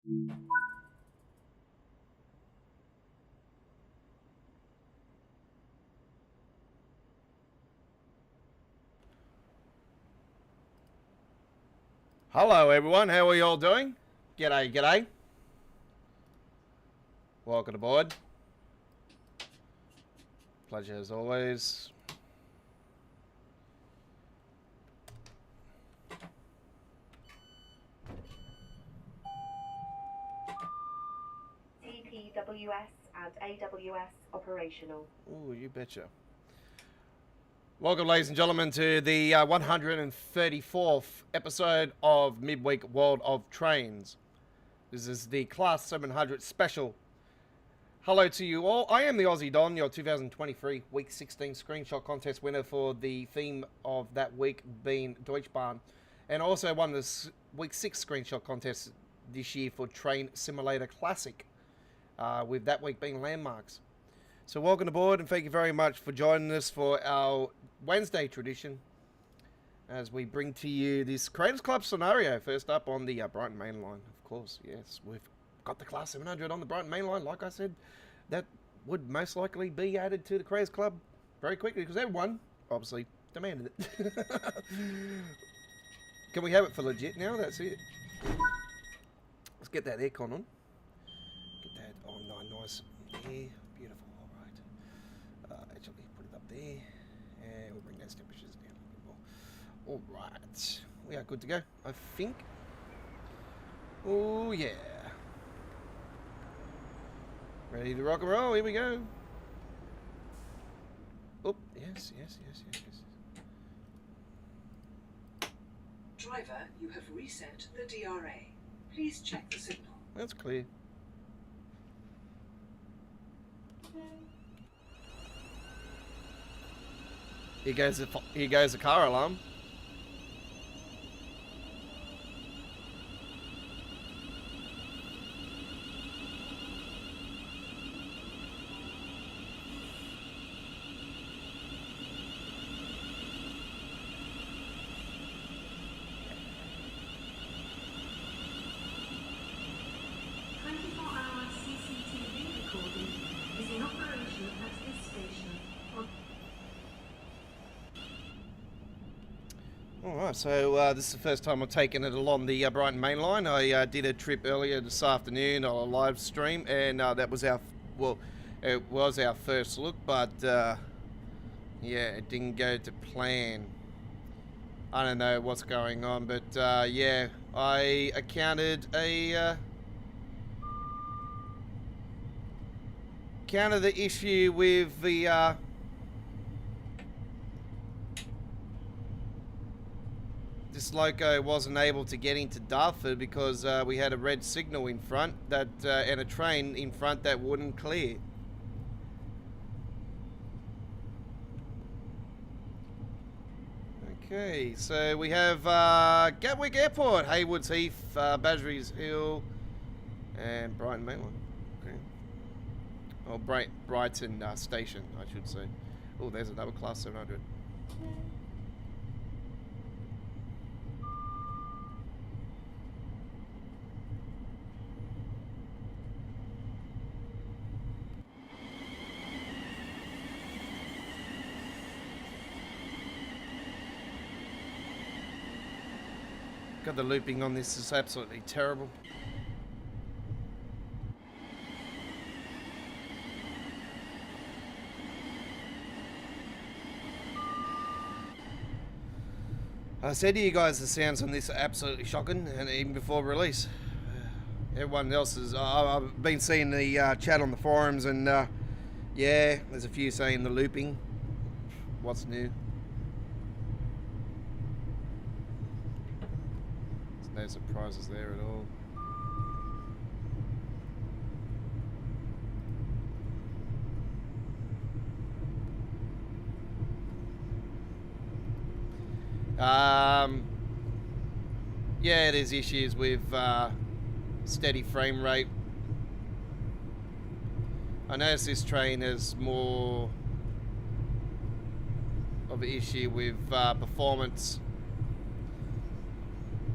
Hello everyone, how are you all doing? G'day, g'day. Welcome aboard. Pleasure as always. TPWS and AWS operational. Ooh, you betcha. Welcome, ladies and gentlemen, to the 134th episode of Midweek World of Trains. This is the Class 700 special. Hello to you all. I am the Aussie Don, your 2023 Week 16 screenshot contest winner for the theme of that week being Deutschbahn. And also won this Week 6 screenshot contest this year for Train Simulator Classic, with that week being Landmarks. So welcome aboard and thank you very much for joining us for our Wednesday tradition as we bring to you this Creators Club scenario. First up on the Brighton Main Line, of course. Yes, we've got the Class 700 on the Brighton Main Line. Like I said, that would most likely be added to the Creators Club very quickly because everyone obviously demanded it. Can we have it for legit now? That's it. Let's get that aircon on. Get that on nice. Yeah, beautiful. Actually, put it up there, and we'll bring those temperatures down a bit more. Alright, we are good to go, I think. Oh, yeah. Ready to rock and roll, here we go. Oh, yes. Driver, you have reset the DRA. Please check the signal. That's clear. Here goes the car alarm. Alright, so this is the first time I've taken it along the Brighton Main Line. I did a trip earlier this afternoon on a live stream, and that was our, well, it was our first look, but yeah, it didn't go to plan. I don't know what's going on, but yeah, I encountered the issue with the this loco wasn't able to get into Dartford because we had a red signal in front that and a train in front that wouldn't clear. Okay, so we have Gatwick Airport, Haywoods Heath, Badgerys Hill, and Brighton Mainline. Okay. Oh, Brighton Station, I should say. Oh, there's another Class 700. God, the looping on this is absolutely terrible. I said to you guys, the sounds on this are absolutely shocking, and even before release. Everyone else is. I've been seeing the chat on the forums, and yeah, there's a few saying the looping. What's new? No surprises there at all. Yeah, there's issues with steady frame rate. I noticed this train has more of an issue with performance.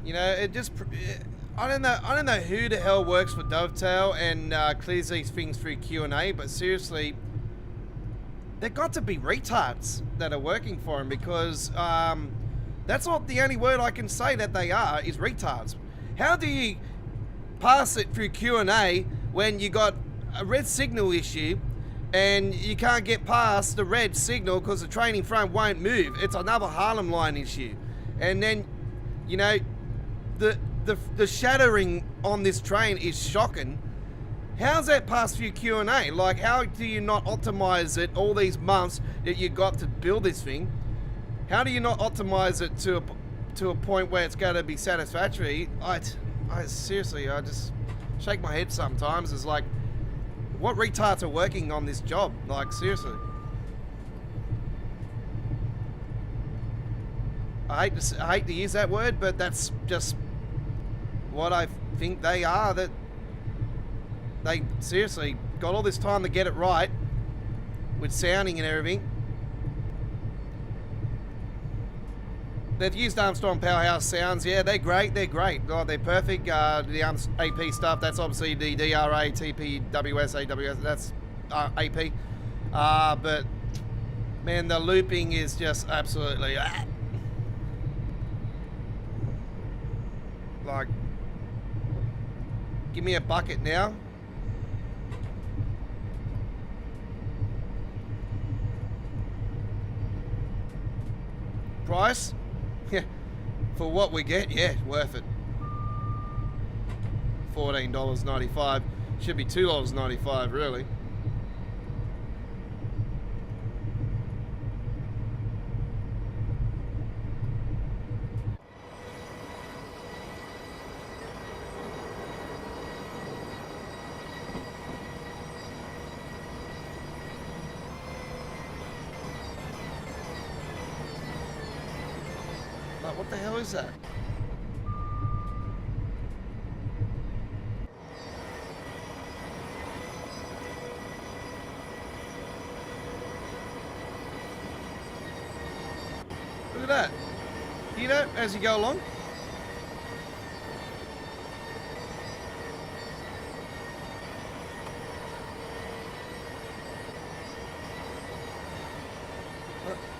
You know, I don't know who the hell works for Dovetail and clears these things through Q&A, but seriously, they've got to be retards that are working for them, because that's not the only word I can say that they are, is retards. How do you pass it through Q&A when you got a red signal issue and you can't get past the red signal because the train in front won't move? It's another Harlem line issue. And then, you know, the shattering on this train is shocking. How's that pass through Q&A? Like, how do you not optimize it all these months that you got to build this thing? How do you not optimize it to a point where it's going to be satisfactory? I seriously, I just shake my head sometimes. It's like, what retards are working on this job? Like, seriously. I hate to use that word, but that's just what I think they are. That they seriously got all this time to get it right with sounding and everything. They've used Armstrong Powerhouse sounds. Yeah, they're great. They're great. Oh, they're perfect. The AP stuff, that's obviously the DRA, TPWS, AWS. That's AP. But man, the looping is just absolutely like, give me a bucket now. Price? Yeah, for what we get, yeah, worth it. $14.95. Should be $2.95, really. What the hell is that? Look at that. Hear that as you go along?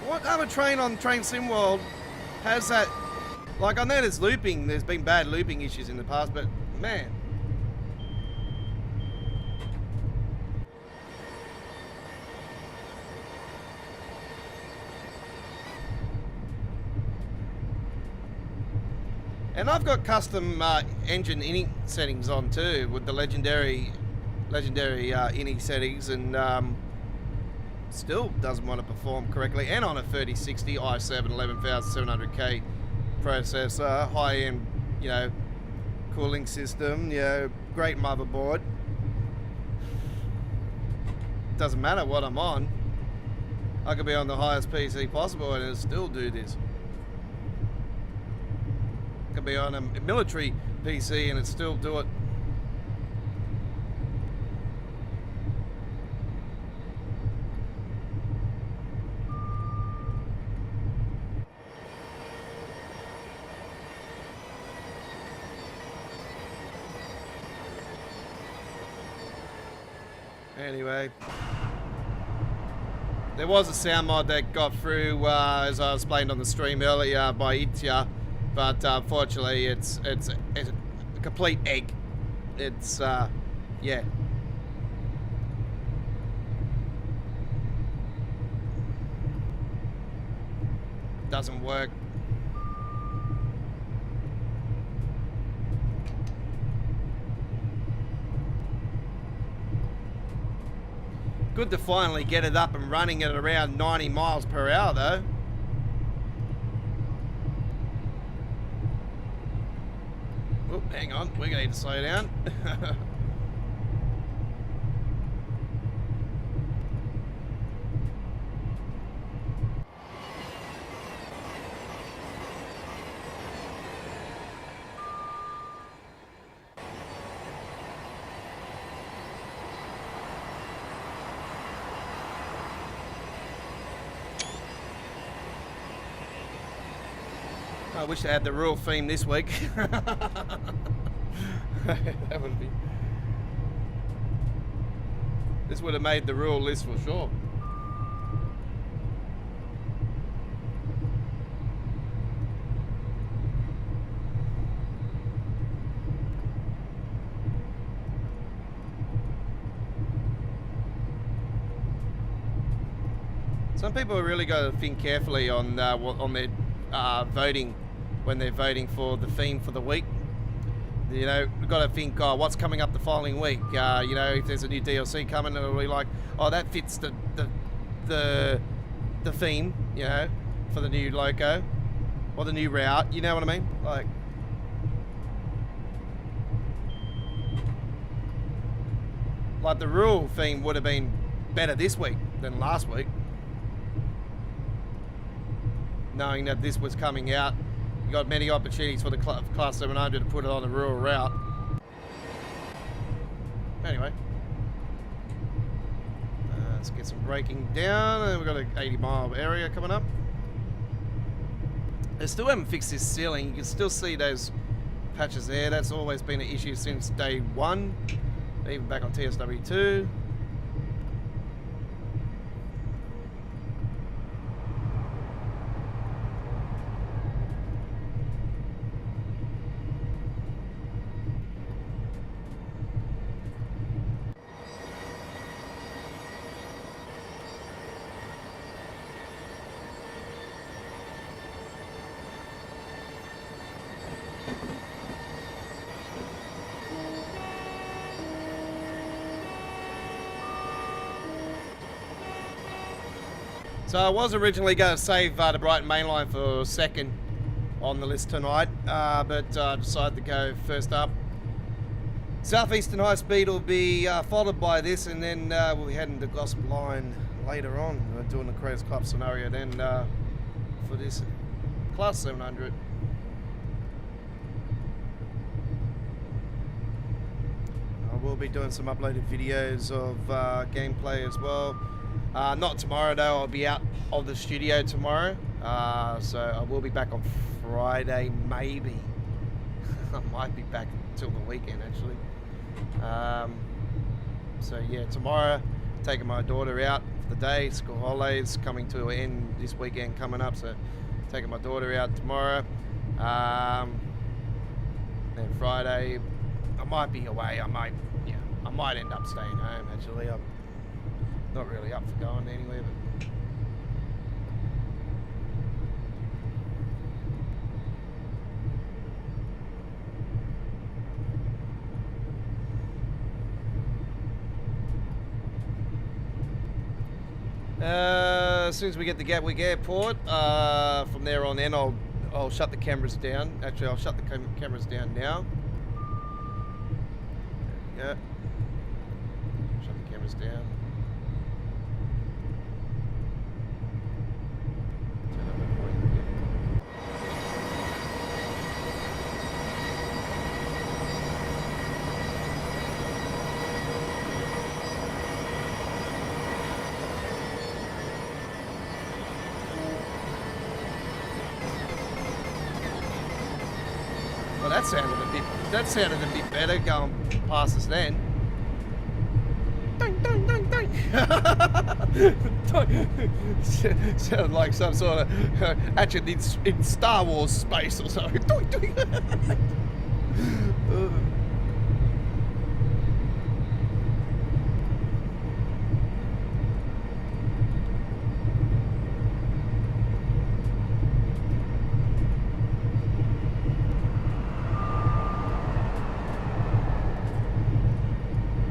What other train on Train Sim World has that? Like, I know there's looping, there's been bad looping issues in the past, but man. And I've got custom engine inning settings on too, with the legendary inning settings, and still doesn't want to perform correctly. And on a 3060 i7 11700K processor, high-end, you know, cooling system, you know, great motherboard. Doesn't matter what I'm on. I could be on the highest PC possible and it'll still do this. Could be on a military PC and it'd still do it. Anyway, there was a sound mod that got through, as I explained on the stream earlier, by Itya, but unfortunately it's a complete egg. It's yeah. Doesn't work. Good to finally get it up and running at around 90 miles per hour though. Oh, hang on, we're gonna need to slow down. I wish I had the real theme this week. That would be. This would have made the rule list for sure. Some people really got to think carefully on their voting when they're voting for the theme for the week. You know, we've got to think, oh, what's coming up the following week? You know, if there's a new DLC coming, it'll be like, oh, that fits the theme, you know, for the new logo or the new route. You know what I mean? Like the rule theme would have been better this week than last week, knowing that this was coming out. You got many opportunities for the Class 700 to put it on the rural route. Anyway, let's get some braking down, and we've got an 80-mile area coming up. They still haven't fixed this ceiling. You can still see those patches there. That's always been an issue since day one, even back on TSW2. So I was originally going to save the Brighton mainline for second on the list tonight, but decided to go first up. Southeastern High Speed will be followed by this, and then we'll be heading to Gospel Line later on. We're doing the Creators Club scenario then for this Class 700. I will be doing some uploaded videos of gameplay as well. Not tomorrow though, I'll be out of the studio tomorrow, so I will be back on Friday maybe. I might be back till the weekend actually. So yeah, tomorrow taking my daughter out for the day, school holidays coming to an end this weekend coming up, so taking my daughter out tomorrow. Then Friday I might be away, I might end up staying home actually. I'm not really up for going anywhere, but as soon as we get to Gatwick Airport, from there on in I'll shut the cameras down. Actually, I'll shut the cameras down now. There we go. Shut the cameras down. Well, that sounded a bit better going past us then. Ding, ding, ding, ding. Sounded like some sort of action in Star Wars space or something.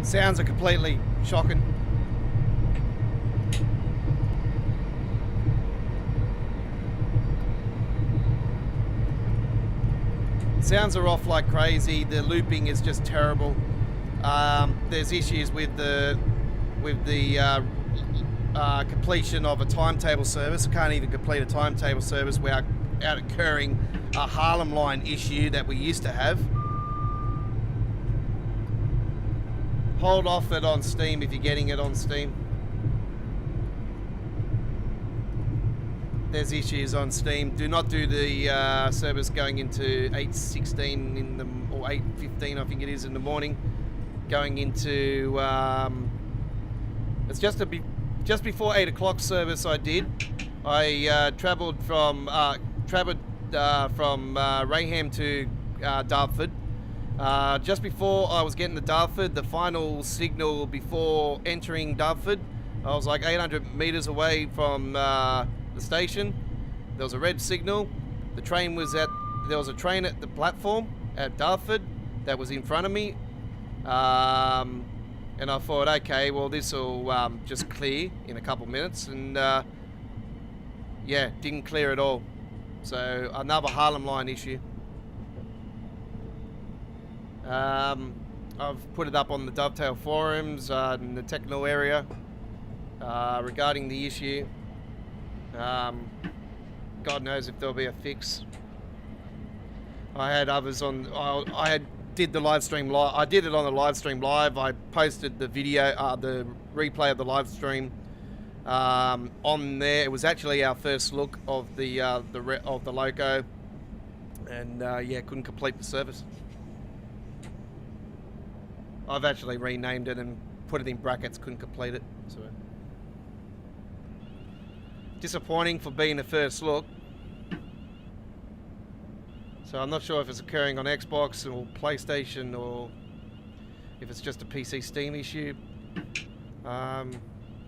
Sounds are completely shocking. Sounds are off like crazy. The looping is just terrible. There's issues with the completion of a timetable service. I can't even complete a timetable service without incurring a Harlem line issue that we used to have. Hold off it on Steam if you're getting it on Steam. There's issues on Steam. Do not do the service going into 8.16 in the or 8:15, I think it is, in the morning, going into it's just before 8 o'clock service. I travelled from Raham to Dartford. Just before I was getting to Dartford, the final signal before entering Dartford, I was like 800 metres away from the station. There was a red signal. There was a train at the platform at Dartford that was in front of me. And I thought, okay, well, this will just clear in a couple minutes. And yeah, didn't clear at all. So another Harlem line issue. I've put it up on the Dovetail forums in the technical area regarding the issue. God knows if there'll be a fix. I had others on. I did the live stream live. I did it on the live stream live. I posted the video, the replay of the live stream on there. It was actually our first look of the loco, and yeah, couldn't complete the service. I've actually renamed it and put it in brackets. Couldn't complete it. So disappointing for being the first look. So I'm not sure if it's occurring on Xbox or PlayStation or if it's just a PC Steam issue.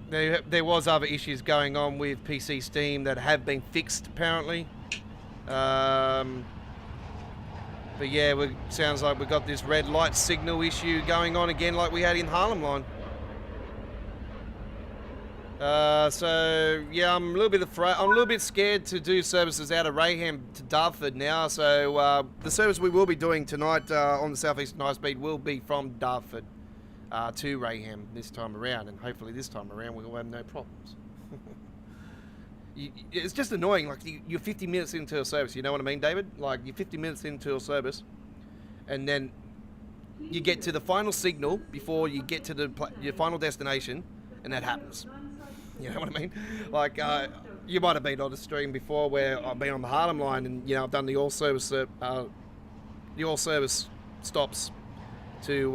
There was other issues going on with PC Steam that have been fixed apparently. But yeah, sounds like we've got this red light signal issue going on again like we had in Harlem Line. So yeah, I'm a little bit afraid. I'm a little bit scared to do services out of Raham to Dartford now. So the service we will be doing tonight on the Southeastern High Speed will be from Dartford to Raham this time around, and hopefully this time around we will have no problems. It's just annoying. Like you're 50 minutes into a service. You know what I mean, David? Like you're 50 minutes into a service, and then you get to the final signal before you get to your final destination, and that happens. You know what I mean? Like, you might have been on a stream before where I've been on the Harlem Line and, you know, I've done the all service stops to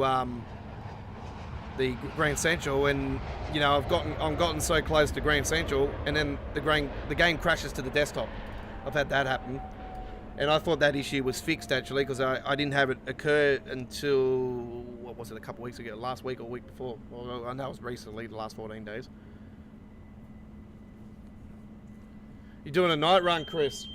the Grand Central, and, you know, I've gotten so close to Grand Central, and then the game crashes to the desktop. I've had that happen. And I thought that issue was fixed, actually, because I didn't have it occur until, what was it, a couple of weeks ago, last week or week before. Well, I know it was recently, the last 14 days. You're doing a night run, Chris.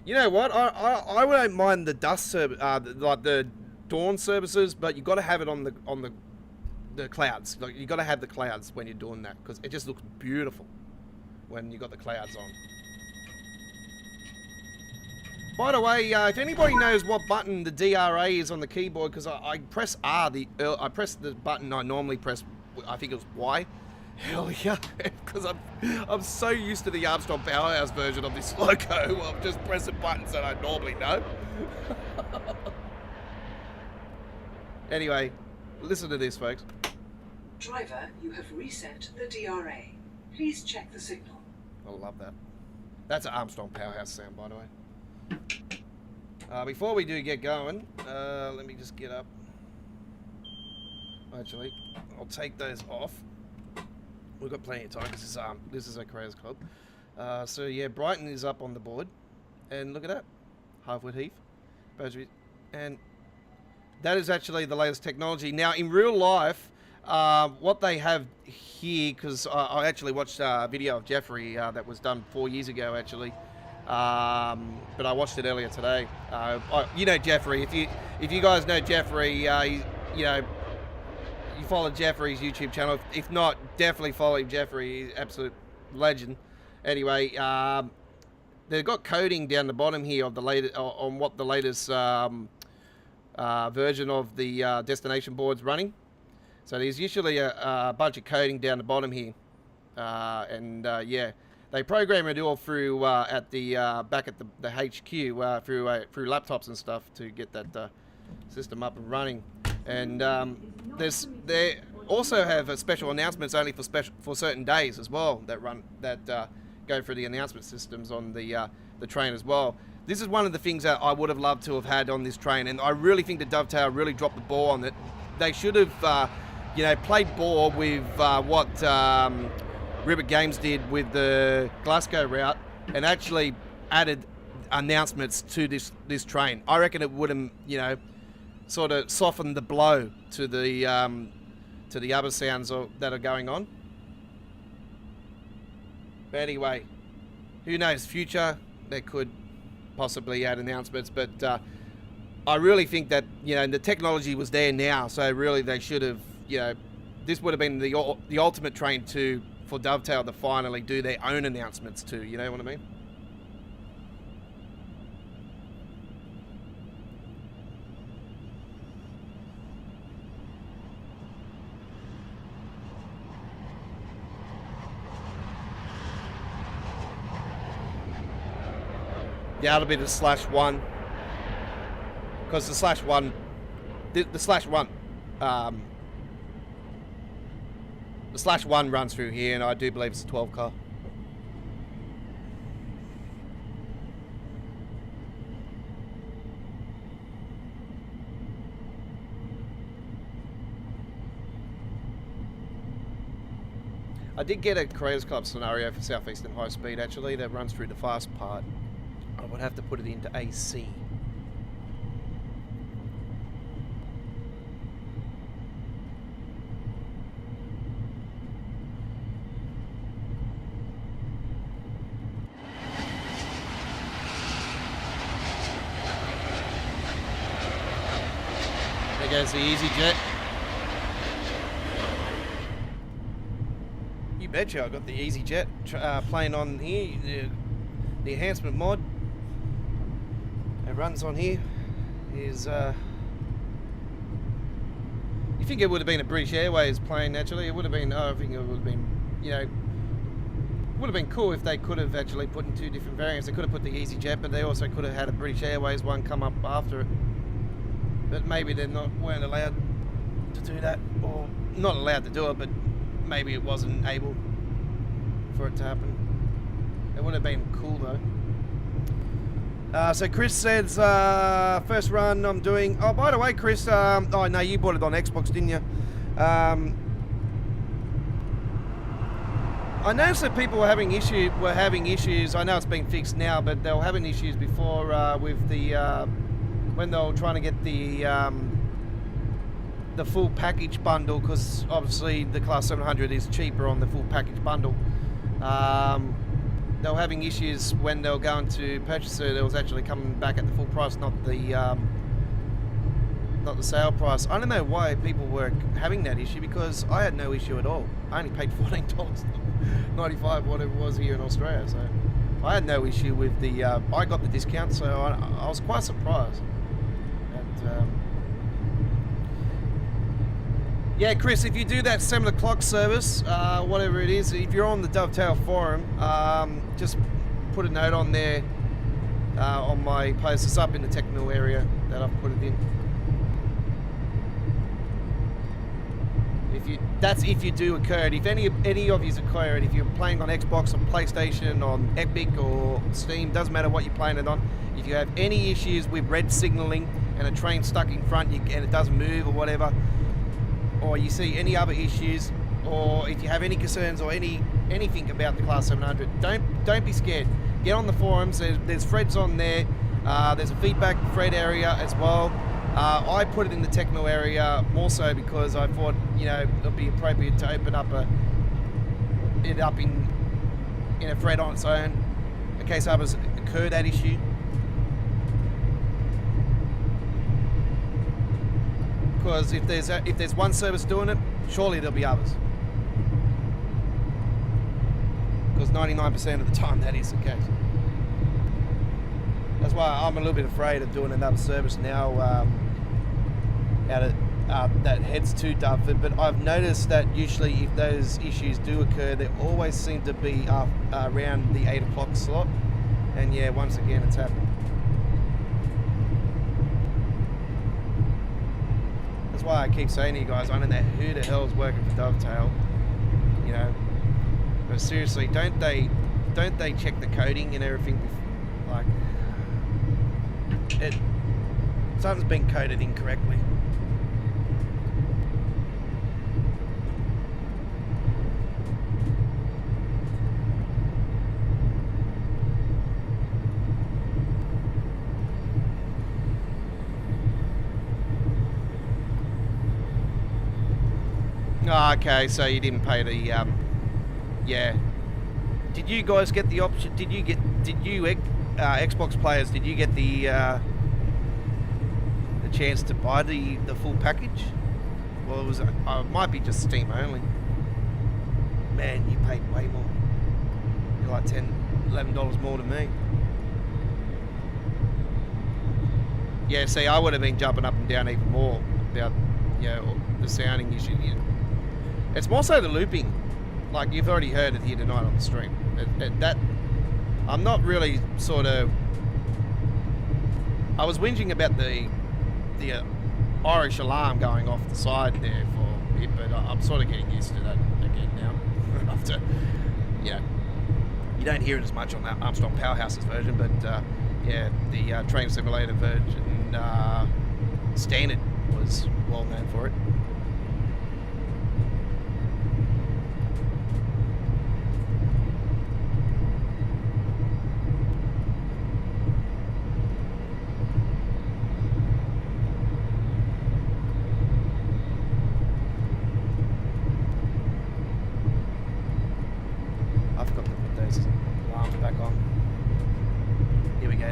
You know what? I wouldn't mind the dust service, like the dawn services, but you got to have it on the clouds. Like you got to have the clouds when you're doing that, because it just looks beautiful when you got the clouds on. By the way, if anybody knows what button the DRA is on the keyboard, because I press R, I press the button I normally press. I think it was Y. Hell yeah, because I'm so used to the Armstrong Powerhouse version of this loco of just pressing buttons that I normally know. Anyway, listen to this, folks. Driver, you have reset the DRA. Please check the signal. I love that. That's an Armstrong Powerhouse sound, by the way. Before we do get going, let me just get up. Actually, I'll take those off. We've got plenty of time because this is a Creators Club. So yeah, Brighton is up on the board, and look at that, Harwood Heath, and that is actually the latest technology. Now in real life, what they have here, because I actually watched a video of Jeffrey that was done 4 years ago actually, but I watched it earlier today. You know Jeffrey. If you guys know Jeffrey, you know. You follow Jeffrey's YouTube channel. If not, definitely follow Jeffrey. He's absolute legend. Anyway, they've got coding down the bottom here of the latest on what the latest version of the destination board's running. So there's usually a bunch of coding down the bottom here, yeah, they program it all through at the back at the HQ through laptops and stuff to get that system up and running. And they also have special announcements only for certain days as well that go through the announcement systems on the train as well. This is one of the things that I would have loved to have had on this train, and I really think that Dovetail really dropped the ball on it. They should have, you know, played ball with what Ribbit Games did with the Glasgow route, and actually added announcements to this train. I reckon it would have, you know, sort of softened the blow to the other sounds that are going on. But anyway, who knows? Future, they could possibly add announcements, but I really think that, you know, the technology was there now, so really they should have, you know, this would have been the ultimate train for Dovetail to finally do their own announcements too. You know what I mean? Yeah, it'll be the /1, because the /1, the /1 runs through here, and I do believe it's a 12 car. I did get a Creators Club scenario for Southeastern High Speed actually that runs through the fast part. I would have to put it into AC. There goes the EasyJet. You betcha, I got the EasyJet playing on here, the enhancement mod. It runs on here. Is you think it would have been a British Airways plane actually? It would have been. I think it would have been. You know, would have been cool if they could have actually put in 2 different variants. They could have put the EasyJet, but they also could have had a British Airways one come up after it. But maybe they weren't allowed to do that, or not allowed to do it, but maybe it wasn't able for it to happen. It would have been cool though. So Chris says, first run I'm doing. Oh, by the way, Chris, oh no, you bought it on Xbox, didn't you? I noticed that people were having issues. I know it's been fixed now, but they were having issues before with the when they were trying to get the full package bundle, because obviously the Class 700 is cheaper on the full package bundle. They were having issues when they were going to purchase it. It was actually coming back at the full price, not the sale price. I don't know why people were having that issue, because I had no issue at all. I only paid $14.95, whatever it was here in Australia. So I had no issue with the. I got the discount, so I was quite surprised. And, yeah, Chris, if you do that 7 o'clock service, whatever it is, if you're on the Dovetail forum, just put a note on there on my post. It's up in the technical area that I've put it in. That's if you do occur it. If any of you's occur it, if you're playing on Xbox, on PlayStation, on Epic or Steam, doesn't matter what you're playing it on. If you have any issues with red signaling and a train stuck in front and it doesn't move or whatever, or you see any other issues, or if you have any concerns or anything about the Class 700, don't be scared. Get on the forums. There's threads on there. There's a feedback thread area as well. I put it in the techno area more so because I thought, you know, it'll be appropriate to open up it up in a thread on its own in case others occur that issue. Because if there's one service doing it, surely there'll be others. Because 99% of the time that is the case. That's why I'm a little bit afraid of doing another service now that heads to Dovetail. But I've noticed that usually if those issues do occur, they always seem to be around the 8 o'clock slot. And yeah, once again, it's happened. That's why I keep saying to you guys, I don't know who the hell's working for Dovetail, you know. But seriously, don't they check the coding and everything? Like, something's been coded incorrectly. Oh, okay, so you didn't pay the, yeah. Did you guys get the option, Xbox players, did you get the chance to buy the full package? Well, it might be just Steam only. Man, you paid way more. You're like $10, $11 more than me. Yeah, see, I would have been jumping up and down even more about, you know, the sounding issue. It's more so the looping. Like, you've already heard it here tonight on the stream. I'm not really sort of... I was whinging about the Irish alarm going off the side there for a bit, but I'm sort of getting used to that again now. After, you don't hear it as much on that Armstrong Powerhouse's version, but yeah, the Train Simulator version standard was well known for it.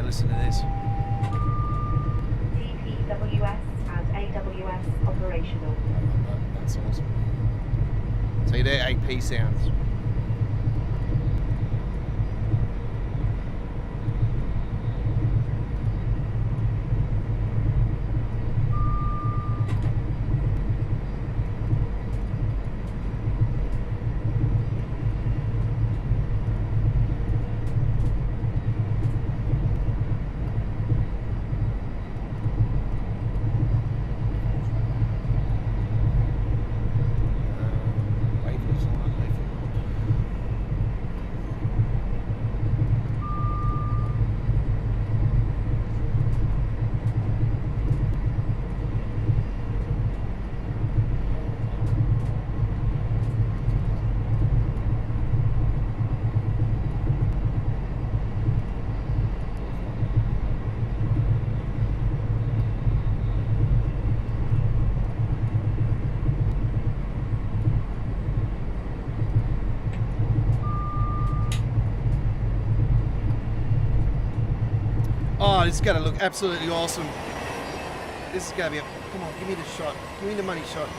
Listen to this. DPWS and AWS operational. That's awesome. See, they're AP sounds. Oh, this is going to look absolutely awesome. This is going to be come on, give me the shot. Give me the money shot.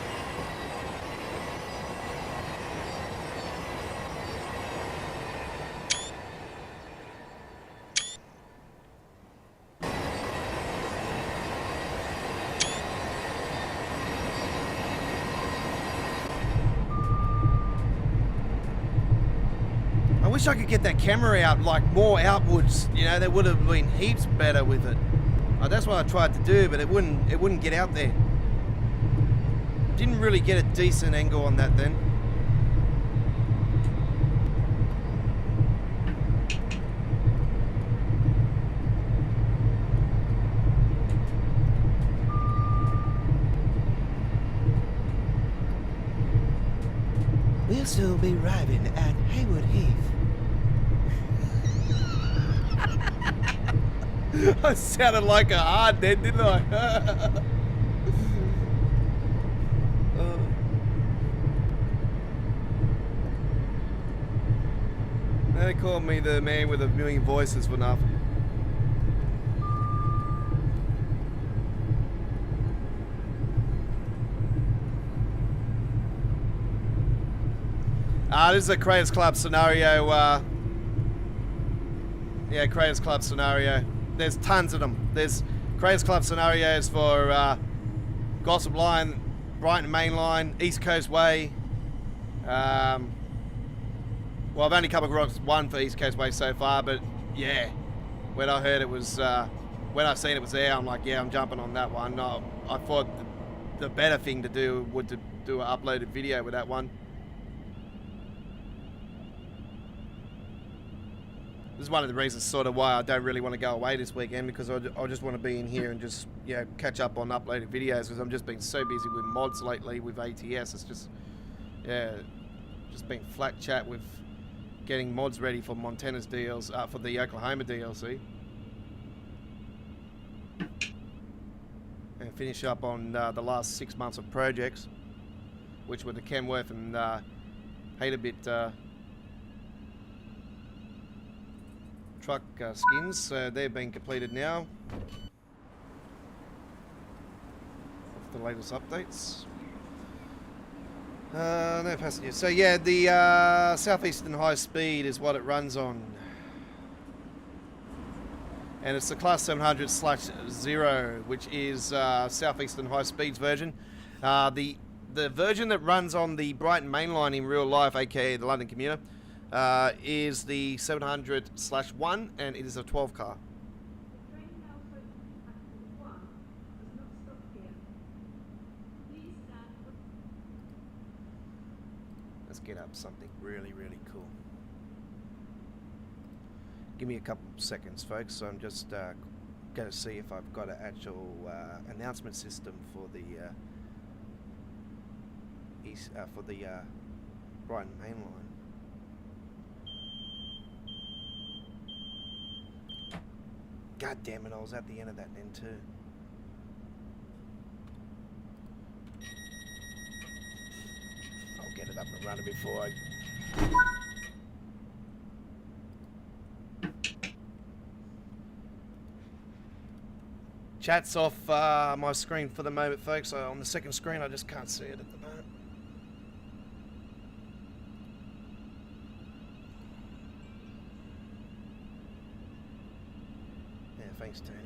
I wish I could get that camera out, like, more outwards. You know, that would have been heaps better with it. That's what I tried to do, but it wouldn't get out there. Didn't really get a decent angle on that then. We'll soon be arriving at Haywood Heath. I sounded like a hard then, didn't I? They called me the man with a million voices for nothing. This is a Creators Club scenario. Yeah, Creators Club scenario. There's tons of them. There's Creators Club scenarios for Gossip Line, Brighton Main Line, East Coast Way. Well, I've only come across one for East Coast Way so far, but yeah, when I heard it was, when I seen it was there, I'm like, yeah, I'm jumping on that one. No, I thought the better thing to do would to do an uploaded video with that one. This is one of the reasons sort of why I don't really want to go away this weekend, because I just want to be in here and just, you know, catch up on uploaded videos, because I'm just been so busy with mods lately with ATS. It's just, yeah, just been flat chat with getting mods ready for Montana's deals, for the Oklahoma DLC. And finish up on the last 6 months of projects, which were the Kenworth and Haterbit truck skins. So they've been completed now. The latest updates. No passengers. So yeah, the Southeastern High Speed is what it runs on. And it's the Class 700/0, which is Southeastern High Speed's version. The version that runs on the Brighton main line in real life, aka the London Commuter, is the 700/1, and it is a 12 car. Let's get up something really, really cool. Give me a couple seconds, folks. So I'm just going to see if I've got an actual announcement system for the Brighton main line. God damn it, I was at the end of that then too. I'll get it up and running before I... Chat's off my screen for the moment, folks. So on the second screen, I just can't see it at the moment. Yeah, thanks, Tony.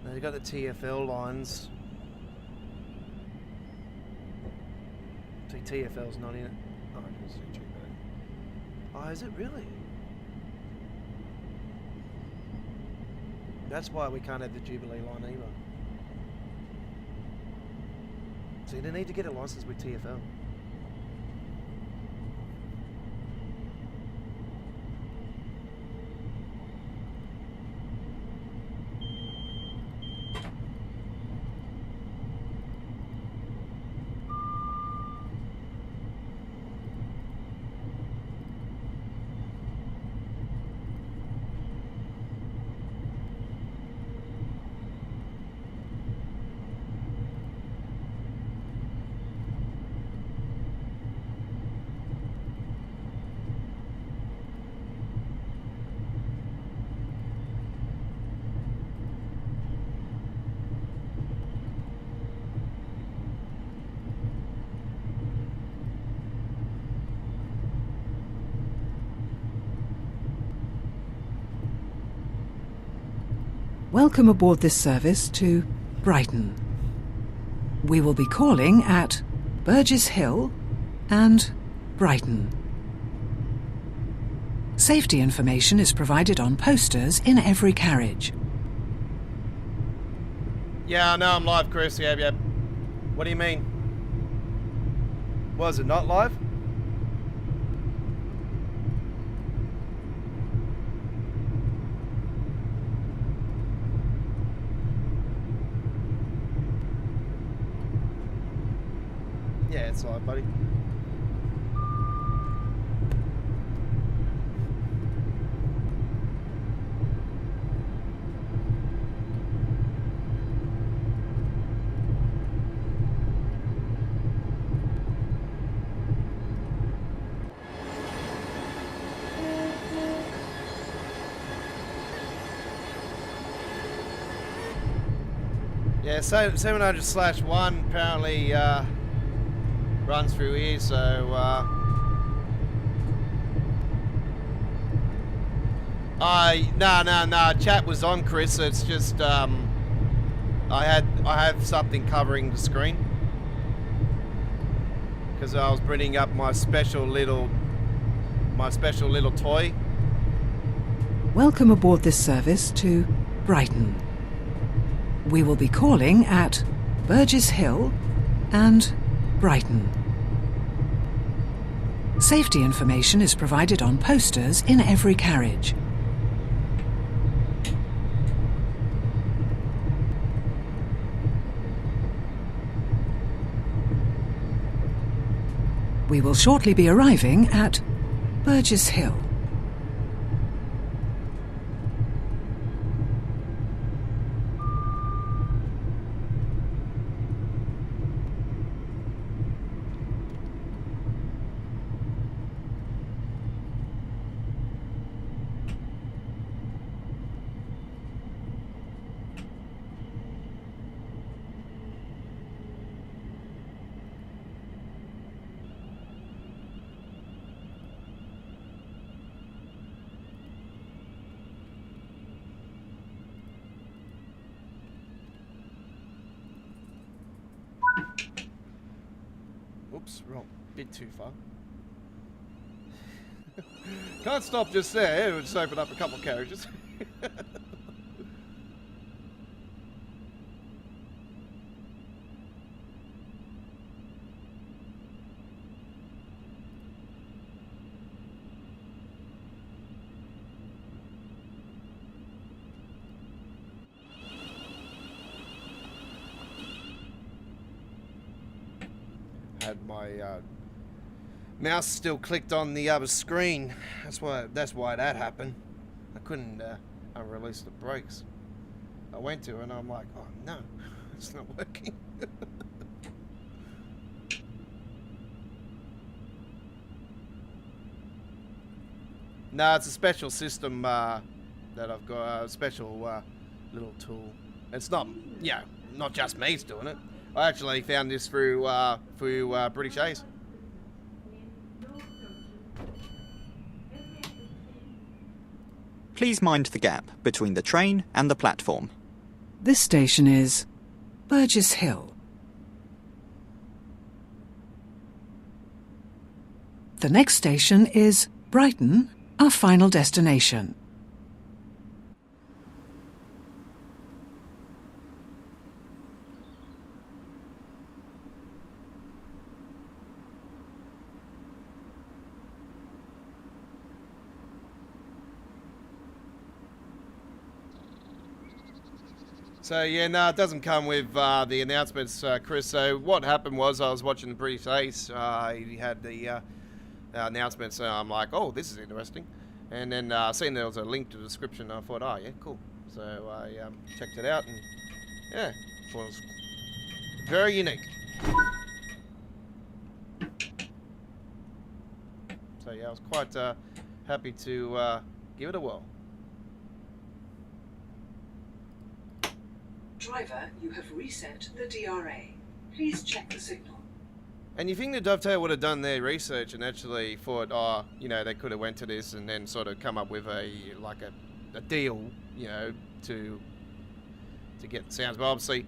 They've got the TFL lines. See, TFL's not in it. Oh, I can see Gigabyte. Oh, is it really? That's why we can't have the Jubilee line either. So you need to get a license with TFL. Welcome aboard this service to Brighton. We will be calling at Burgess Hill and Brighton. Safety information is provided on posters in every carriage. Yeah, I know I'm live, Chris. Yep. What do you mean? Was it not live? Yeah, it's live, buddy. Yeah, so 700/1 apparently runs through here, so no, chat was on, Chris. It's just I have something covering the screen because I was bringing up my special little toy. Welcome aboard this service to Brighton. We will be calling at Burgess Hill and Brighton. Safety information is provided on posters in every carriage. We will shortly be arriving at Burgess Hill. Oops, wrong. Bit too far. Can't stop just there. It'll just open up a couple of carriages. Had my mouse still clicked on the other screen. That's why that happened. I couldn't unrelease the brakes. I went to and I'm like, oh no, it's not working. No, it's a special system that I've got, a special little tool. It's not, not just me's doing it. I actually found this through British Ace. Please mind the gap between the train and the platform. This station is Burgess Hill. The next station is Brighton, our final destination. So yeah, no, it doesn't come with the announcements, Chris. So what happened was I was watching the British Ace. He had the announcements, so I'm like, oh, this is interesting. And then seeing there was a link to the description, I thought, oh yeah, cool. So I checked it out, and yeah, thought it was very unique. So yeah, I was quite happy to give it a whirl. Driver, you have reset the DRA. Please check the signal. And you think the Dovetail would have done their research and actually thought, oh, they could have went to this and then sort of come up with a deal, to get sounds. But obviously,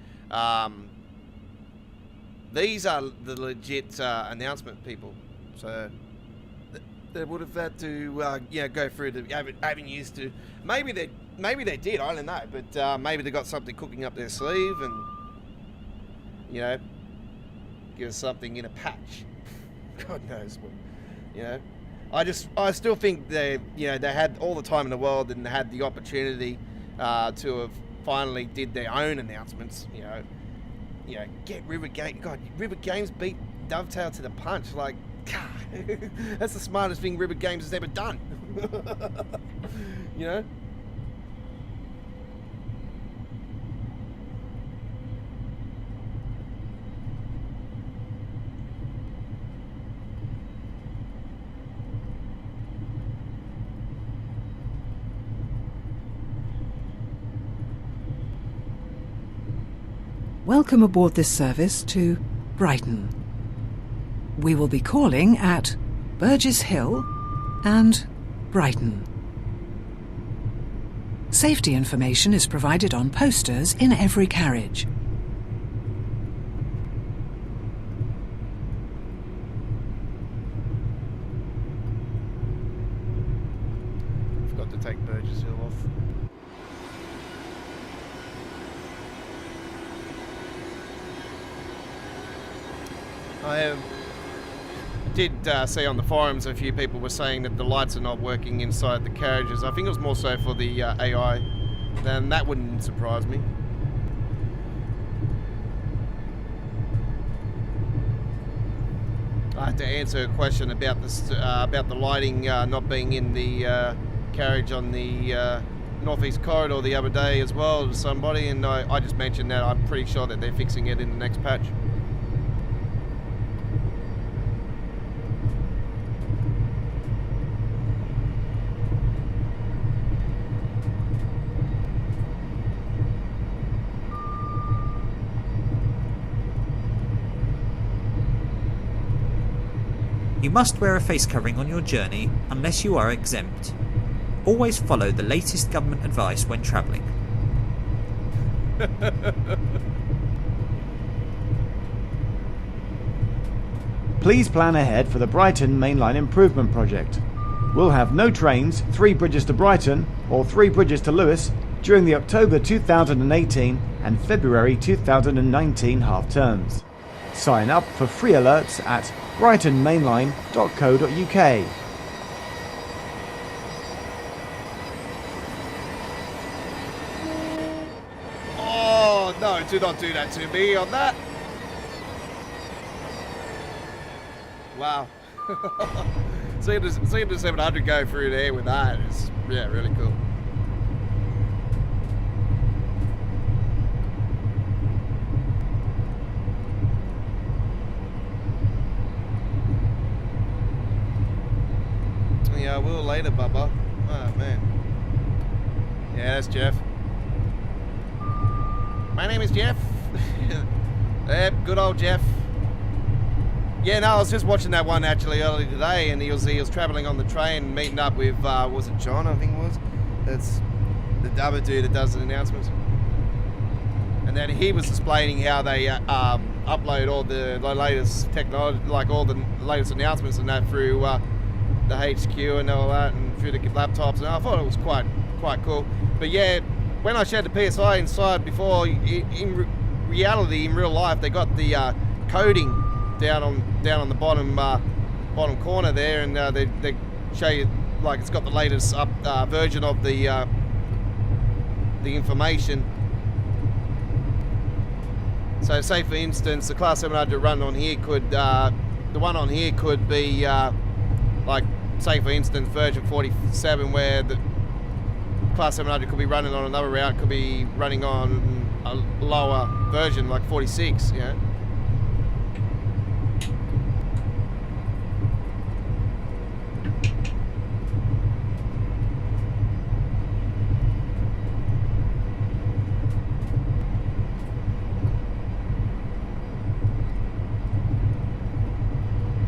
these are the legit announcement people. So they would have had to, go through the avenues to maybe they did. I don't know, but maybe they got something cooking up their sleeve and give us something in a patch. God knows what. I still think they had all the time in the world and had the opportunity to have finally did their own announcements. Get River Games. God, River Games beat Dovetail to the punch. Like, God, that's the smartest thing River Games has ever done. Welcome aboard this service to Brighton. We will be calling at Burgess Hill and Brighton. Safety information is provided on posters in every carriage. Forgot to take Burgess Hill off. I did see on the forums a few people were saying that the lights are not working inside the carriages. I think it was more so for the AI. Then that wouldn't surprise me. I had to answer a question about this about the lighting not being in the carriage on the northeast corridor the other day as well to somebody, and I just mentioned that I'm pretty sure that they're fixing it in the next patch. You must wear a face covering on your journey unless you are exempt. Always follow the latest government advice when travelling. Please plan ahead for the Brighton Mainline Improvement Project. We'll have no trains, 3 bridges to Brighton or 3 bridges to Lewes during the October 2018 and February 2019 half terms. Sign up for free alerts at brightonmainline.co.uk. Oh no, do not do that to me on that. Wow. seeing the 700 go through there with that is, yeah, really cool. Yeah, I will later, Bubba. Oh, man. Yeah, that's Jeff. My name is Jeff. Yep, good old Jeff. Yeah, no, I was just watching that one actually earlier today, and he was travelling on the train, meeting up with, was it John, I think it was? That's the other dude that does the announcements. And then he was explaining how they upload all the latest technology, like all the latest announcements and that through the HQ and all that, and through the laptops, and I thought it was quite cool. But yeah, when I showed the PSI inside before, in reality, in real life, they got the coding down on the bottom corner there, and they show you like it's got the latest version of the information. So say for instance, the Class 700 run on here could the one on here could be like, say for instance, version 47, where the Class 700 could be running on another route, could be running on a lower version like 46, you know.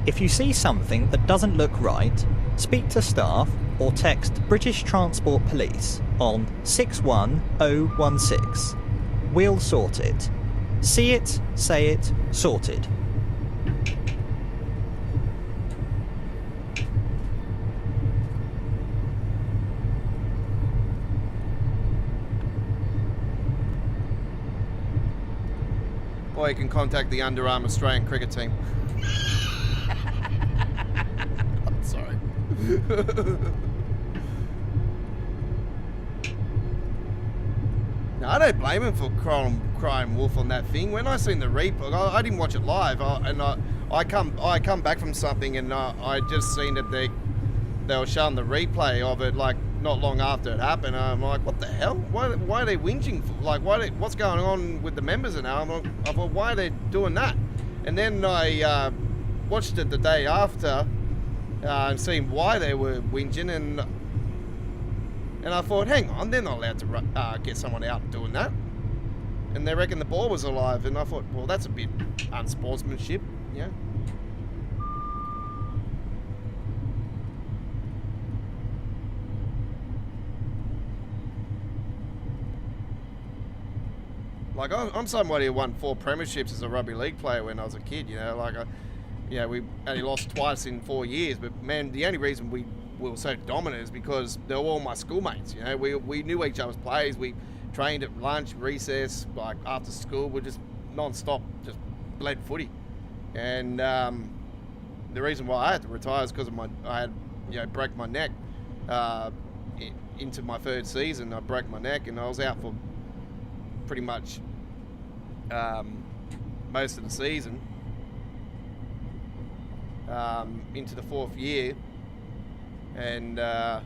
If you see something that doesn't look right, speak to staff or text British Transport Police on 61016. We'll sort it. See it, say it, sorted. Or you can contact the Underarm Australian cricket team. I'm sorry. No, I don't blame him for crying wolf on that thing. When I seen the replay, I didn't watch it live, I come back from something, and I just seen that they were showing the replay of it like not long after it happened. I'm like, what the hell? Why are they whinging? Like, what's going on with the members and now? I thought, why are they doing that? And then I watched it the day after and seen why they were whinging, and I thought, hang on, they're not allowed to get someone out doing that. And they reckon the ball was alive, and I thought, well, that's a bit unsportsmanship, yeah. Like, I'm somebody who won 4 premierships as a rugby league player when I was a kid, you know, like, we only lost twice in 4 years, but man, the only reason we were so dominant is because they were all my schoolmates, you know, we knew each other's plays, we trained at lunch, recess, like after school, we're just non-stop, just bled footy. And the reason why I had to retire is because I had, broke my neck into my 3rd season. I broke my neck and I was out for pretty much most of the season, into the 4th year, and got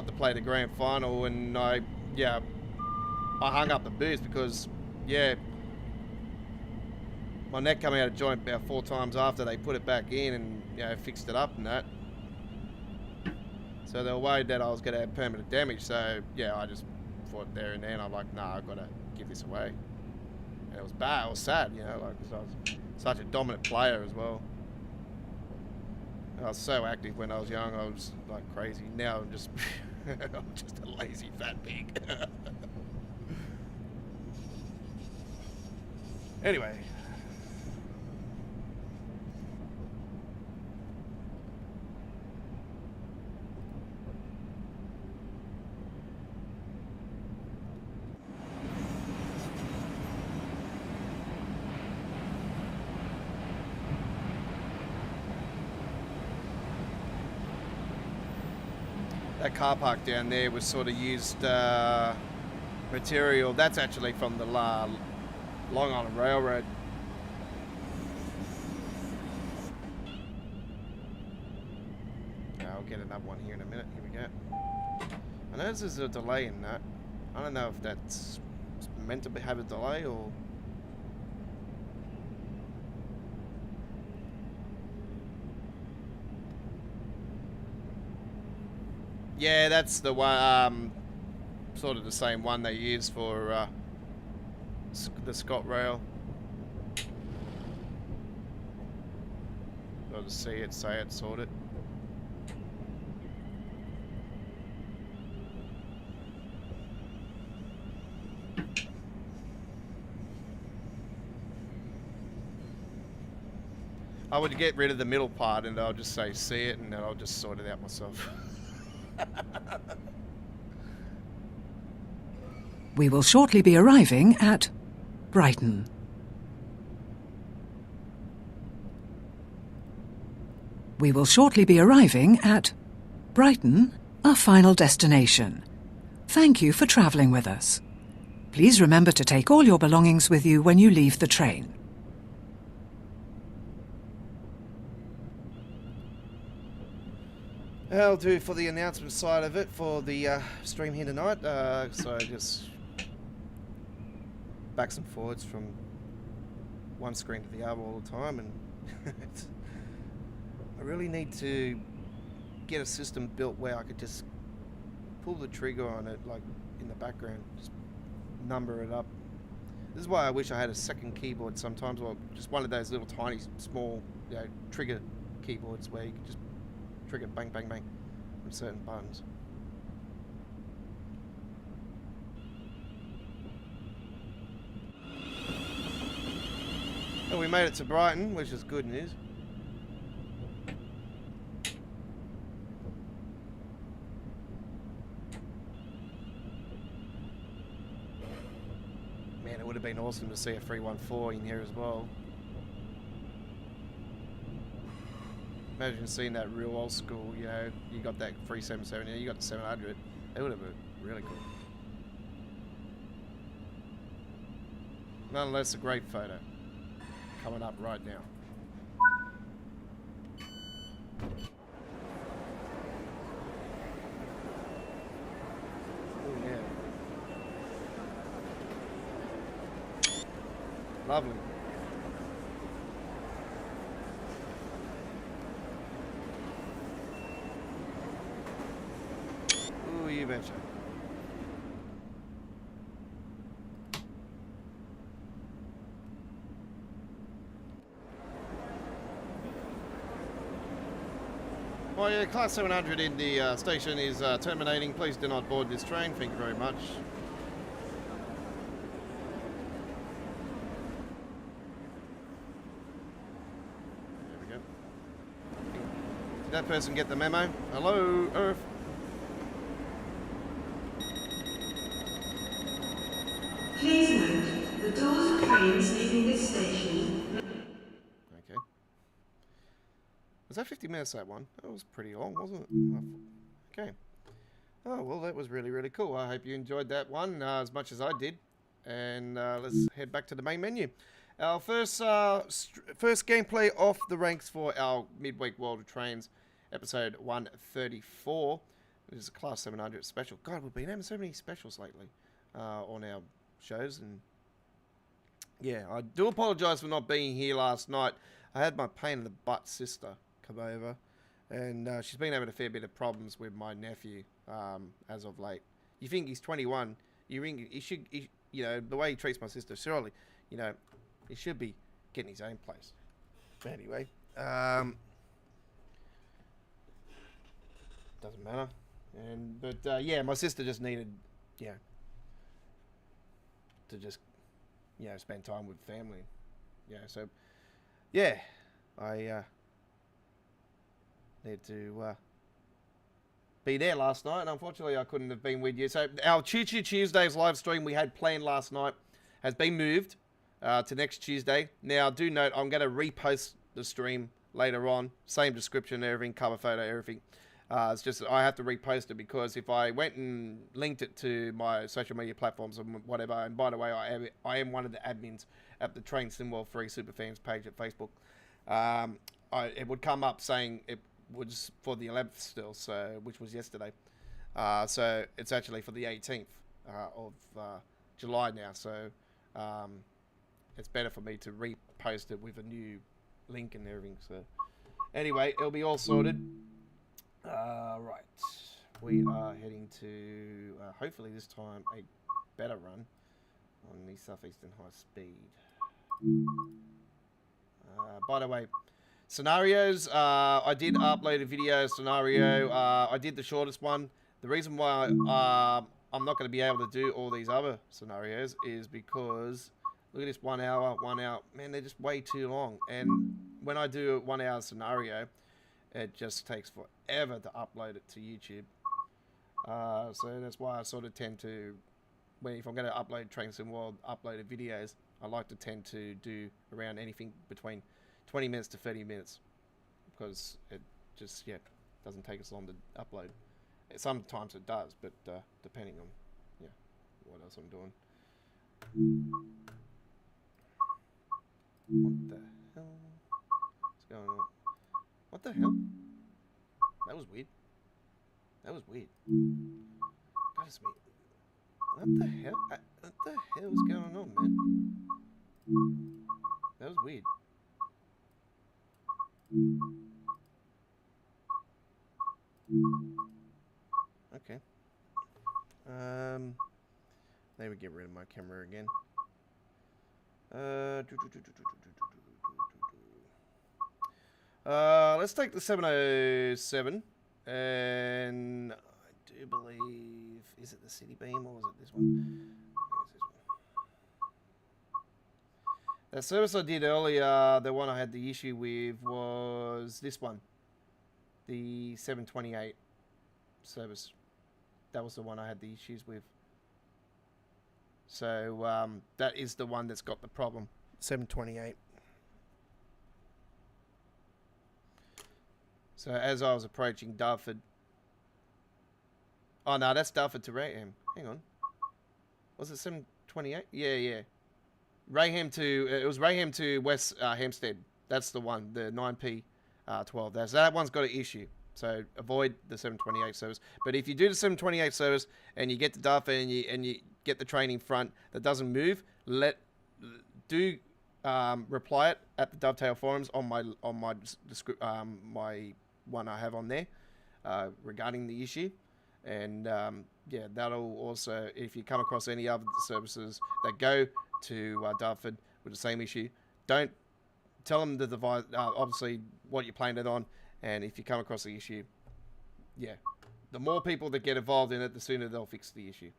to play the grand final, and I hung up the boots because my neck came out of joint about 4 times after they put it back in and fixed it up and that. So they were worried that I was going to have permanent damage. So I just thought there and then, I'm like, nah, I've got to give this away. And it was bad. It was sad, like, 'cause I was such a dominant player as well. I was so active when I was young. I was like crazy. Now I'm just I'm just a lazy fat pig. Anyway. That car park down there was sort of used material. That's actually from the Long Island Railroad. I'll get another one here in a minute. Here we go. I know there's a delay in that. I don't know if that's meant to have a delay or... Yeah, that's the one, sort of the same one they use for the ScotRail. Got to see it, say it, sort it. I would get rid of the middle part and I'll just say see it, and then I'll just sort it out myself. We will shortly be arriving at Brighton. We will shortly be arriving at Brighton, our final destination. Thank you for travelling with us. Please remember to take all your belongings with you when you leave the train. That'll do for the announcement side of it for the stream here tonight. So just backs and forwards from one screen to the other all the time, and I really need to get a system built where I could just pull the trigger on it, like in the background, just number it up. This is why I wish I had a second keyboard sometimes, or just one of those little tiny, small, trigger keyboards where you could just trigger bang, bang, bang from certain buttons. And we made it to Brighton, which is good news. Man, it would have been awesome to see a 314 in here as well. Imagine seeing that real old school, you got that 377, you got the 700. It would have been really cool. Nonetheless, a great photo coming up right now. Oh yeah. Lovely. Ooh, you betcha. Well, yeah, Class 700 in the station is terminating. Please do not board this train. Thank you very much. that person get the memo? Hello, Earth. Please note, the doors of trains leaving this station. Okay. Was that 50 minutes, that one? That was pretty long, wasn't it? Okay. Oh, well, that was really, really cool. I hope you enjoyed that one as much as I did. And let's head back to the main menu. Our first gameplay off the ranks for our midweek World of Trains, episode 134. It is a Class 700 special. God, we've been having so many specials lately on our shows. And yeah, I do apologise for not being here last night. I had my pain in the butt sister come over. And she's been having a fair bit of problems with my nephew as of late. You think he's 21, you know, the way he treats my sister, surely, you know, he should be getting his own place. But anyway, doesn't matter. But yeah, my sister just needed, to just, spend time with family. Yeah, so, yeah, I need to be there last night, and unfortunately I couldn't have been with you. So our Choo Choo Tuesdays live stream we had planned last night has been moved to next Tuesday. Now, do note, I'm going to repost the stream later on. Same description, everything, cover photo, everything. It's just I have to repost it because if I went and linked it to my social media platforms and whatever, and by the way, I am one of the admins at the Train Simworld Free Superfans page at Facebook, it would come up saying it was for the 11th still, so which was yesterday. So it's actually for the 18th of July now. So it's better for me to repost it with a new link and everything. So anyway, it'll be all sorted. Right, we are heading to hopefully this time a better run on the Southeastern High Speed. By the way, scenarios, I did upload a video scenario. I did the shortest one. The reason why I'm not going to be able to do all these other scenarios is because look at this 1 hour. Man, they're just way too long. And when I do a 1 hour scenario, it just takes forever to upload it to YouTube. So that's why I sort of tend to, if I'm going to upload Train Sim World uploaded videos, I like to tend to do around anything between 20 minutes to 30 minutes because it just, doesn't take as long to upload. Sometimes it does, but depending on, what else I'm doing. What the hell? What's going on? What the hell? That was weird. God, it's me. What the hell? What the hell is going on, man? That was weird. Okay. Let me get rid of my camera again. Let's take the 707, and I do believe, is it the City Beam or is it this one? I think it's this one. That service I did earlier, the one I had the issue with was this one, the 728 service. That was the one I had the issues with. So that is the one that's got the problem, 728. So as I was approaching Dartford, oh no, that's Dartford to Rayham. Hang on, was it 728? Yeah. Rayham to it was Rayham to West Hampstead. That's the one, the 9p 12. That one's got an issue. So avoid the 728 service. But if you do the 728 service and you get to Dartford and you get the train in front that doesn't move, reply it at the Dovetail forums on my one I have on there regarding the issue. And that'll also, if you come across any other services that go to Dartford with the same issue, don't tell them the device, obviously what you planned it on. And if you come across the issue, the more people that get involved in it, the sooner they'll fix the issue.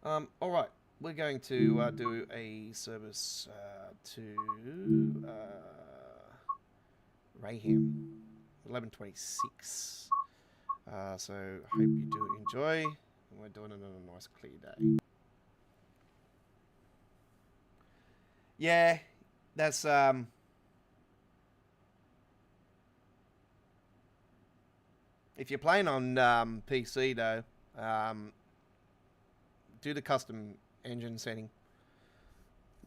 All right, we're going to do a service to Raham. 11:26. So hope you do enjoy. And we're doing it on a nice clear day. Yeah, that's if you're playing on PC though, do the custom engine setting.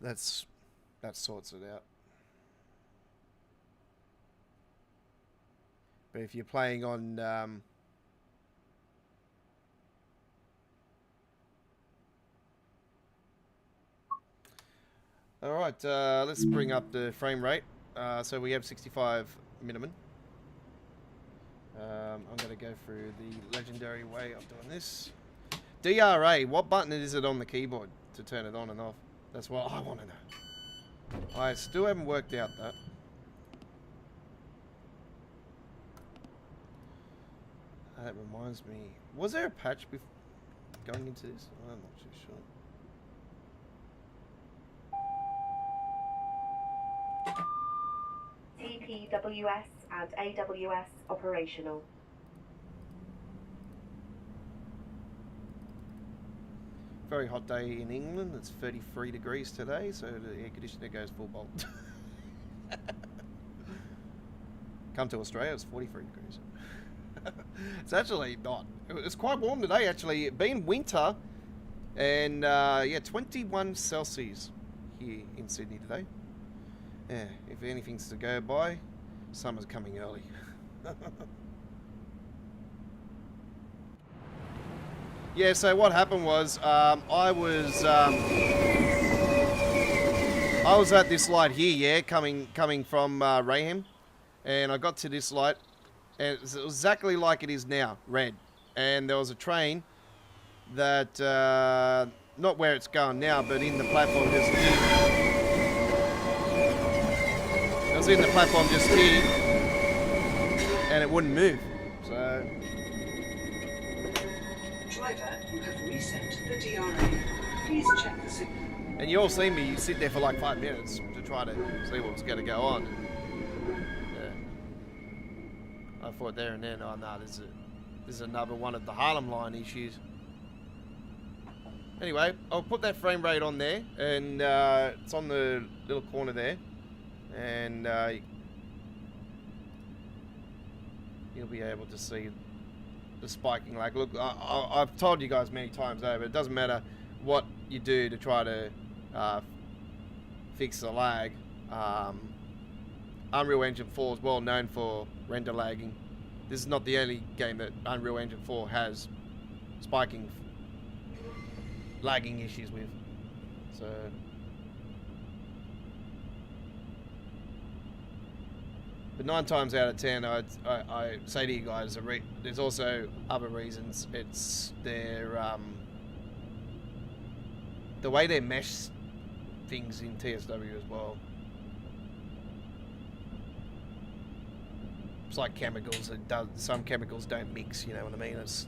That sorts it out. But if you're playing on all right, let's bring up the frame rate. So we have 65 minimum. I'm going to go through the legendary way of doing this. DRA, what button is it on the keyboard to turn it on and off? That's what I want to know. I still haven't worked out that. That reminds me, was there a patch before going into this? I'm not too sure. TPWS and AWS operational. Very hot day in England. It's 33 degrees today, so the air conditioner goes full bolt. Come to Australia, it's 43 degrees. It's actually not. It's quite warm today, actually. Being winter, and yeah, 21 Celsius here in Sydney today. Yeah, if anything's to go by, summer's coming early. Yeah, so what happened was I was at this light here, yeah, coming from Raham, and I got to this light, and it was exactly like it is now, red. And there was a train that, not where it's going now, but in the platform just here. It was in the platform just here, and it wouldn't move, so... Driver, you have reset the DRA. Please check the signal. And you all seen me sit there for like 5 minutes to try to see what was going to go on. Yeah. I thought there and then, oh no, this is another one of the Harlem line issues. Anyway, I'll put that frame rate on there, and it's on the little corner there, and you'll be able to see the spiking lag. Look, I've told you guys many times over, it doesn't matter what you do to try to fix the lag. Unreal Engine 4 is well known for render lagging. This is not the only game that Unreal Engine 4 has spiking, lagging issues with. So but 9 times out of 10, I say to you guys, there's also other reasons. It's their the way they mesh things in TSW as well. It's like chemicals. Some chemicals don't mix. You know what I mean? It's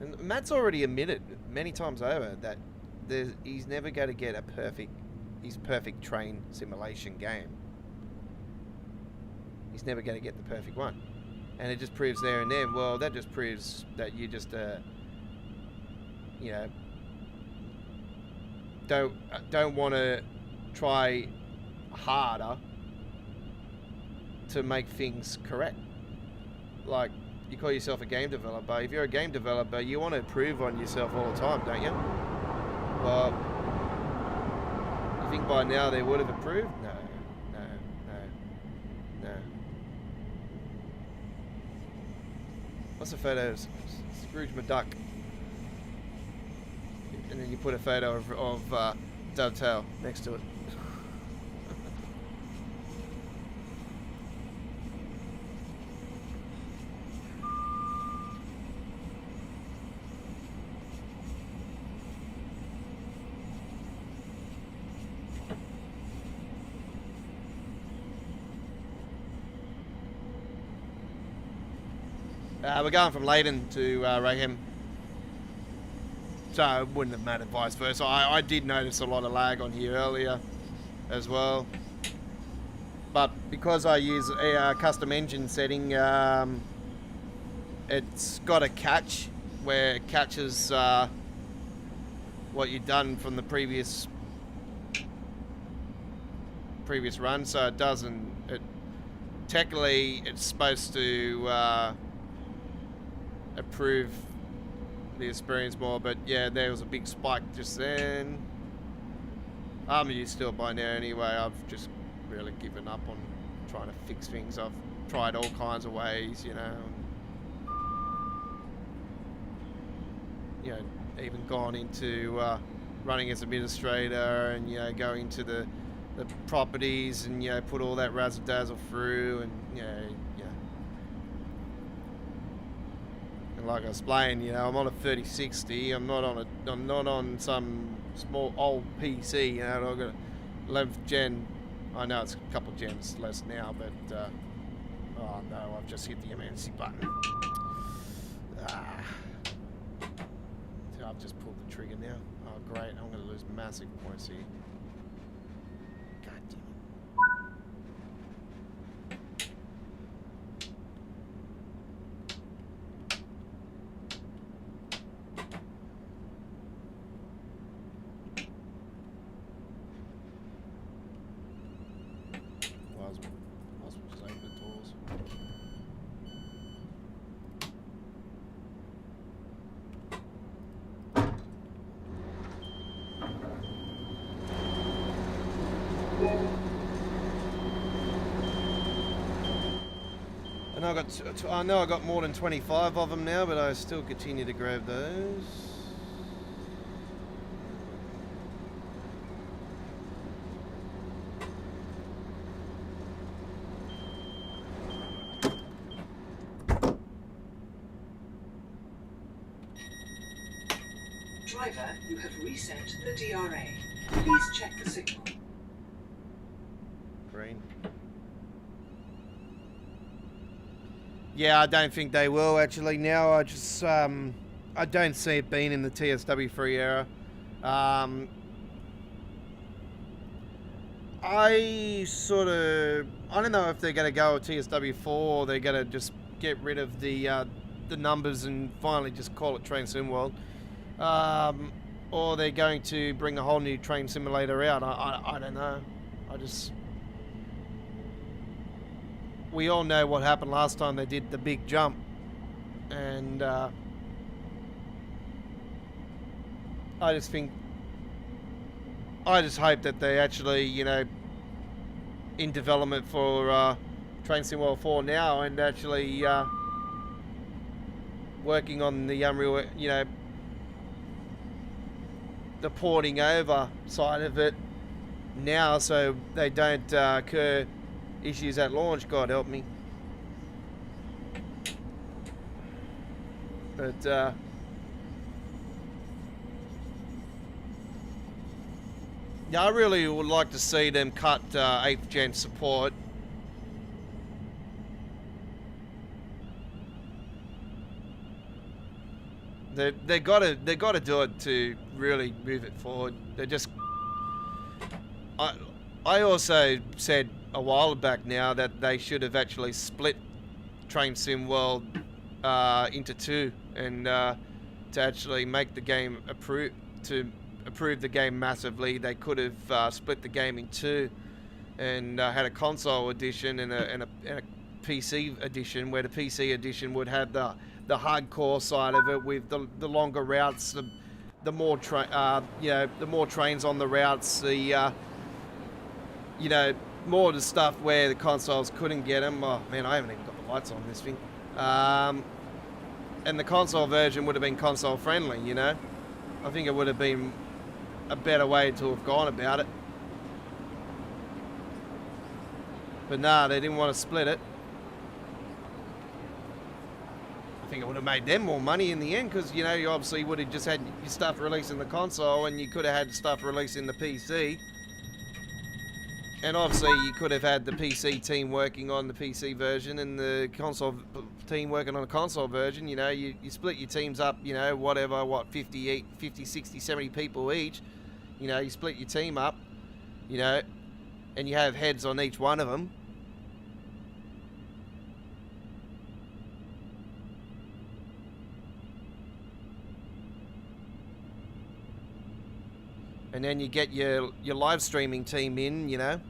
and Matt's already admitted many times over that he's never going to get his perfect train simulation game. He's never going to get the perfect one, and it just proves there and then. Well, that just proves that you just, you know, don't want to try harder to make things correct. Like, you call yourself a game developer. If you're a game developer, you want to improve on yourself all the time, don't you? Well, you think by now they would have improved? No. What's a photo of Scrooge McDuck? And then you put a photo of Dovetail next to it. We're going from Leyden to Raham. So it wouldn't have mattered vice versa. I did notice a lot of lag on here earlier as well. But because I use a custom engine setting, it's got a catch where it catches what you've done from the previous run, so it doesn't. Technically, it's supposed to improve the experience more, but yeah, there was a big spike just then. I'm used to it by now anyway. I've just really given up on trying to fix things. I've tried all kinds of ways, you know. You know, even gone into running as administrator, and you know, going to the properties, and you know, put all that razzle dazzle through, and you know, yeah. And like I was explained, you know, I'm on a 3060. I'm not on some small old PC. You know, I've got a 11th gen. I know it's a couple gens less now, but oh no, I've just hit the emergency button. I've just pulled the trigger now. Oh great, I'm going to lose massive points here. God damn it. Might as well just open the doors. And I know I got more than 25 of them now, but I still continue to grab those. Driver, you have reset the DRA. Please check the signal. Green. Yeah, I don't think they will actually now. I just I don't see it being in the TSW3 era. I don't know if they're going to go with TSW4 or they're going to just get rid of the numbers and finally just call it Train Sim World. Or they're going to bring a whole new train simulator out. I don't know. We all know what happened last time they did the big jump, and I just hope that they actually, you know, in development for Train Sim World 4 now, and actually working on the Unreal, you know, the porting over side of it now, so they don't occur issues at launch. God help me. But yeah, I really would like to see them cut 8th gen support. They got to do it to really move it forward. They just. I also said a while back now that they should have actually split Train Sim World into two, and to actually make the game approve the game massively, they could have split the game in two and had a console edition and a PC edition, where the PC edition would have the hardcore side of it with the longer routes, the more the more trains on the routes, the you know, more of the stuff where the consoles couldn't get them. Oh man, I haven't even got the lights on this thing. And the console version would have been console friendly, you know. I think it would have been a better way to have gone about it. But nah, they didn't want to split it. I think it would have made them more money in the end, because, you know, you obviously would have just had your stuff released in the console and you could have had stuff released in the PC. And obviously you could have had the PC team working on the PC version and the console team working on the console version. You know, you split your teams up, you know, whatever, what, 50, 60, 70 people each. You know, you split your team up, you know, and you have heads on each one of them. And then you get your live streaming team in, you know.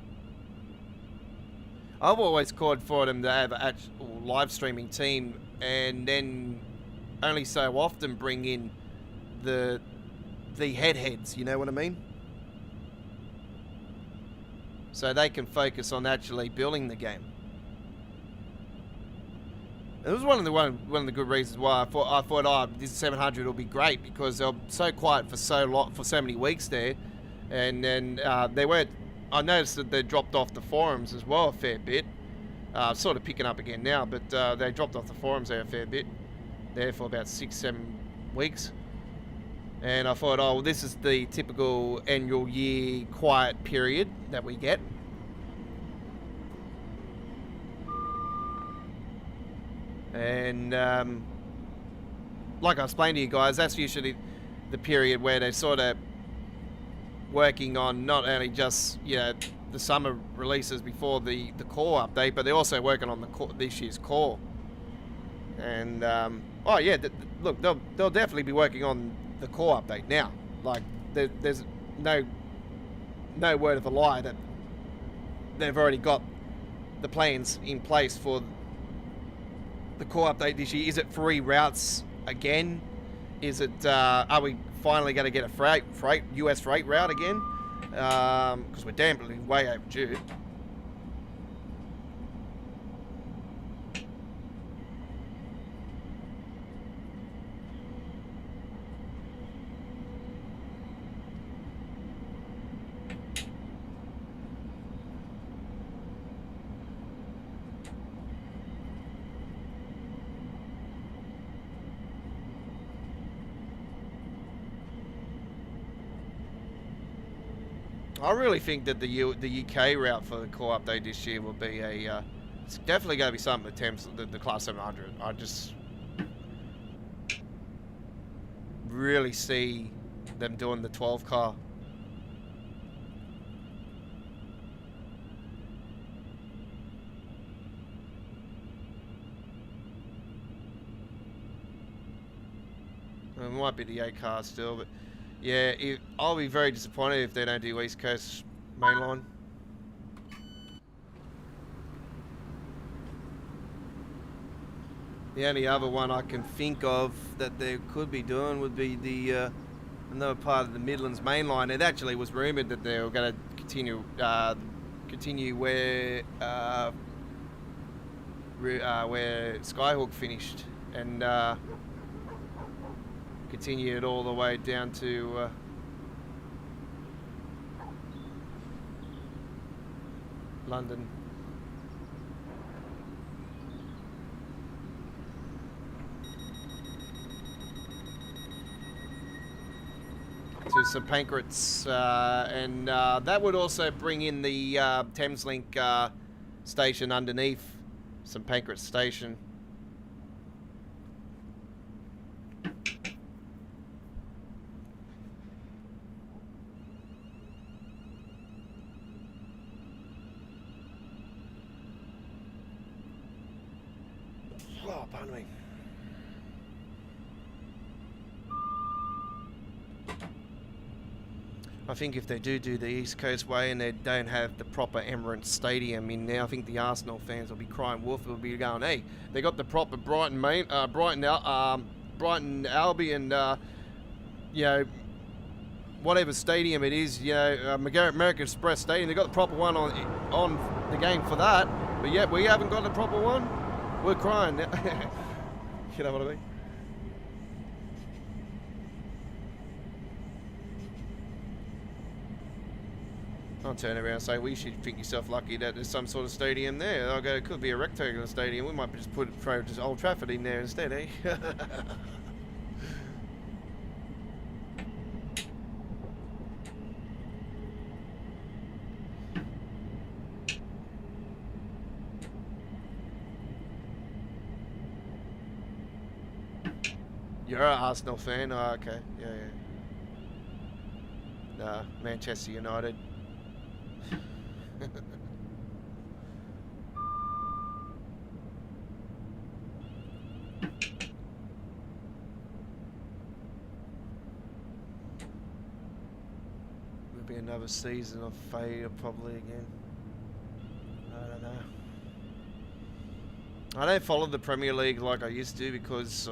I've always called for them to have an actual live streaming team and then only so often bring in the heads, you know what I mean? So they can focus on actually building the game. It was one of the good reasons why I thought oh, this 700 will be great, because they're so quiet for so many weeks there, and then they weren't. I noticed that they dropped off the forums as well a fair bit. Sort of picking up again now, but they dropped off the forums there a fair bit. There for about 6-7 weeks, and I thought, oh, well, this is the typical annual year quiet period that we get. And like I explained to you guys, that's usually the period where they're sort of working on not only just, you know, the summer releases before the core update, but they're also working on this year's core. And oh yeah, look, they'll definitely be working on the core update now. Like there's no word of a lie that they've already got the plans in place for the core update this year. Is it 3 routes again? Is it are we finally going to get a US freight route again? Because we're definitely way overdue. I really think that the UK route for the core update this year will be a it's definitely going to be something attempts the class 700. I just really see them doing the 12 car. It might be the 8 car still, but yeah, I'll be very disappointed if they don't do East Coast mainline. The only other one I can think of that they could be doing would be the another part of the Midlands mainline. It actually was rumoured that they were going to continue where Skyhook finished, and continue it all the way down to London. To St Pancras, and that would also bring in the Themeslink station underneath St Pancras station. Oh, pardon me. I think if they do the East Coast way and they don't have the proper Emirates Stadium in there, I think the Arsenal fans will be crying wolf. Will be going, hey, they got the proper Brighton Albion, you know, whatever stadium it is, you know, American Express Stadium. They got the proper one on the game for that, but yet we haven't got the proper one. We're crying. You know what I mean? I'll turn around and say, well, you should think yourself lucky that there's some sort of stadium there. I'll go, it could be a rectangular stadium. We might just throw just Old Trafford in there instead, eh? You're an Arsenal fan? Oh, okay. Yeah, yeah. Nah, Manchester United. Will be another season of failure probably again. I don't know. I don't follow the Premier League like I used to because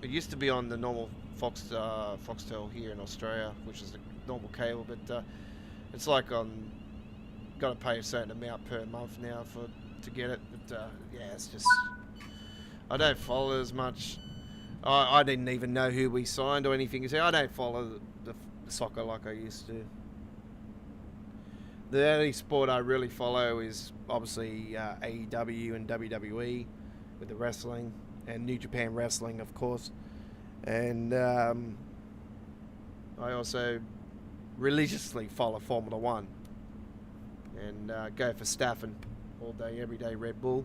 it used to be on the normal Foxtel here in Australia, which is the normal cable, but it's like got to pay a certain amount per month now to get it. But yeah, it's just I don't follow as much. I didn't even know who we signed or anything. So I don't follow the soccer like I used to. The only sport I really follow is obviously AEW and WWE with the wrestling, and New Japan Wrestling, of course. And I also religiously follow Formula One and go for Staffen all day, every day, Red Bull.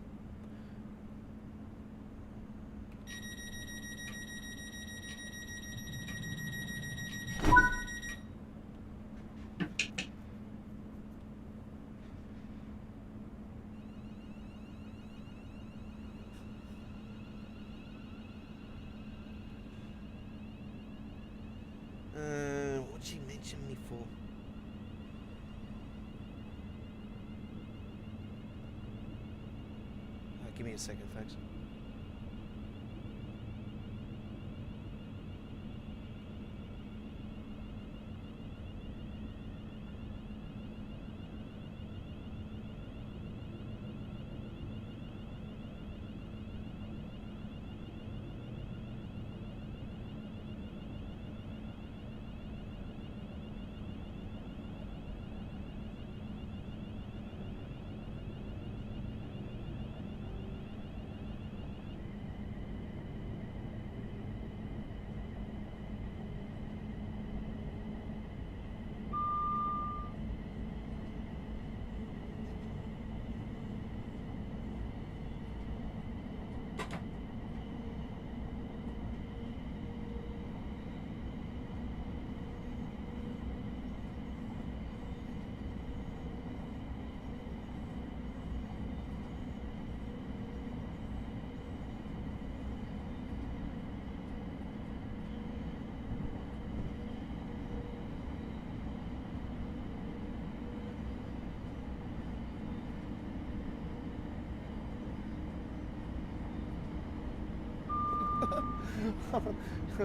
What'd she mention me for? Give me a second, folks.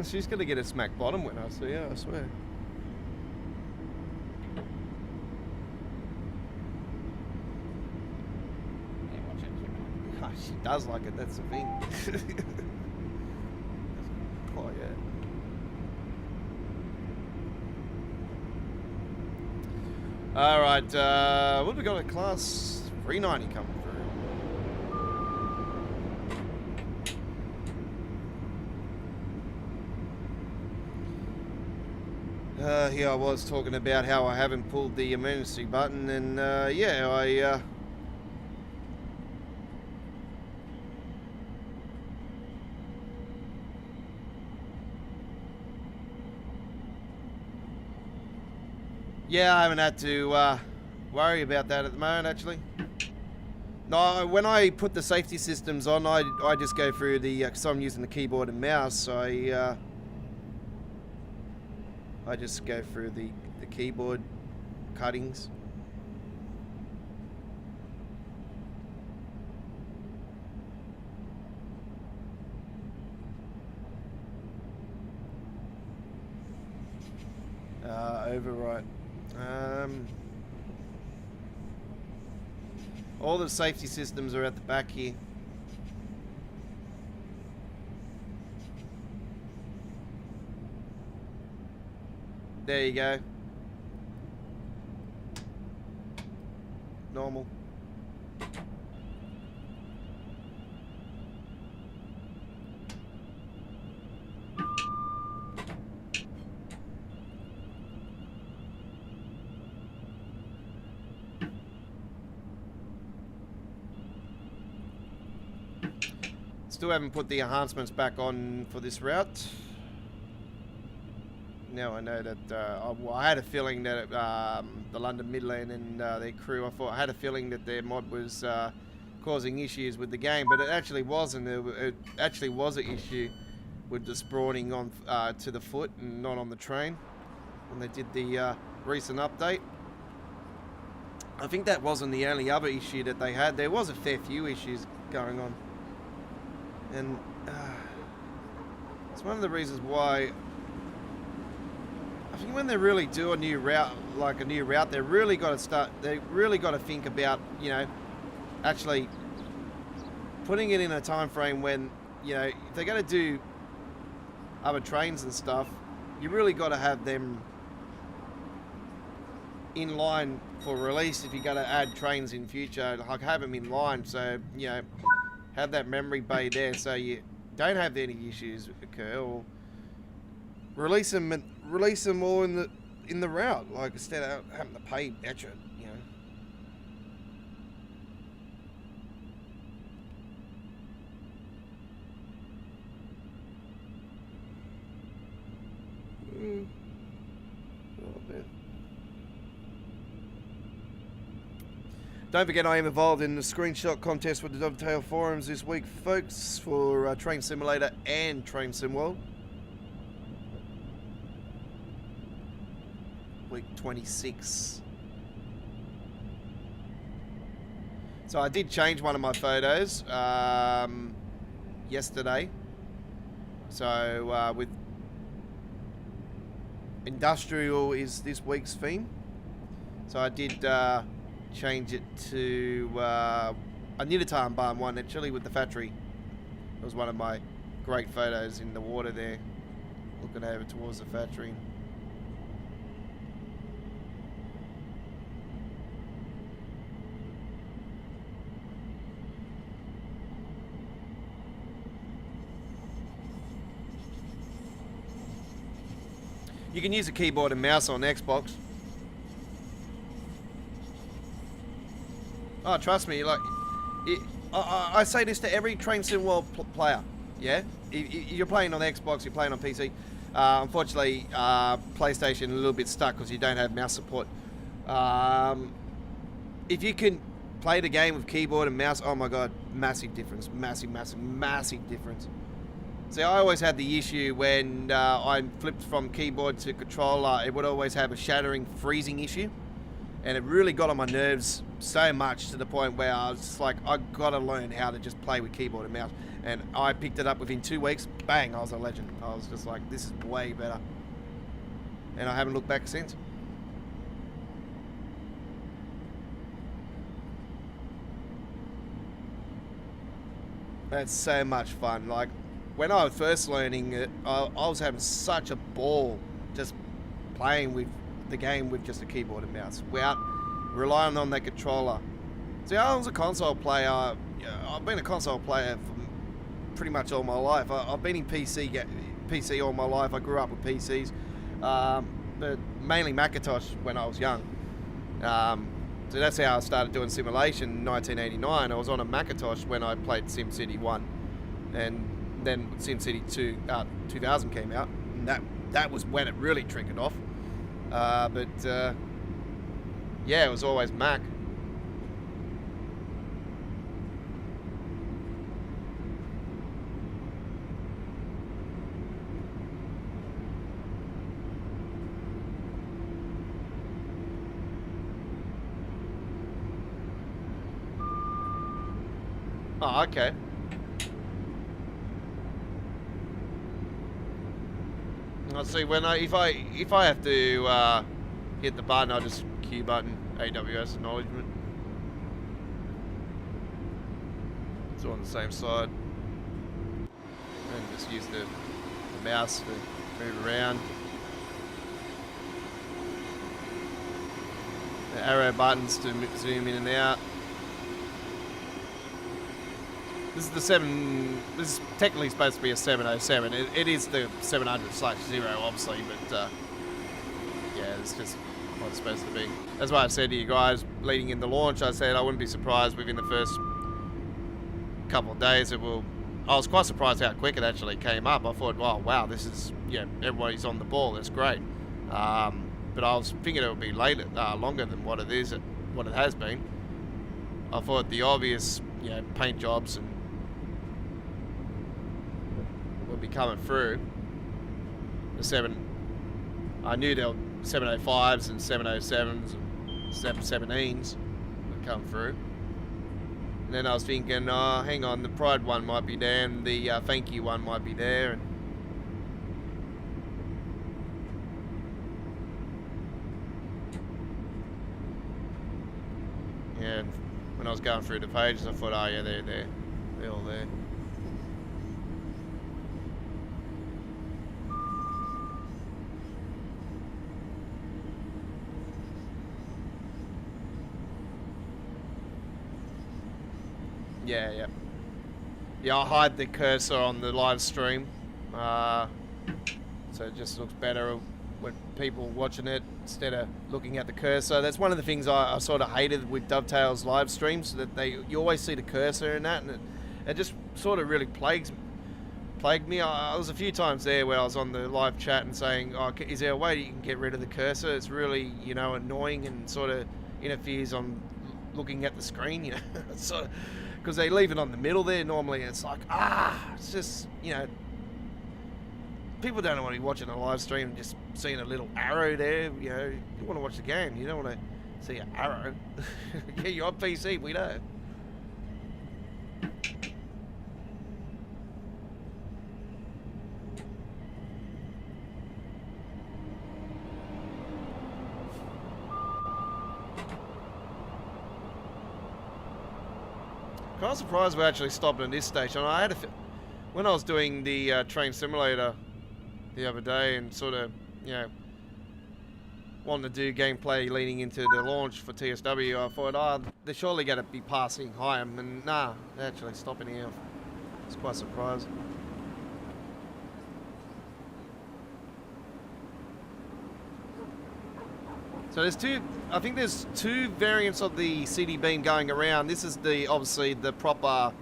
She's gonna get a smack bottom when I see her, I swear. Oh, she does like it, that's the thing. Oh, yeah. Alright, what have we got at class 390 coming through? Here I was talking about how I haven't pulled the emergency button, and yeah, yeah, I haven't had to worry about that at the moment, actually. No, when I put the safety systems on, I just go through the, because I'm using the keyboard and mouse, I just go through the keyboard cuttings. Override. All the safety systems are at the back here. There you go. Normal. Still haven't put the enhancements back on for this route. Now I know that I had a feeling that the London Midland and their crew, I had a feeling that their mod was causing issues with the game, but it actually wasn't. It actually was an issue with the spawning on to the foot and not on the train when they did the recent update. I think that wasn't the only other issue that they had. There was a fair few issues going on, and it's one of the reasons why I think when they really do a new route, they really got to think about, you know, actually putting it in a time frame when, you know, if they're going to do other trains and stuff, you really got to have them in line for release. If you're going to add trains in future, like, have them in line, so, you know, have that memory bay there so you don't have any issues occur, or release them all in the route, like, instead of having to pay extra, you know. Don't forget, I am involved in the screenshot contest with the Dovetail forums this week, folks, for Train Simulator and Train Sim World. Week 26. So I did change one of my photos yesterday. So with industrial is this week's theme. So I did change it to a Niditan barn one, actually, with the factory. It was one of my great photos in the water there, looking over towards the factory. You can use a keyboard and mouse on Xbox. Oh, trust me, like, I say this to every Train Sim World player, yeah? You're playing on Xbox, you're playing on PC. Unfortunately, PlayStation a little bit stuck because you don't have mouse support. If you can play the game with keyboard and mouse, oh my god, massive difference. Massive difference. See, I always had the issue when I flipped from keyboard to controller, it would always have a shattering, freezing issue. And it really got on my nerves so much to the point where I was just like, I gotta learn how to just play with keyboard and mouse. And I picked it up within 2 weeks, bang, I was a legend. I was just like, this is way better. And I haven't looked back since. That's so much fun. Like, when I was first learning it, I was having such a ball just playing with the game with just a keyboard and mouse without relying on that controller. See, I was a console player. I've been a console player for pretty much all my life. I've been in PC all my life. I grew up with PCs, but mainly Macintosh when I was young. So that's how I started doing simulation in 1989. I was on a Macintosh when I played SimCity 1, and then SimCity 2, 2000 came out, and that was when it really triggered off. Yeah, it was always Mac. Oh, okay. I'll see when if I have to hit the button, I'll just Q button AWS acknowledgement. It's all on the same side, and just use the mouse to move around. The arrow buttons to zoom in and out. This is the 7. This is technically supposed to be a 707. It is the 700/0, obviously, but yeah, it's just what it's supposed to be. That's why I said to you guys leading in the launch. I said I wouldn't be surprised within the first couple of days it will I was quite surprised how quick it actually came up. I thought, oh wow, this is, yeah, everybody's on the ball. That's great. But I was thinking it would be later, longer than what it is, what it has been. I thought the obvious, you know, paint jobs and would be coming through. I knew there were 705s and 707s and 717s would come through. And then I was thinking, oh, hang on, the Pride one might be there, and the Thank You one might be there. And when I was going through the pages, I thought, oh yeah, they're there. They're all there. Yeah. Yeah, I'll hide the cursor on the live stream. So it just looks better when people watching it instead of looking at the cursor. That's one of the things I sort of hated with Dovetail's live streams, that you always see the cursor in that, and it just sort of really plagued me. I was a few times there where I was on the live chat and saying, oh, is there a way that you can get rid of the cursor? It's really, you know, annoying and sort of interferes on looking at the screen, you know. So, because they leave it on the middle there normally, and it's like, it's just, you know, people don't want to be watching a live stream and just seeing a little arrow there. You know, you want to watch the game, you don't want to see an arrow. Yeah, you're on PC, we know. I'm surprised we're actually stopping at this station. I had when I was doing the train simulator the other day and sort of, you know, wanting to do gameplay leading into the launch for TSW, I thought, oh, they're surely going to be passing Higham, and nah, they're actually stopping here. I was quite surprised. So I think there's two variants of the CD beam going around. This is obviously the proper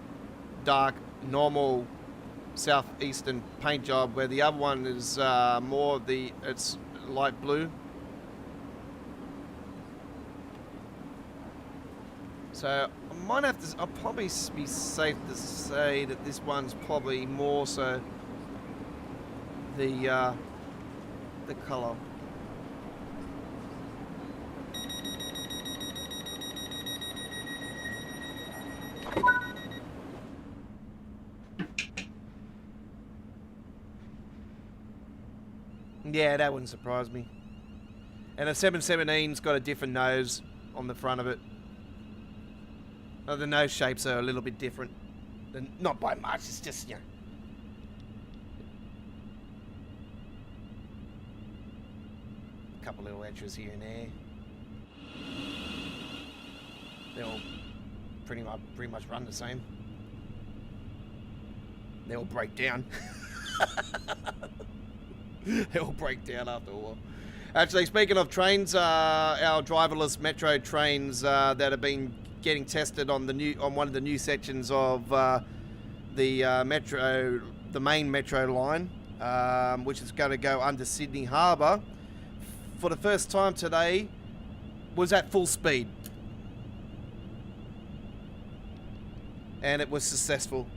dark, normal southeastern paint job, where the other one is more it's light blue. So I'll probably be safe to say that this one's probably more so the colour. Yeah, that wouldn't surprise me. And a 717's got a different nose on the front of it. The nose shapes are a little bit different. Not by much, it's just, you know. A couple little extras here and there. They all pretty much run the same. They all break down. They all break down after a while. Actually, speaking of trains, our driverless metro trains that have been getting tested on one of the new sections of the main metro line, which is going to go under Sydney Harbour, for the first time today, was at full speed, and it was successful.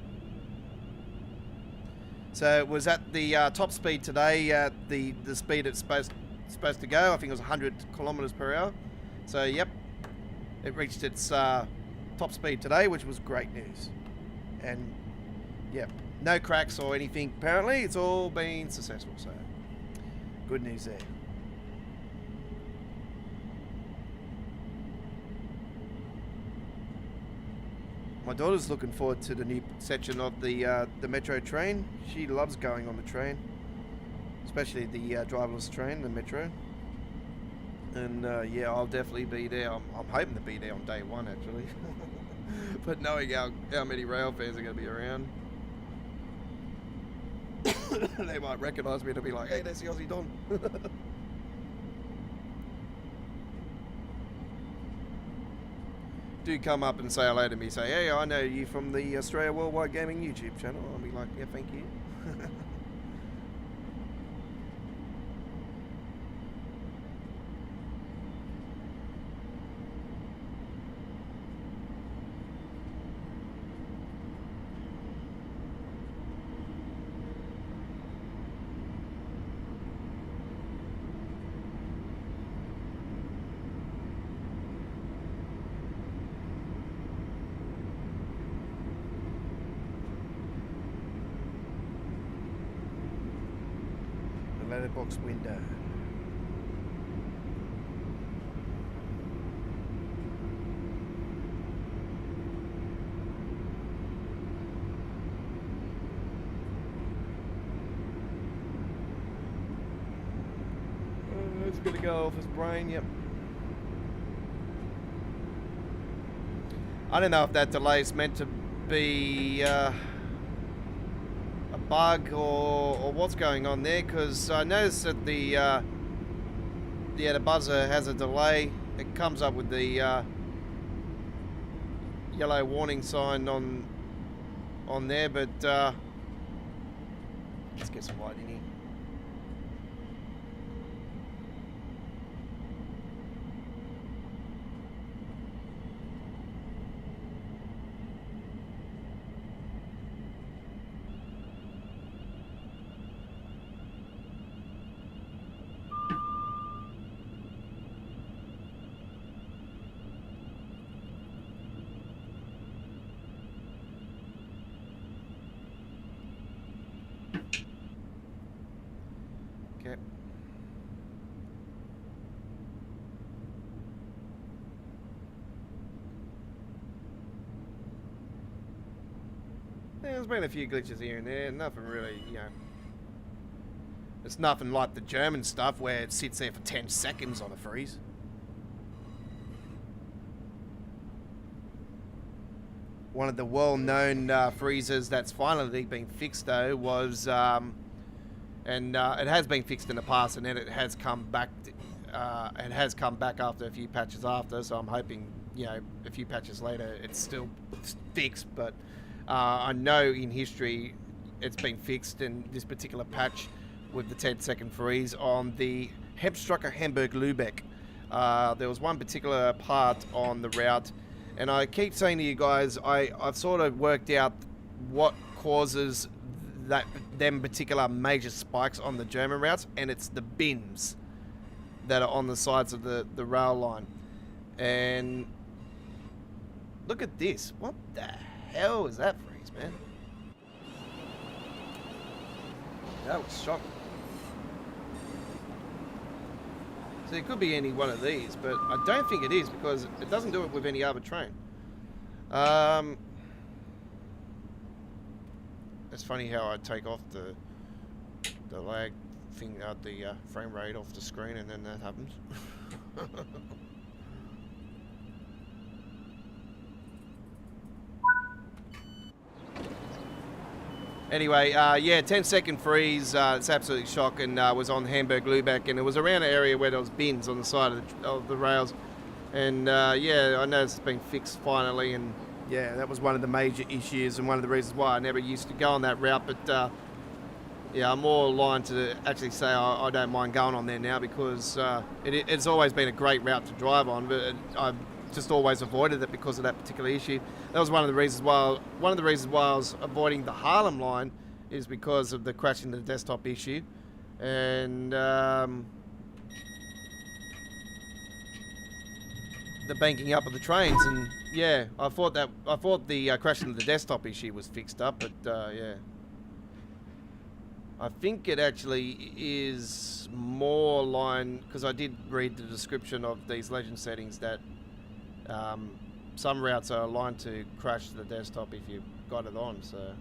So it was at the top speed today, at the speed it's supposed to go. I think it was 100 kilometers per hour. So yep, it reached its top speed today, which was great news. And yep, no cracks or anything. Apparently, it's all been successful. So good news there. My daughter's looking forward to the new section of the metro train. She loves going on the train, especially the driverless train, the metro. And yeah, I'll definitely be there. I'm hoping to be there on day one, actually. But knowing how many rail fans are going to be around, they might recognise me to be like, hey, that's the Aussie Don. do come up and say hello to me, say, hey, I know you from the Australia Worldwide Gaming YouTube channel, I'll be like, yeah, thank you. Letterbox window. It's gonna go off his brain, yep. I don't know if that delay is meant to be a bug or what's going on there, because I noticed that the buzzer has a delay. It comes up with the yellow warning sign on there, but let's get some light in here. Okay. There's been a few glitches here and there, nothing really, you know. It's nothing like the German stuff where it sits there for 10 seconds on a freeze. One of the well-known freezers that's finally been fixed though was and it has been fixed in the past, and then it has come back. It has come back after a few patches after. So I'm hoping, you know, a few patches later, it's still fixed. But I know in history, it's been fixed in this particular patch with the 10-second freeze on the Hebstrucker Hamburg-Lübeck. There was one particular part on the route, and I keep saying to you guys, I've sort of worked out what causes them particular major spikes on the German routes, and it's the bins that are on the sides of the rail line. And look at this. What the hell is that freeze, man? That was shocking. So it could be any one of these, but I don't think it is, because it doesn't do it with any other train. It's funny how I take off the lag thing, the frame rate off the screen, and then that happens. Anyway, yeah, 10-second freeze. It's absolutely shocking. Was on Hamburg-Lübeck, and it was around an area where there was bins on the side of the rails. And yeah, I know it's been fixed finally, and yeah, that was one of the major issues and one of the reasons why I never used to go on that route. But yeah, I'm more aligned to actually say I don't mind going on there now, because it's always been a great route to drive on, but I've just always avoided it because of that particular issue. That was one of the reasons why I was avoiding the Harlem line, is because of the crashing the desktop issue. And the banking up of the trains, and yeah, I thought the crashing of the desktop issue was fixed up, but yeah, I think it actually is more aligned, because I did read the description of these legend settings that some routes are aligned to crash the desktop if you've got it on. So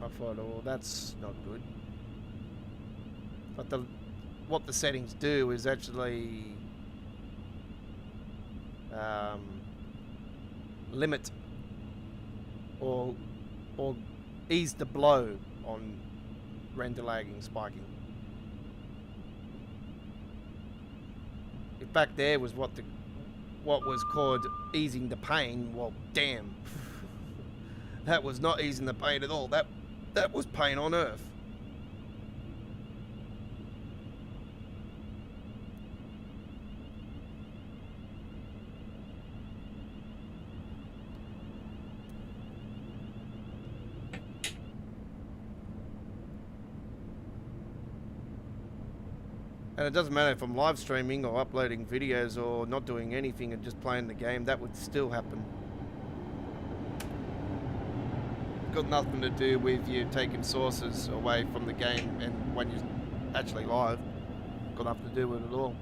I thought, oh, that's not good. But what the settings do is actually limit or ease the blow on render lagging, spiking. back there was what was called easing the pain, well, damn. That was not easing the pain at all. That was pain on earth. And it doesn't matter if I'm live streaming or uploading videos or not doing anything and just playing the game, that would still happen. Got nothing to do with you taking sources away from the game and when you're actually live. Got nothing to do with it at all.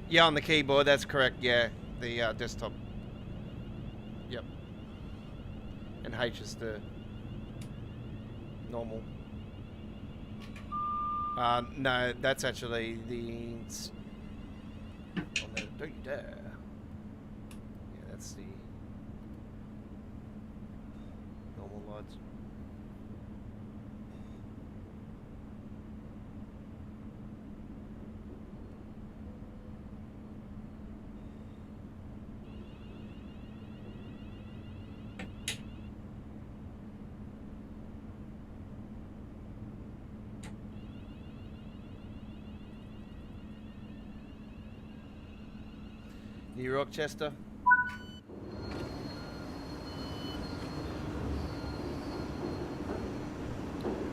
Yeah, on the keyboard, that's correct, yeah. The desktop. Yep. And H is the normal. No, that's actually the... Oh no, don't you dare. Yeah, that's the normal LUTs. New Rochester.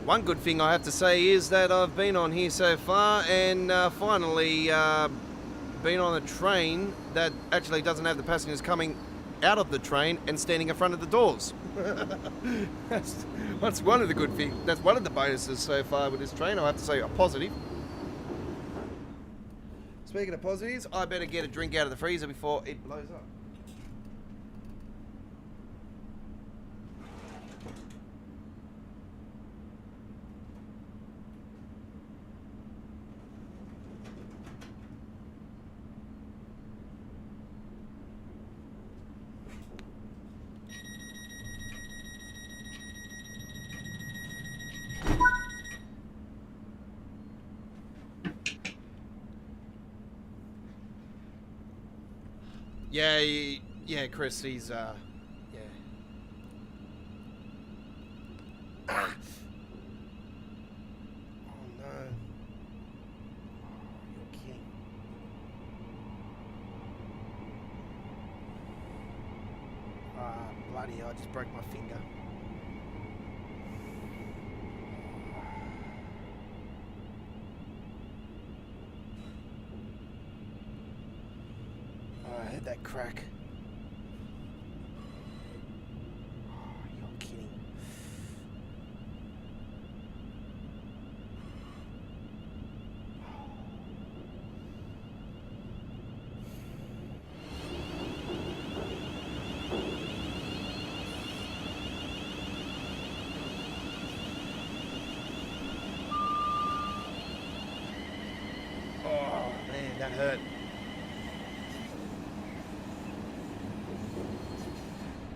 One good thing I have to say is that I've been on here so far and finally been on a train that actually doesn't have the passengers coming out of the train and standing in front of the doors. That's one of the good things. That's one of the bonuses so far with this train. I have to say a positive. Speaking of positives, I better get a drink out of the freezer before it blows up. Yeah, Chris, he's, yeah. Ah! Oh, no. Oh, you're kidding. Ah, bloody hell, I just broke my finger. Oh, I heard that crack. That hurt.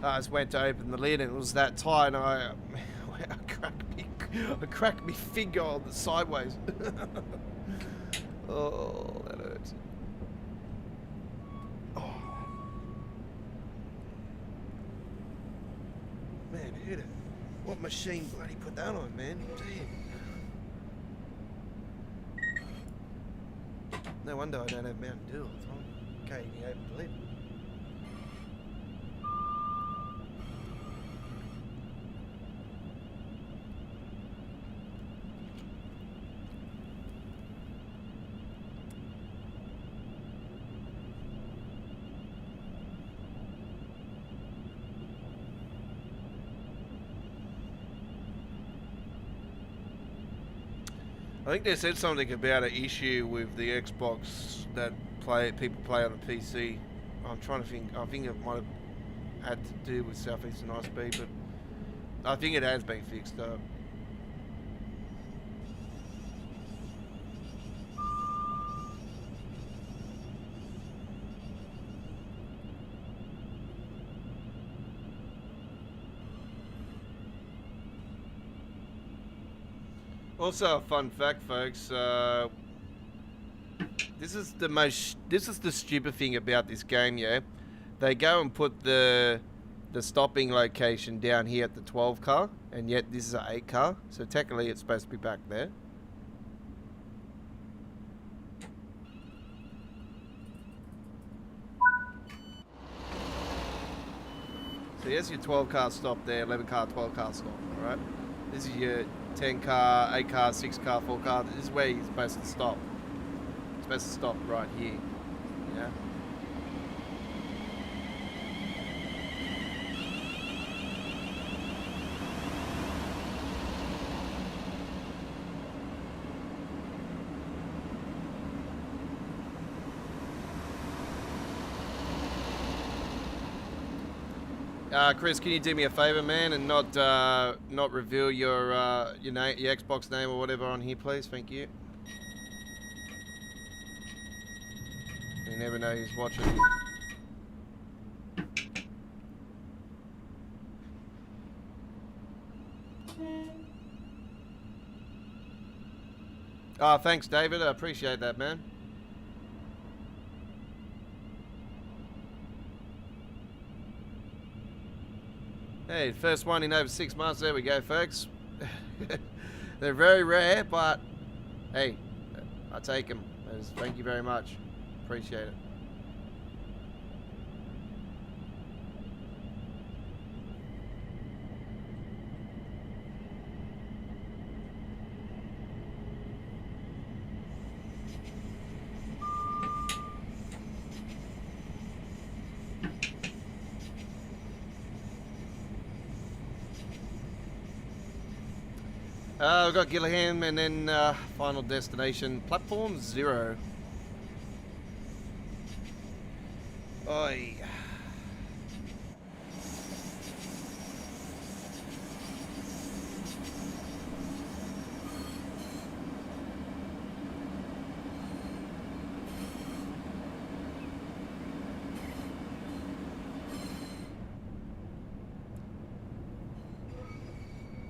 I just went to open the lid and it was that tight and I cracked me finger on the sideways. Oh, that hurts. Oh. Man, hit it. What machine bloody put that on, man? Damn. No wonder I don't have Mountain Dew all the time. Okay, you open the lid. I think they said something about an issue with the Xbox that people play on the PC. I'm trying to think. I think it might have had to do with Southeastern ISP, but I think it has been fixed up. Also, a fun fact, folks. This is the stupid thing about this game, yeah. They go and put the stopping location down here at the 12 car, and yet this is an 8 car. So technically, it's supposed to be back there. So here's your 12 car stop there, 11 car, 12 car stop. All right. This is your 10 car, 8 car, 6 car, 4 car. This is where you're supposed to stop. You're supposed to stop right here. Yeah. Chris, can you do me a favor, man, and not reveal your name, your Xbox name or whatever on here, please? Thank you. You never know who's watching. Oh, thanks, David. I appreciate that, man. Hey, first one in over 6 months. There we go, folks. They're very rare, but hey, I take them. Thank you very much. Appreciate it. We've got Gillingham and then final destination, platform 0. Oi.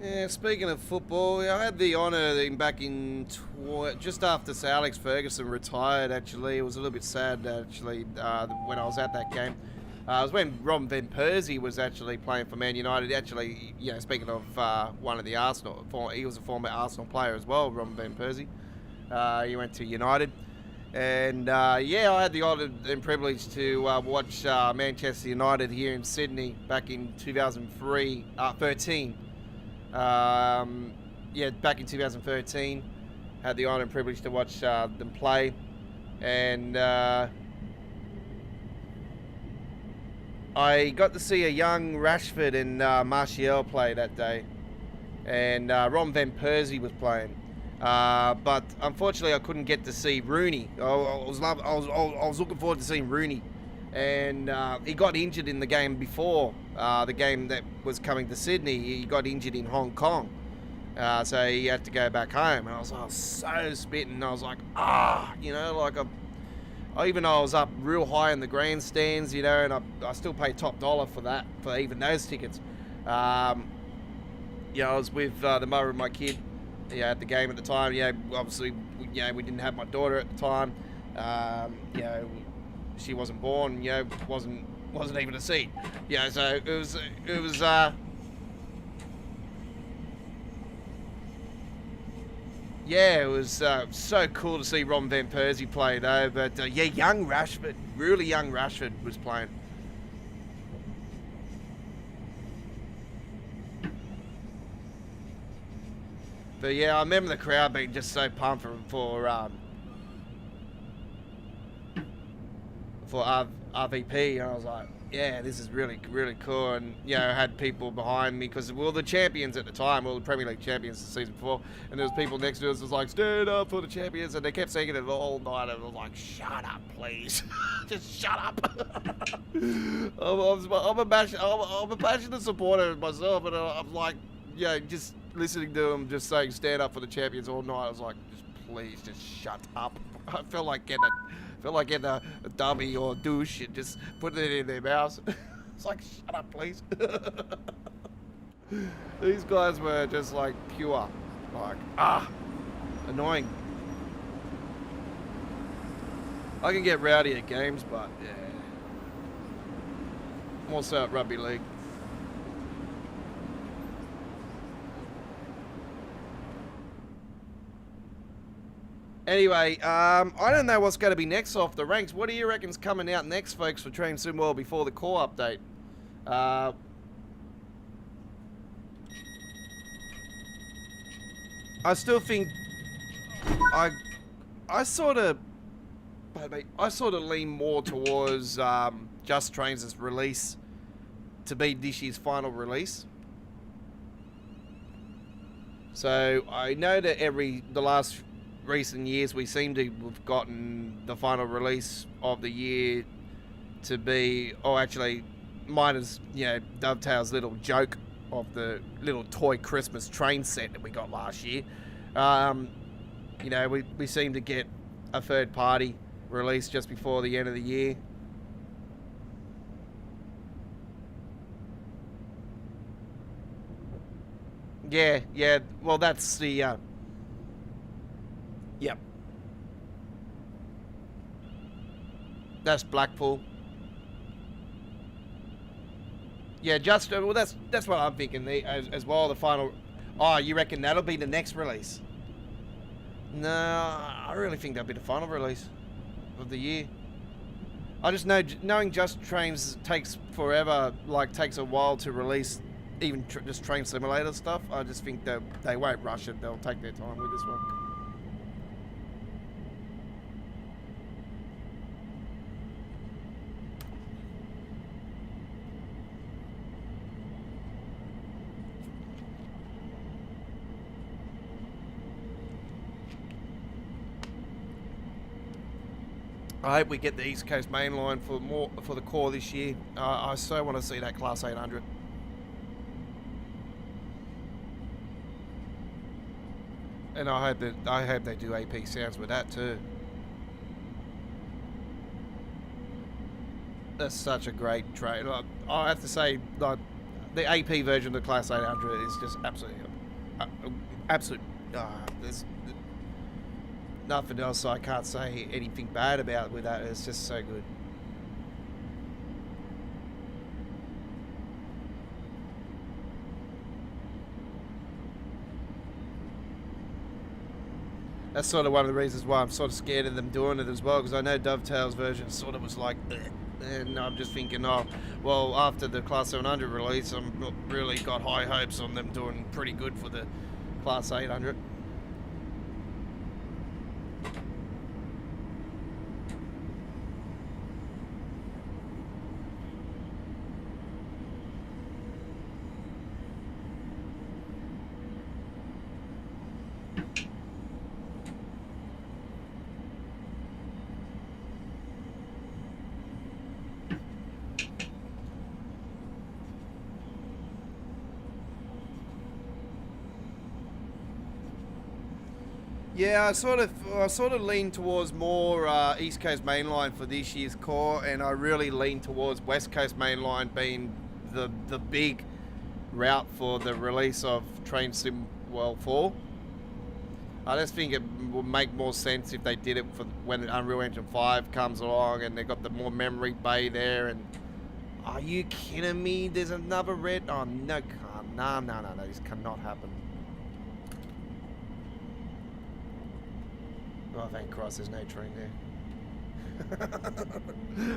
Yeah, speaking of football, I had the honour back in just after Sir Alex Ferguson retired. Actually, it was a little bit sad. Actually, when I was at that game, it was when Ron Van Persie was actually playing for Man United. Actually, you know, speaking of one of the Arsenal, he was a former Arsenal player as well, Ron Van Persie. He went to United, and yeah, I had the honour and privilege to watch Manchester United here in Sydney back in 2013. Yeah, back in 2013, had the honour and privilege to watch them play, and I got to see a young Rashford and Martial play that day, and Ron Van Persie was playing, but unfortunately I couldn't get to see Rooney. I was looking forward to seeing Rooney, and he got injured in the game before the game that was coming to Sydney. He got injured in Hong Kong, so he had to go back home, and I was so smitten. I was like, you know, like even though I was up real high in the grandstands, you know, and I still paid top dollar for that, for even those tickets. You know, I was with the mother of my kid, at the game at the time. You know, obviously, you know, we didn't have my daughter at the time. You know, she wasn't born. You know, wasn't even a seat. You know, so it was. Yeah, it was so cool to see Ron Van Persie play though. But yeah, young Rashford, really young Rashford was playing. But yeah, I remember the crowd being just so pumped for for RVP, and I was like, yeah, this is really, really cool. And, you know, I had people behind me because we were the champions at the time. We were the Premier League champions the season before. And there was people next to us that was like, stand up for the champions. And they kept singing it all night. And I was like, shut up, please. Just shut up. I'm a passionate supporter myself. And I'm like, yeah, just listening to them just saying stand up for the champions all night. I was like, just please, just shut up. I felt like getting a dummy or douche and just putting it in their mouths. It's like, shut up, please. These guys were just like pure, like, annoying. I can get rowdy at games, but yeah. More so at rugby league. Anyway, I don't know what's going to be next off the ranks. What do you reckon's coming out next, folks, for Train Sim World before the core update? I still think I sort of lean more towards Just Trains' release to be this year's final release. So I know that the last recent years we seem to have gotten the final release of the year to be, actually mine is, you know, Dovetail's little joke of the little toy Christmas train set that we got last year. You know, we seem to get a third party release just before the end of the year. Yeah, well that's the yep. That's Blackpool. Yeah, well, that's what I'm thinking as well. The final. Oh, you reckon that'll be the next release? No, I really think that'll be the final release of the year. I just know, knowing Just Trains takes forever, like takes a while to release, even just train simulator stuff. I just think that they won't rush it. They'll take their time with this one. I hope we get the East Coast main line for the core this year. I so want to see that Class 800. And I hope they do AP sounds with that too. That's such a great train. I have to say, like, the AP version of the Class 800 is just absolutely, there's nothing else I can't say anything bad about with that. It's just so good. That's sort of one of the reasons why I'm sort of scared of them doing it as well, because I know Dovetail's version sort of was like, and I'm just thinking, oh, well, after the Class 700 release, I've not really got high hopes on them doing pretty good for the Class 800. Yeah, I sort of lean towards more East Coast mainline for this year's core, and I really lean towards West Coast mainline being the big route for the release of Train Sim World 4. I just think it would make more sense if they did it for when Unreal Engine 5 comes along and they got the more memory bay there. And are you kidding me? There's another red. Oh no, no, this cannot happen. Oh, thank Christ, there's no train there.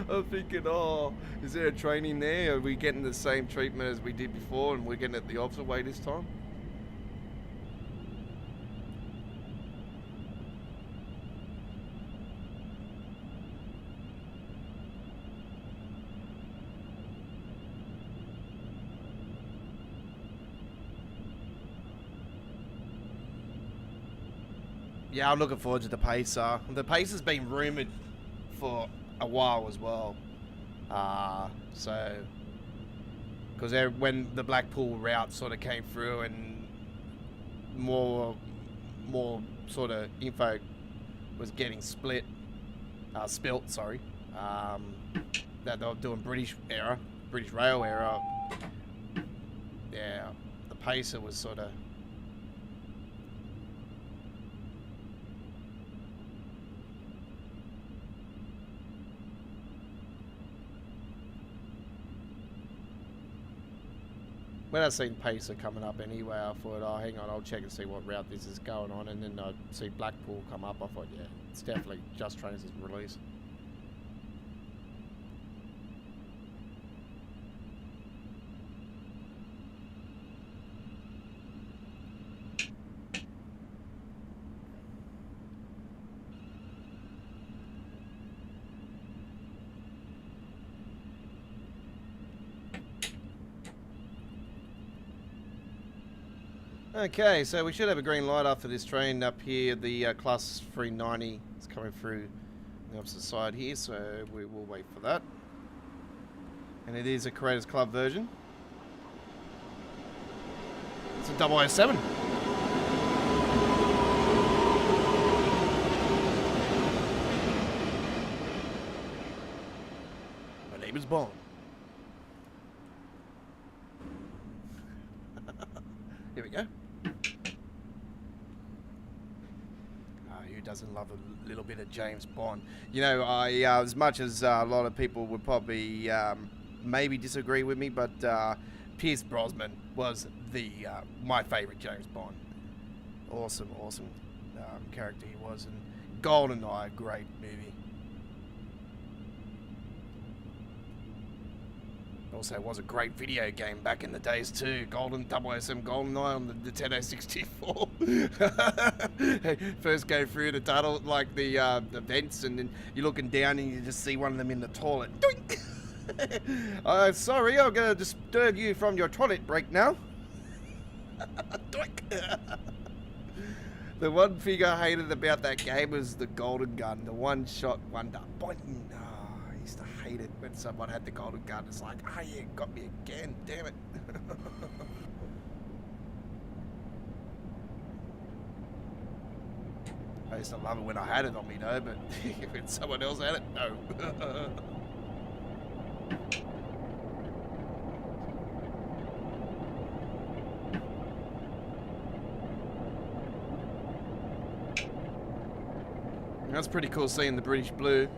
I'm thinking, oh, is there a train in there? Are we getting the same treatment as we did before and we're getting it the opposite way this time? Yeah, I'm looking forward to the Pacer. The Pacer's been rumoured for a while as well. So, because when the Blackpool route sort of came through and more sort of info was getting spilt, sorry, that they were doing British Rail era. Yeah, the Pacer was sort of. When I seen Pacer coming up anyway, I thought, oh, hang on, I'll check and see what route this is going on. And then I see Blackpool come up. I thought, yeah, it's definitely Just Trains' release. Okay, so we should have a green light after this train up here. The Class 390 is coming through the opposite side here, so we will wait for that. And it is a Creators Club version. It's a 007. My name is Bond. Here we go. Who doesn't love a little bit of James Bond? You know, as much as a lot of people would probably maybe disagree with me, but Pierce Brosnan was my favorite James Bond. Awesome character he was, and GoldenEye, great movie. Also was a great video game back in the days too. 007 GoldenEye on the Nintendo 64. First go through the tunnel, like the vents, and then you're looking down and you just see one of them in the toilet. Doink! Sorry, I'm gonna disturb you from your toilet break now. Doink! The one thing I hated about that game was the golden gun, the one-shot wonder. Boing! I used to hate it when someone had the golden gun. It's like, oh yeah, got me again, damn it. I used to love it when I had it on me though, but when someone else had it, no. That's pretty cool seeing the British blue.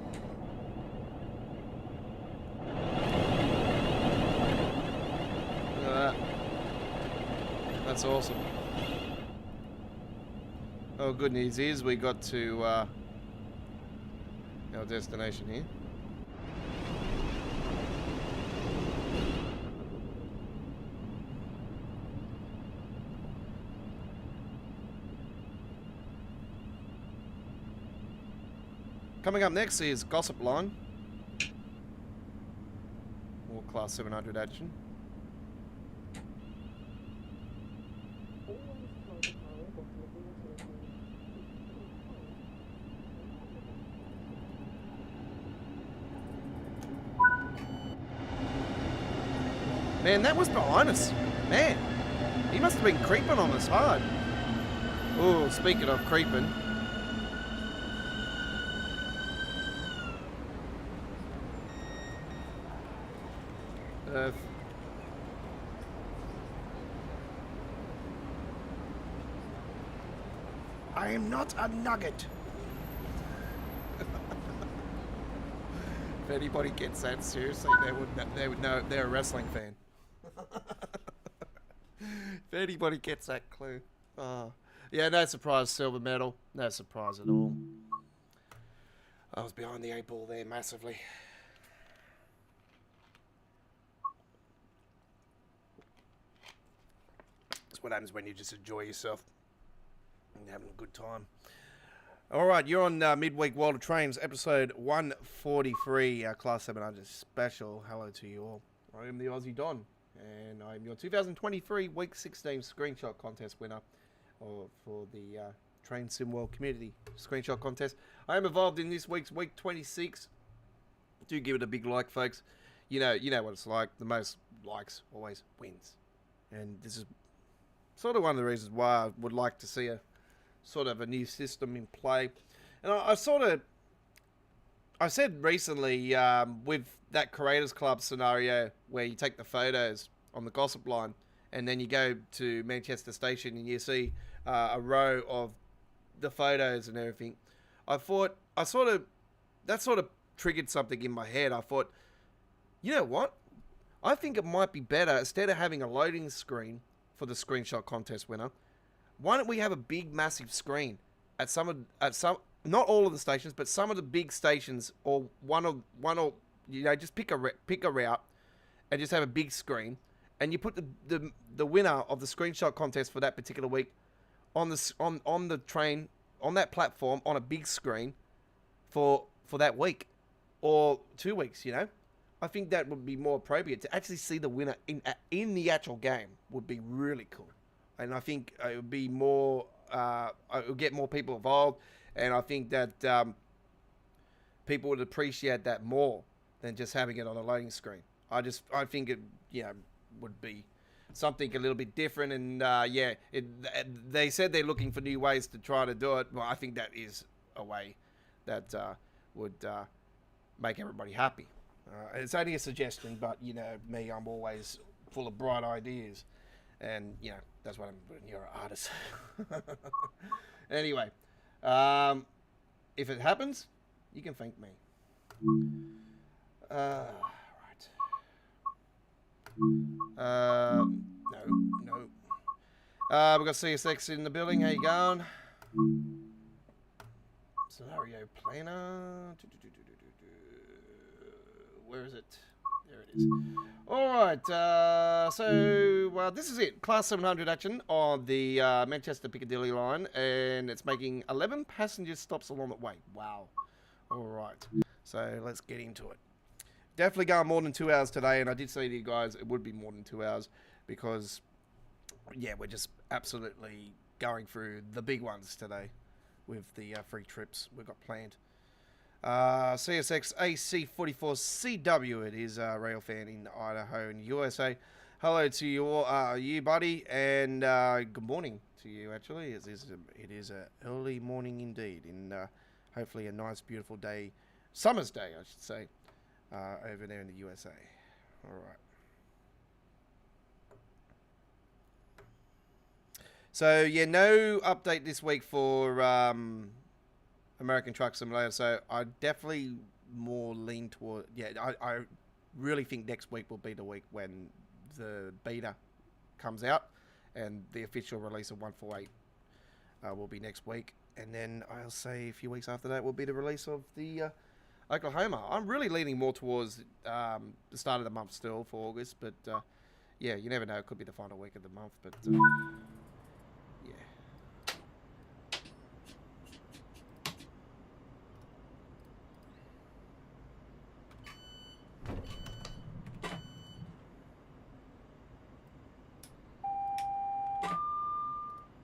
That's awesome. Oh, good news is we got to our destination here. Coming up next is Gossip Line. More Class 700 action. Man, that was behind us. Man, he must have been creeping on us hard. Oh, speaking of creeping. I am not a nugget. If anybody gets that seriously, they would know they're a wrestling fan. If anybody gets that clue. Yeah, no surprise, silver medal. No surprise at all. I was behind the 8 ball there massively. That's what happens when you just enjoy yourself and having a good time. Alright, you're on Midweek World of Trains, episode 143, our Class 700 special. Hello to you all. I am the Aussie Don, and I'm your 2023 Week 16 screenshot contest winner for the Train Sim World community screenshot contest. I am involved in this week's week 26. Do give it a big like, folks. You know what it's like. The most likes always wins, and this is sort of one of the reasons why I would like to see a sort of a new system in play. And I said recently with that Creators Club scenario where you take the photos on the gossip line and then you go to Manchester Station and you see a row of the photos and everything. I thought that sort of triggered something in my head. I thought, you know what? I think it might be better, instead of having a loading screen for the screenshot contest winner, why don't we have a big massive screen at some not all of the stations, but some of the big stations, or one or just pick a route and just have a big screen, and you put the winner of the screenshot contest for that particular week on the train, on that platform, on a big screen for that week or 2 weeks. I think that would be more appropriate. To actually see the winner in the actual game would be really cool, and I think it would be more. It would get more people involved, and I think that people would appreciate that more than just having it on a loading screen. I think it would be something a little bit different, and they said they're looking for new ways to try to do it. Well, I think that is a way that would make everybody happy. It's only a suggestion, but me, I'm always full of bright ideas, and that's what I'm when you're an artist. Anyway, if it happens, you can thank me. Right. No. We've got CSX in the building. How you going? Scenario planner. Where is it? There it is. Alright, so this is it. Class 700 action on the Manchester Piccadilly line, and it's making 11 passenger stops along the way. Wow. Alright, so let's get into it. Definitely going more than 2 hours today, and I did say to you guys it would be more than 2 hours because, we're just absolutely going through the big ones today with the free trips we've got planned. CSX AC44CW, it is a rail fan in Idaho and USA. Hello to you all, you buddy, and good morning to you actually. It is a early morning indeed, and hopefully a nice beautiful day, summer's day I should say, over there in the USA. Alright. So no update this week for American Truck Simulator, so I definitely more lean toward, I really think next week will be the week when the beta comes out, and the official release of 148 will be next week, and then I'll say a few weeks after that will be the release of the Oklahoma. I'm really leaning more towards the start of the month still for August, but you never know, it could be the final week of the month, but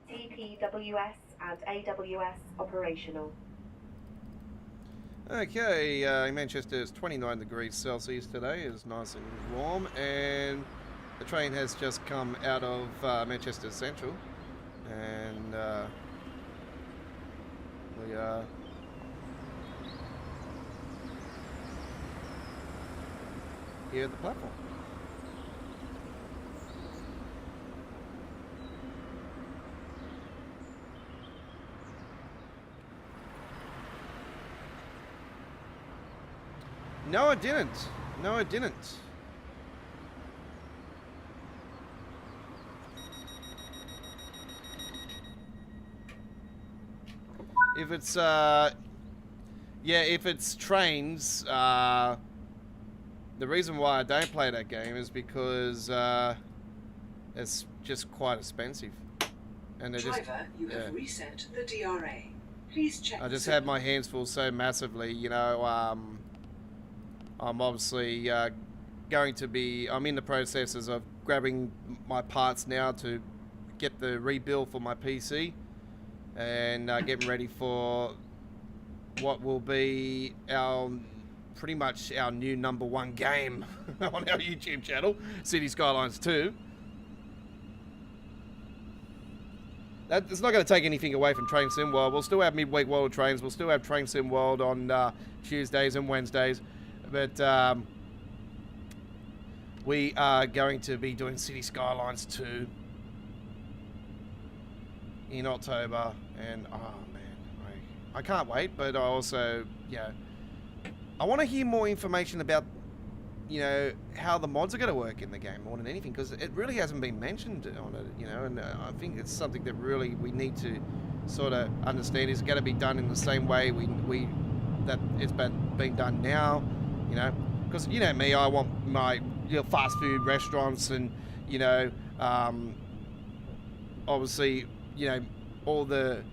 TPWS and AWS operational. Okay, in Manchester it's 29 degrees Celsius today. It's nice and warm, and the train has just come out of Manchester Central, and we are here at the platform. No, I didn't. No, I didn't. If it's, if it's trains, the reason why I don't play that game is because, it's just quite expensive. And Driver, you have reset the DRA. Please check. I just had my hands full so massively, I'm obviously I'm in the processes of grabbing my parts now to get the rebuild for my PC, and getting ready for what will be our pretty much our new #1 game on our YouTube channel, City Skylines 2. It's not going to take anything away from Train Sim World. We'll still have midweek World of Trains. We'll still have Train Sim World on Tuesdays and Wednesdays. But we are going to be doing City Skylines 2 in October. And, oh, man, I can't wait. But I also, I want to hear more information about, how the mods are going to work in the game more than anything, because it really hasn't been mentioned on it, and I think it's something that really we need to sort of understand is going to be done in the same way that it's been done now, because me, I want my fast food restaurants and obviously all the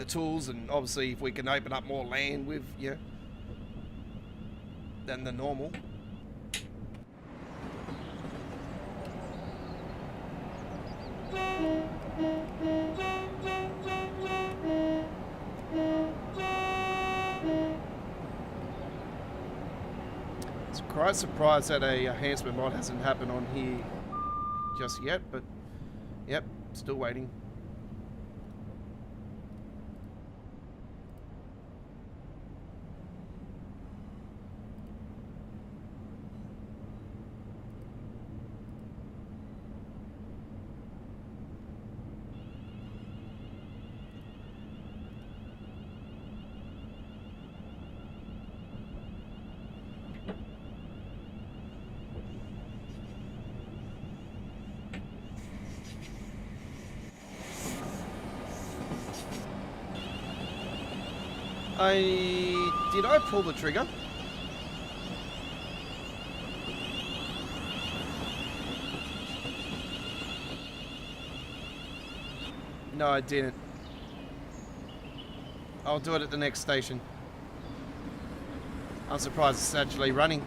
tools, and obviously if we can open up more land with than the normal. It's quite surprised that a enhancement mod hasn't happened on here just yet, but yep, still waiting. Did I pull the trigger? No, I didn't. I'll do it at the next station. I'm surprised it's actually running.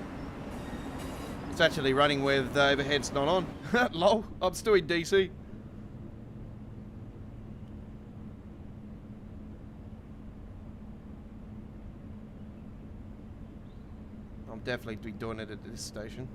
It's actually running with the overheads not on. Lol, I'm still in DC. Definitely be doing it at this station.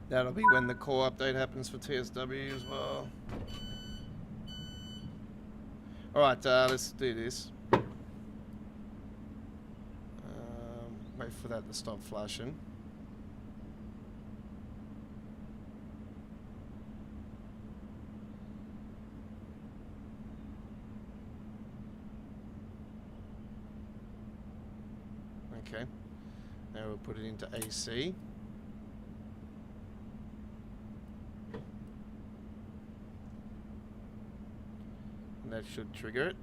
That'll be when the core update happens for TSW as well. Alright, let's do this. Wait for that to stop flashing. Okay. Now we'll put it into AC. And that should trigger it.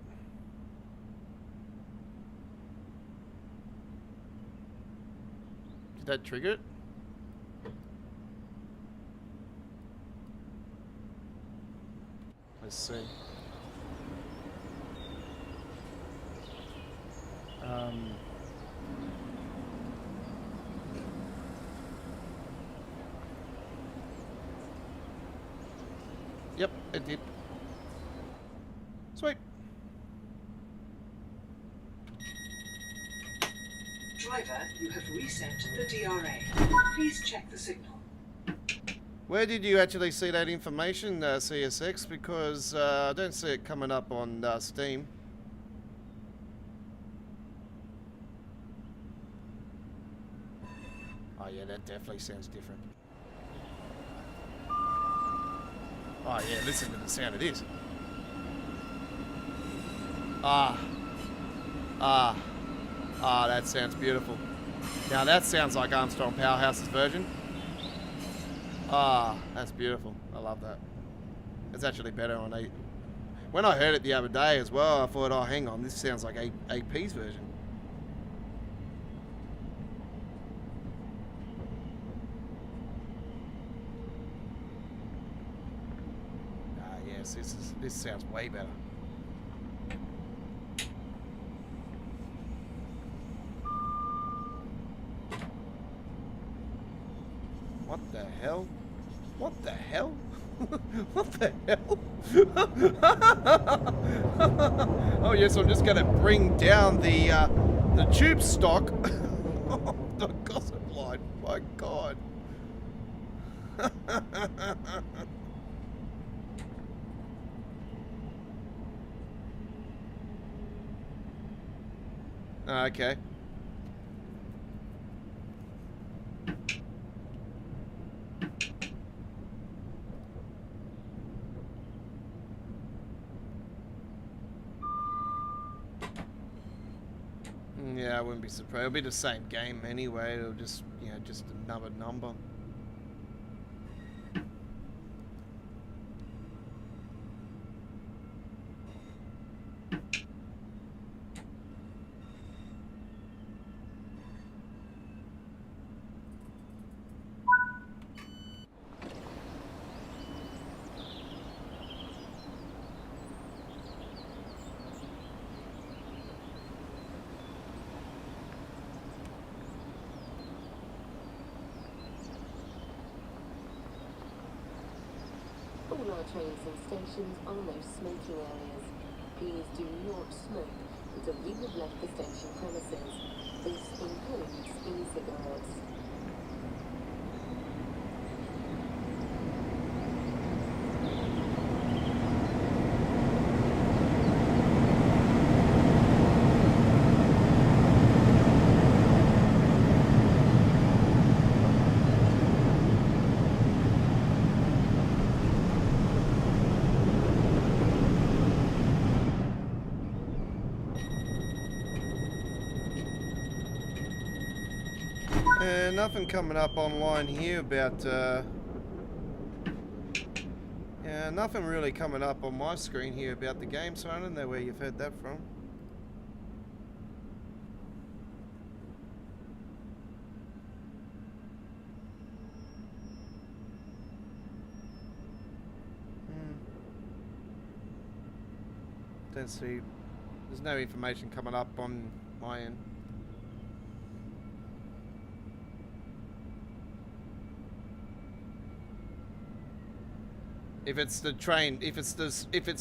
Did that trigger it? Let's see. Yep, it did. Sweet. Driver, you have reset the DRA. Please check the signal. Where did you actually see that information, CSX? Because I don't see it coming up on Steam. Oh yeah, that definitely sounds different. Oh yeah, listen to the sound of this. That sounds beautiful. Now that sounds like Armstrong Powerhouse's version. That's beautiful. I love that. It's actually better on 8. When I heard it the other day as well, I thought, oh, hang on, this sounds like AP's version. Yeah, Yes, this sounds way better. What the hell? What the hell? What the hell? Oh yes, I'm just gonna bring down the tube stock of the gossip line. My God. Okay. Yeah, I wouldn't be surprised. It'll be the same game anyway. It'll just, you know, just another number. All our trains and stations are no smoking areas. Please do not smoke until you have left the station premises. This includes e-cigarettes. Nothing coming up online here about, yeah, nothing really coming up on my screen here about the game, so I don't know where you've heard that from. Don't see, there's no information coming up on my end. If it's the train, if it's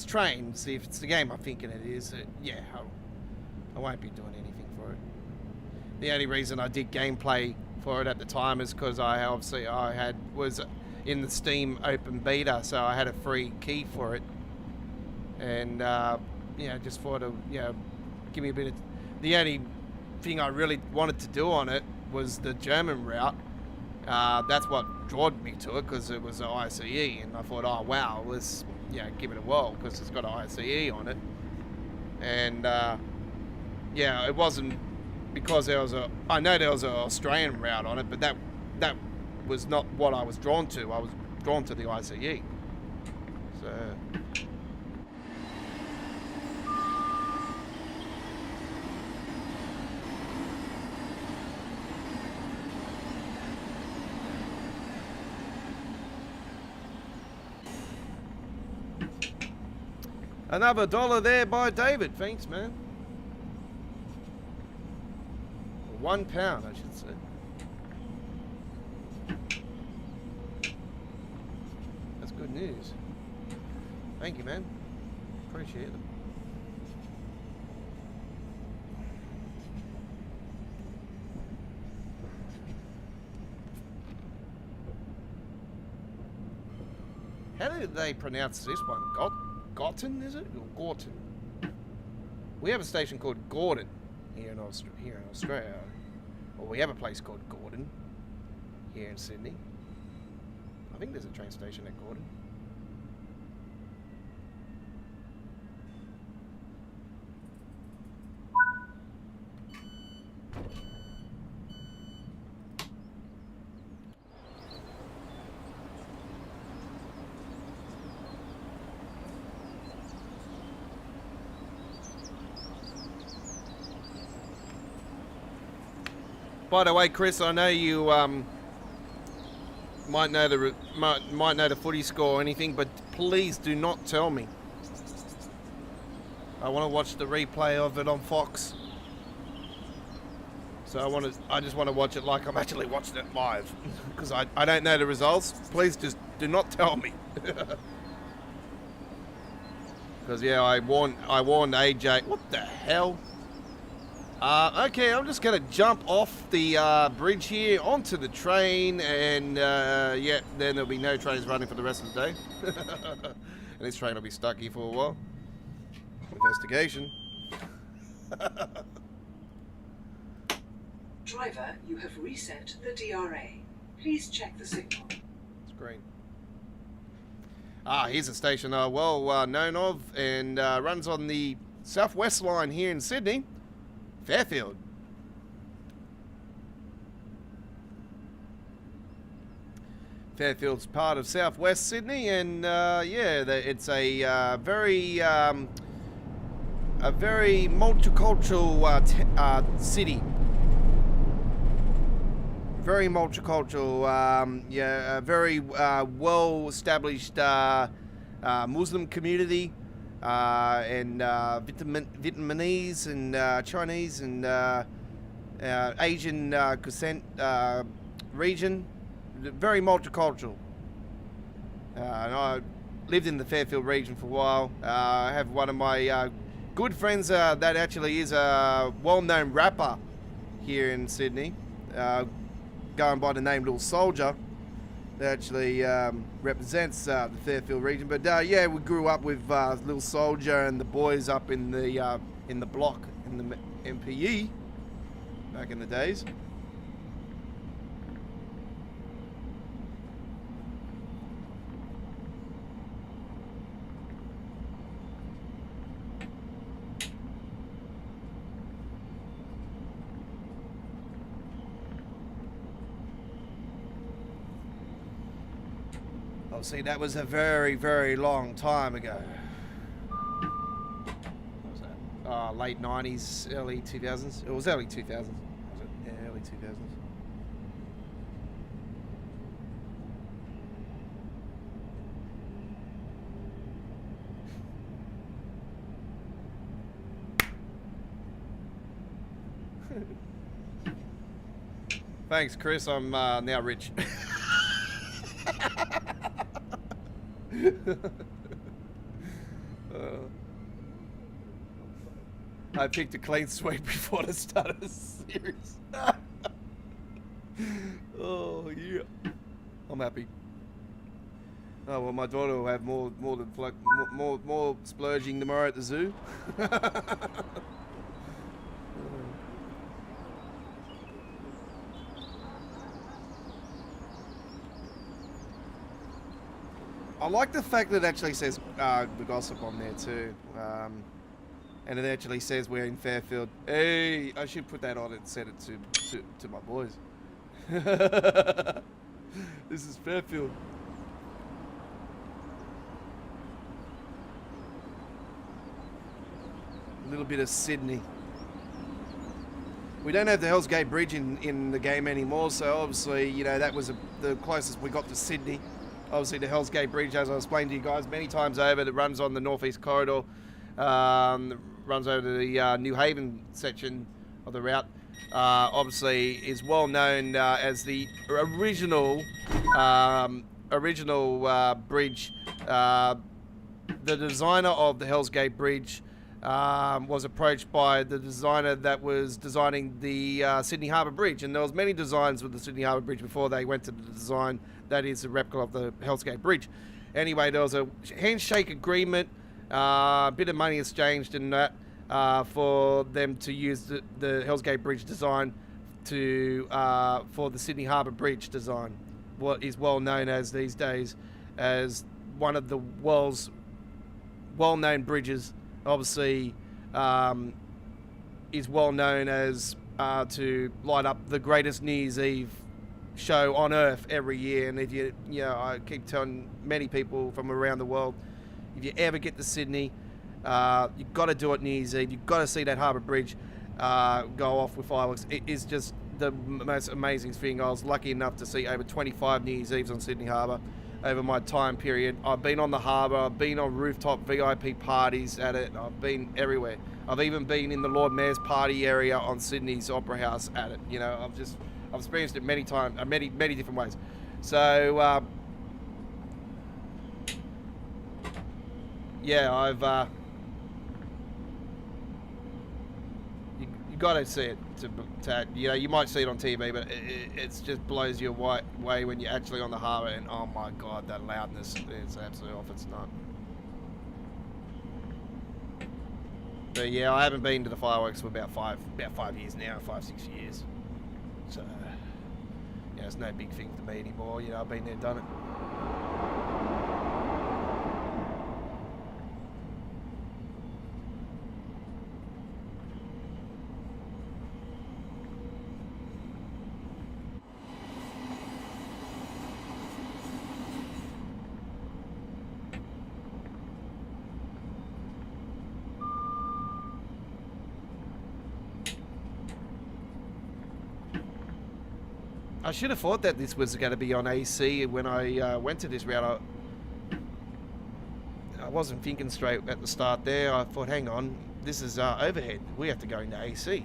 trains, if it's the game I'm thinking it is, yeah, I won't be doing anything for it. The only reason I did gameplay for it at the time is because I was in the Steam open beta, so I had a free key for it, and yeah, just thought of, you know, give me a bit of. The only thing I really wanted to do on it was the German route. That's what drew me to it, because it was an ICE, and I thought, oh wow, let's, you know, give it a whirl, because it's got an ICE on it. And yeah, it wasn't because there was I know there was an Australian route on it, but that was not what I was drawn to. I was drawn to the ICE. So another $1 there by David. Thanks, man. £1, I should say. That's good news. Thank you, man. Appreciate it. How do they pronounce this one? Gorton, is it? Or Gorton? We have a station called Gordon here in Australia. Or we have a place called Gordon here in Sydney. I think there's a train station at Gordon. By the way, Chris, I know you might know the footy score or anything, but please do not tell me. I want to watch the replay of it on Fox. So I just want to watch it like I'm actually watching it live, because I don't know the results. Please just do not tell me. Because yeah, I warned AJ. What the hell? Okay, I'm just gonna jump off the bridge here onto the train, and yeah, then there'll be no trains running for the rest of the day. And this train will be stuck here for a while. Investigation. Driver, you have reset the DRA. Please check the signal. It's green. Here's a station well known of, and runs on the southwest line here in Sydney. Fairfield. Fairfield's part of southwest Sydney, and yeah, it's a very multicultural city. Very multicultural, yeah, a very well-established Muslim community, and Vietnamese and Chinese and Asian descent region. Very multicultural. And I lived in the Fairfield region for a while. I have one of my good friends that actually is a well-known rapper here in Sydney, going by the name Little Soldier, that actually represents the Fairfield region. But yeah, we grew up with Little Soldier and the boys up in the block in the MPE back in the days. Oh, see, that was a very, very long time ago. What was that? Late 90s, early 2000s. It was early 2000s. Was it? Yeah, early 2000s. Thanks, Chris. I'm now rich. I picked a clean sweep before the start of the series. Oh yeah, I'm happy. Oh well, my daughter will have more splurging tomorrow at the zoo. I like the fact that it actually says the gossip on there too, and it actually says we're in Fairfield. Hey, I should put that on and send it to my boys. This is Fairfield. A little bit of Sydney. We don't have the Hell's Gate Bridge in the game anymore, so obviously, you know, that was the closest we got to Sydney. Obviously, the Hell's Gate Bridge, as I explained to you guys many times over, that runs on the northeast corridor, runs over to the New Haven section of the route. Obviously, is well known as the original bridge. The designer of the Hell's Gate Bridge was approached by the designer that was designing the Sydney Harbour Bridge, and there was many designs with the Sydney Harbour Bridge before they went to the design that is a replica of the Hell's Gate Bridge. Anyway, there was a handshake agreement, a bit of money exchanged in that for them to use the Hell's Gate Bridge design to for the Sydney Harbour Bridge design, what is well known as these days as one of the world's well-known bridges. Obviously, is well known as to light up the greatest New Year's Eve show on Earth every year. And if you know, I keep telling many people from around the world, if you ever get to Sydney, you've got to do it New Year's Eve. You've got to see that Harbour Bridge go off with fireworks. It is just the most amazing thing. I was lucky enough to see over 25 New Year's Eves on Sydney Harbour over my time period. I've been on the harbour, I've been on rooftop VIP parties at it, I've been everywhere. I've even been in the Lord Mayor's party area on Sydney's Opera House at it. You know, I've experienced it many times, many different ways. So, yeah, I've, you got to see it to, you know, you might see it on TV, but it just blows you away when you're actually on the harbour, and oh my God, that loudness, it's absolutely off its nut. But yeah, I haven't been to the fireworks for about 5 years now, 5-6 years. So, yeah, it's no big thing for me anymore. You know, I've been there, done it. I should have thought that this was going to be on AC when I went to this route. I wasn't thinking straight at the start there. I thought, hang on, this is overhead. We have to go into AC.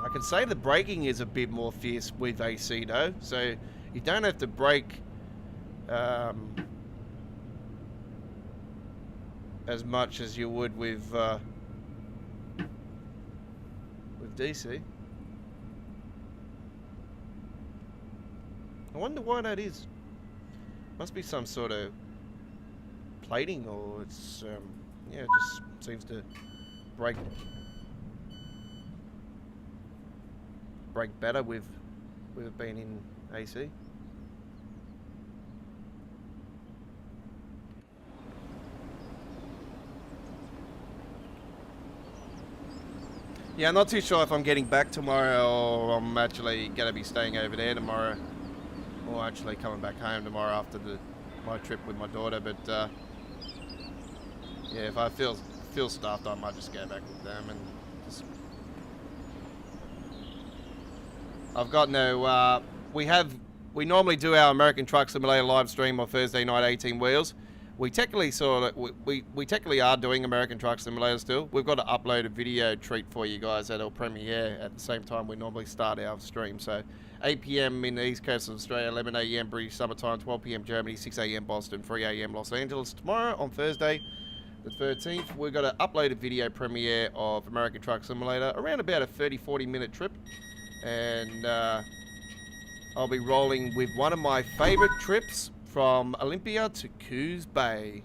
I can say the braking is a bit more fierce with AC though, so you don't have to brake as much as you would with DC. I wonder why that is. Must be some sort of plating, or it's yeah, it just seems to brake better with it being in AC. Yeah, I'm not too sure if I'm getting back tomorrow or I'm actually going to be staying over there tomorrow, or actually coming back home tomorrow after my trip with my daughter. But yeah, if I feel stuffed, I might just go back with them. And just... I've got no. We normally do our American Truck Simulator live stream on Thursday night, 18 Wheels. We technically we technically are doing American Truck Simulator still. We've got to upload a video treat for you guys that'll premiere at the same time we normally start our stream. So 8 PM in the East Coast of Australia, 11 AM British summertime, 12 PM Germany, 6 AM Boston, 3 AM Los Angeles. Tomorrow on Thursday, the 13th, we're going to upload a video premiere of American Truck Simulator, around about a 30-40 minute trip. And I'll be rolling with one of my favorite trips from Olympia to Coos Bay.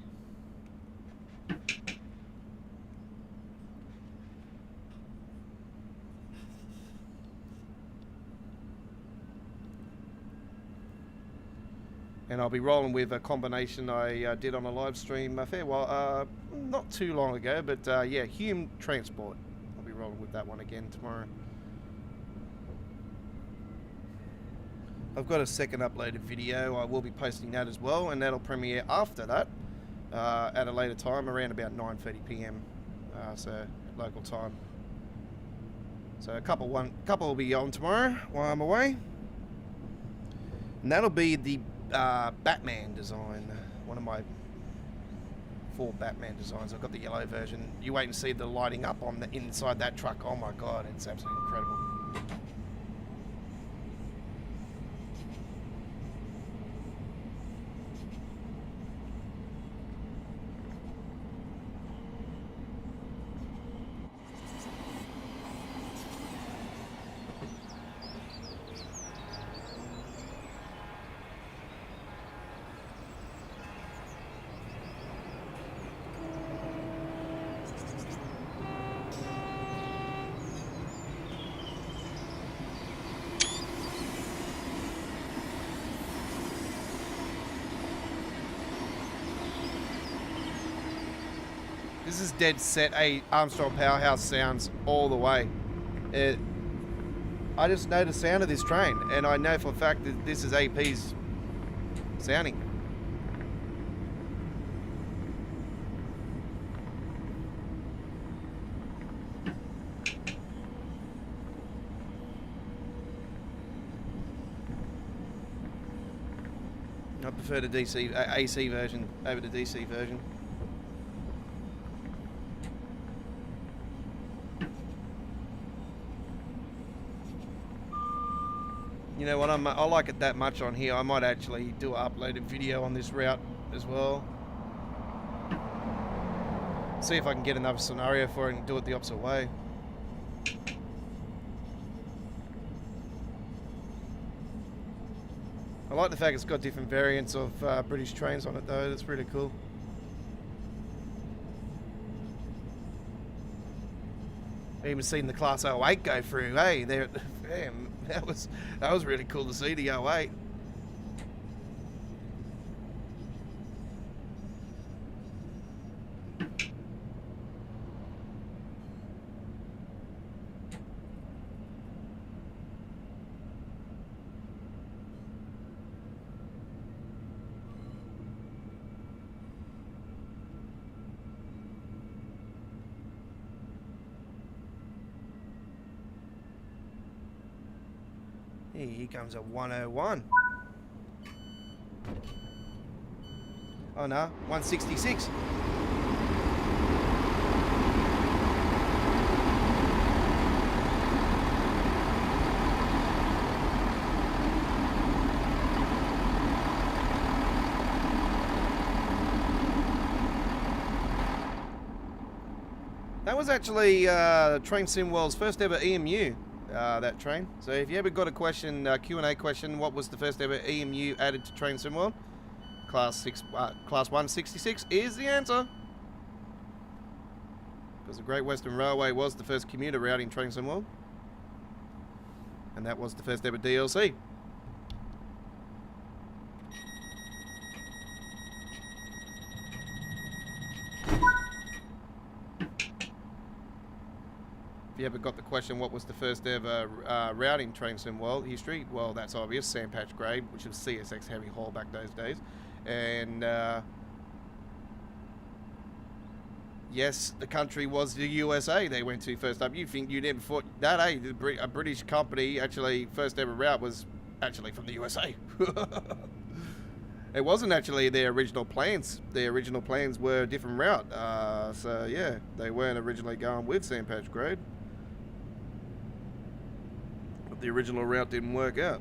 And I'll be rolling with a combination I did on a live stream a fair while, not too long ago, but yeah, Hume Transport. I'll be rolling with that one again tomorrow. I've got a second uploaded video. I will be posting that as well, and that'll premiere after that at a later time, around about 9:30 PM, so local time. So a couple will be on tomorrow while I'm away, and that'll be the Batman design, one of my 4 Batman designs. I've got the yellow version. You wait and see the lighting up on the inside that truck. Oh my God, it's absolutely incredible. This is dead set. A Armstrong Powerhouse sounds all the way. I just know the sound of this train, and I know for a fact that this is AP's sounding. I prefer the AC version over the DC version. You know what, I like it that much on here, I might actually do an uploaded video on this route as well. See if I can get another scenario for it and do it the opposite way. I like the fact it's got different variants of British trains on it though, that's really cool. I even seen the Class 08 go through, hey, there, damn, that was really cool to see, the 08. Here comes a 101. Oh no, 166. That was actually Train Sim World's first ever EMU. That train. So if you ever got a question, Q&A question, what was the first ever EMU added to Train Sim World? Class 166 is the answer. Because the Great Western Railway was the first commuter route in Train Sim World. And that was the first ever DLC. If you ever got the question, what was the first ever route in Train Sim World history? Well, that's obvious, Sandpatch Grade, which was CSX heavy haul back those days. And yes, the country was the USA they went to first up. You think you never thought that, eh? A British company, actually, first ever route was actually from the USA. It wasn't actually their original plans. Their original plans were a different route. So yeah, they weren't originally going with Sandpatch Grade. But the original route didn't work out.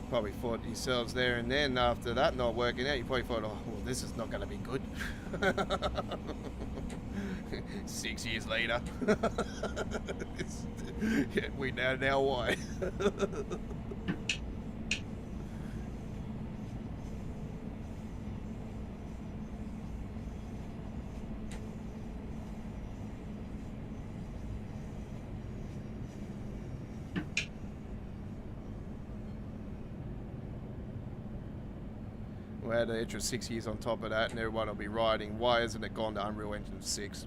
Probably thought yourselves there and then, after that not working out, you probably thought, oh, well, this is not going to be good. 6 years later. Yeah, we know now why. We'll add an extra 6 years on top of that and everyone will be riding. Why hasn't it gone to Unreal Engine 6?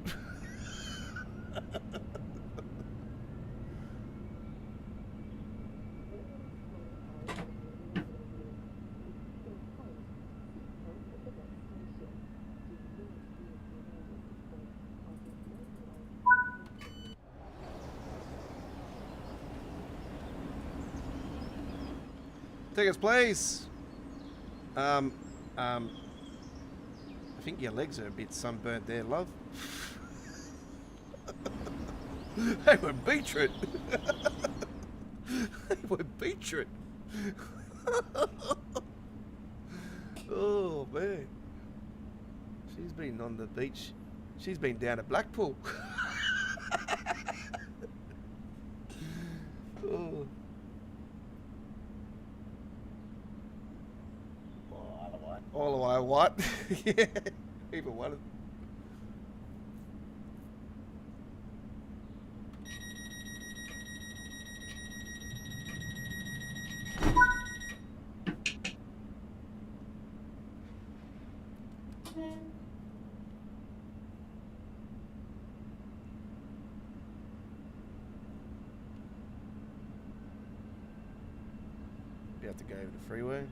Tickets, please. I think your legs are a bit sunburnt there, love. They were beetroot. They were beetroot. Oh man. She's been on the beach. She's been down at Blackpool. Oh. All the way what? Yeah, even one. You have to go over the freeway.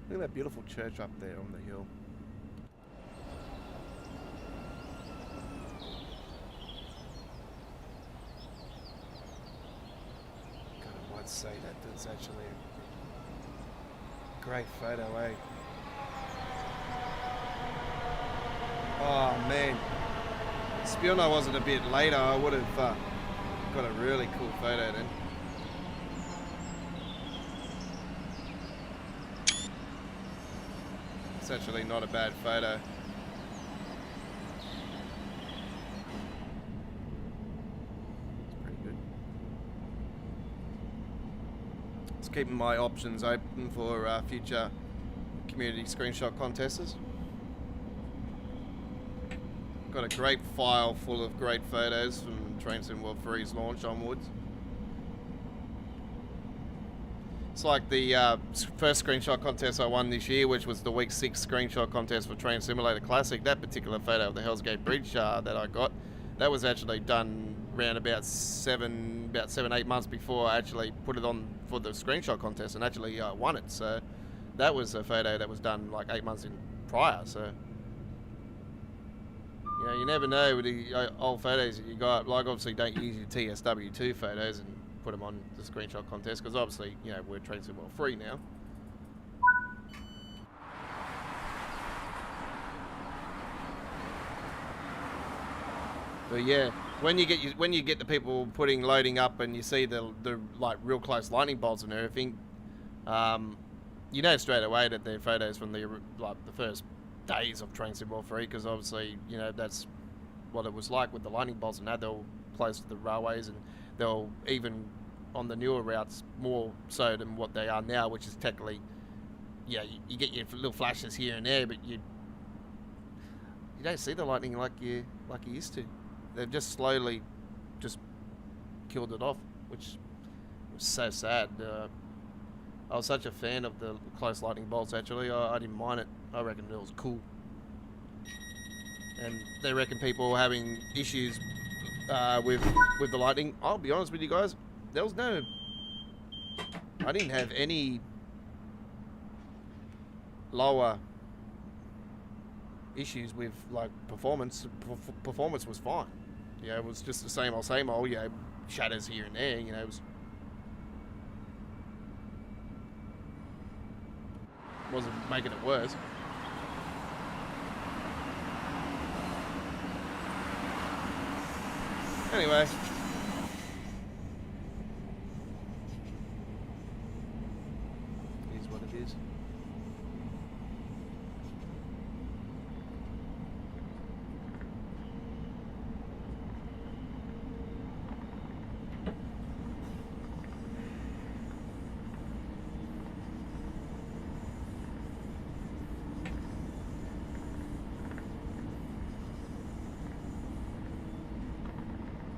Look at that beautiful church up there on the hill. God, I might say that's actually a great photo, eh? Oh man, Spion I wasn't a bit later, I would have got a really cool photo then. It's actually not a bad photo. It's pretty good. Just keeping my options open for future community screenshot contests. Got a great file full of great photos from Train Sim World 3's launch onwards. It's like the first screenshot contest I won this year, which was the week 6 screenshot contest for Train Simulator Classic. That particular photo of the Hell's Gate Bridge that I got, that was actually done around about 7-8 months before I actually put it on for the screenshot contest and actually won it. So that was a photo that was done like 8 months prior. So you know, you never know with the old photos that you got. Like, obviously, don't use your TSW2 photos and put them on the screenshot contest, because obviously, you know, we're Train Sim World 3 now. But yeah, when you get the people loading up and you see the like real close lightning bolts and everything, you know straight away that they're photos from the first days of Train Sim World 3, because obviously, you know, that's what it was like with the lightning bolts, and now they're all close to the railways, and they'll even on the newer routes more so than what they are now, which is technically, yeah, you get your little flashes here and there, but you don't see the lightning like you used to. They've just slowly just killed it off, which was so sad. I was such a fan of the close lightning bolts, actually. I didn't mind it. I reckon it was cool. And they reckon people were having issues with the lightning. I'll be honest with you guys, there was no... I didn't have any lower issues with, like, performance. Performance was fine. Yeah, it was just the same old, you know, shadows here and there, you know, it was... wasn't making it worse. Anyway. It is what it is.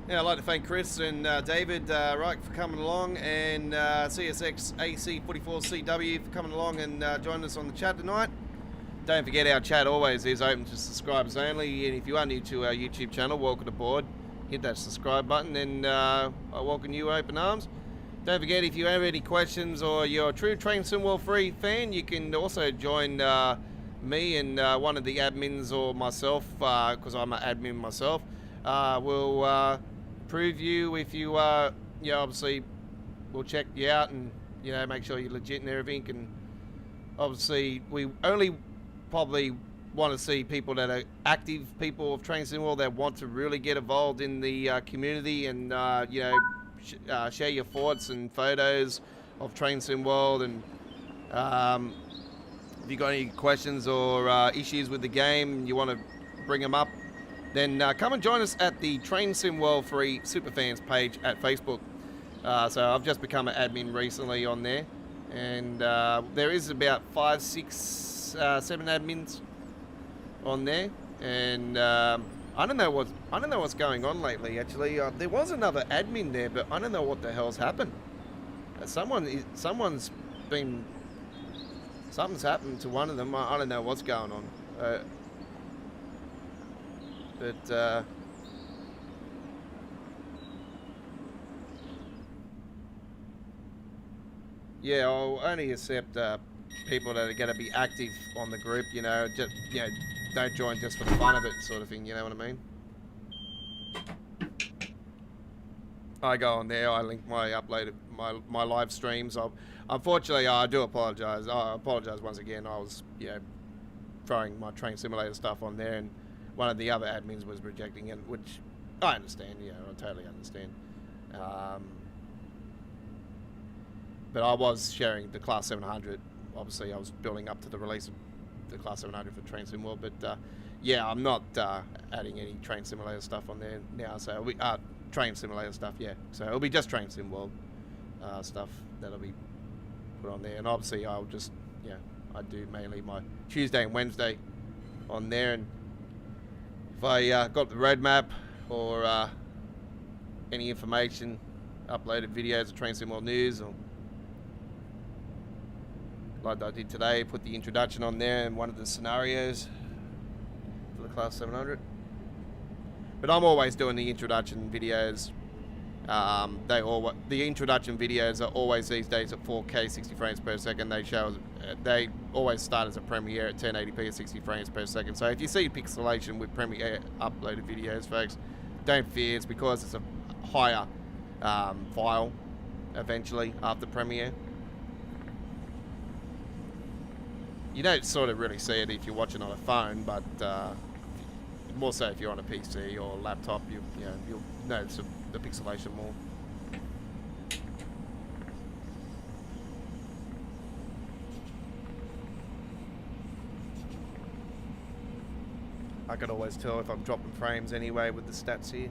Yeah, I'd like to thank Chris and David Reich for coming along, and CSX AC44CW for coming along and joining us on the chat tonight. Don't forget, our chat always is open to subscribers only, and if you are new to our YouTube channel, welcome aboard. Hit that subscribe button, and I welcome you open arms. Don't forget, if you have any questions or you're a true Train Sim World 3 fan, you can also join me and one of the admins or myself, because I'm an admin myself. We'll prove you if you yeah, obviously we'll check you out and, you know, make sure you're legit and everything. And obviously we only probably want to see people that are active people of Train Sim World that want to really get involved in the community and you know, share your thoughts and photos of Train Sim World. And if you got any questions or issues with the game and you want to bring them up, then come and join us at the Train Sim World 3 Superfans page at Facebook. So I've just become an admin recently on there, and there is about 5, 6, 7 admins on there, and I don't know what's going on lately. Actually, there was another admin there, but I don't know what the hell's happened. Something's happened to one of them. I don't know what's going on. But yeah, I'll only accept people that are going to be active on the group. You know, just don't join just for the fun of it, sort of thing. You know what I mean? I go on there. I link my uploaded my live streams. Unfortunately, I do apologise. I apologise once again. I was throwing my train simulator stuff on there, and one of the other admins was rejecting it, which I understand. Yeah, I totally understand. But I was sharing the Class 700. Obviously, I was building up to the release of the Class 700 for Train Sim World. But yeah, I'm not adding any Train Simulator stuff on there now. So we Train Simulator stuff, yeah. So it'll be just Train Sim World stuff that'll be put on there. And obviously, I'll just I do mainly my Tuesday and Wednesday on there. And if I got the roadmap or any information, uploaded videos of Train Sim World news, or like I did today, put the introduction on there and one of the scenarios for the Class 700. But I'm always doing the introduction videos. The introduction videos are always these days at 4K 60 frames per second. They always start as a Premiere at 1080p at 60 frames per second. So if you see pixelation with Premiere uploaded videos, folks, don't fear. It's because it's a higher file eventually after Premiere. You don't sort of really see it if you're watching on a phone, but more so if you're on a PC or laptop, you'll notice the pixelation more. I can always tell if I'm dropping frames anyway with the stats here.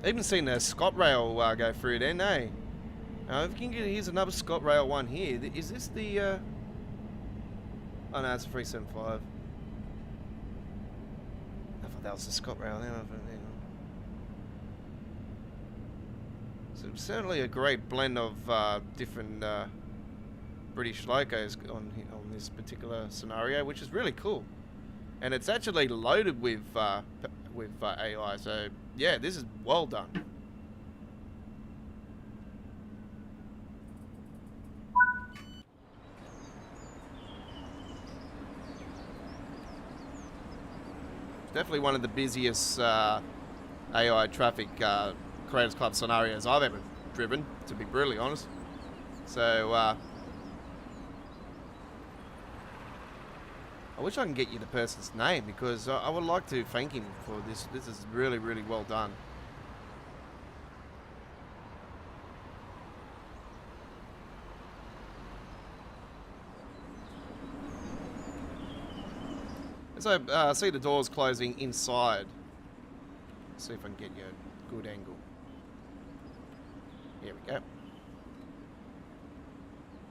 Even seen the ScotRail go through then, eh? If you can get, here's another ScotRail one here. Is this the? Oh no, it's a 375. I thought that was the ScotRail. So certainly a great blend of different British locos on this particular scenario, which is really cool. And it's actually loaded with AI. So yeah, this is well done. It's definitely one of the busiest AI traffic Creators Club scenarios I've ever driven, to be brutally honest. So I wish I can get you the person's name, because I would like to thank him for this. This is really, really well done. So I see the doors closing inside. Let's see if I can get you a good angle. Here we go.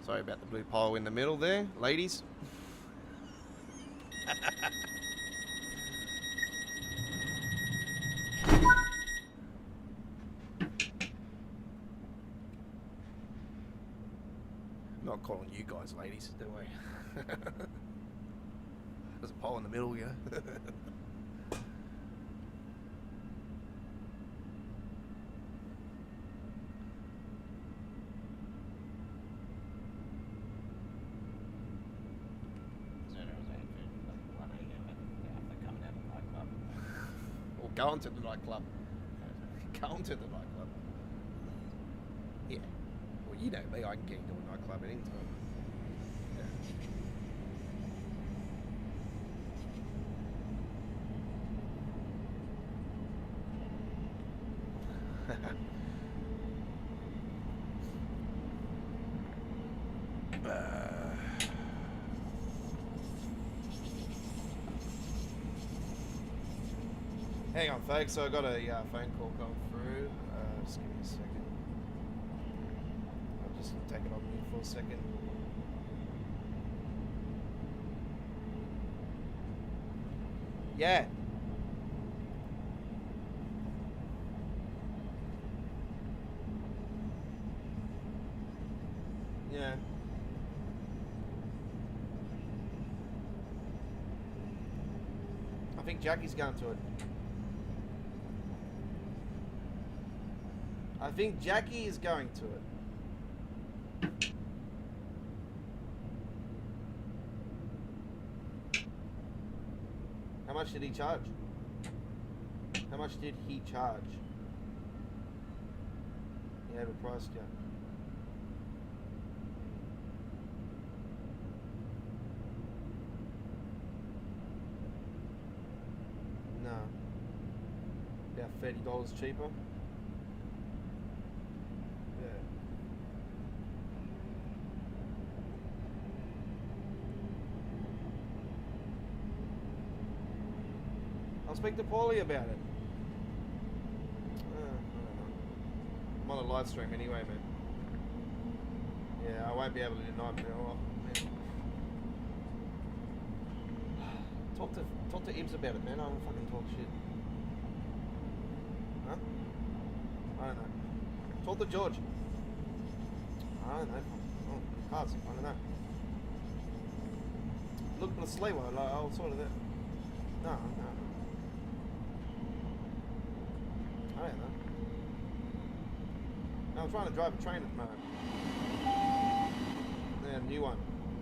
Sorry about the blue pole in the middle there, ladies. Not calling you guys ladies, do we? There's a pole in the middle, yeah. Go on to the nightclub. Go on to the nightclub. Yeah. Well, you know me, I can get into a nightclub at any time. Hang on, folks. So I got a phone call going through. Just give me a second. I'll just take it on mute for a second. Yeah. Yeah. I think Jackie's going to it. I think Jackie is going to it. How much did he charge? How much did he charge? You have a price gap. No. About $30 cheaper. Yeah. I'll speak to Paulie about it. I don't know. I'm on a live stream anyway, man. Yeah, I won't be able to do night, man. Oh, man. Talk to Ibs about it, man. I don't fucking talk shit. Huh? I don't know. Talk to George. I don't know. Oh, cards. I don't know. Look at the sleigh one. Like, I'll sort of that. No. I don't know. No, I'm trying to drive a train at the moment. Yeah, new one.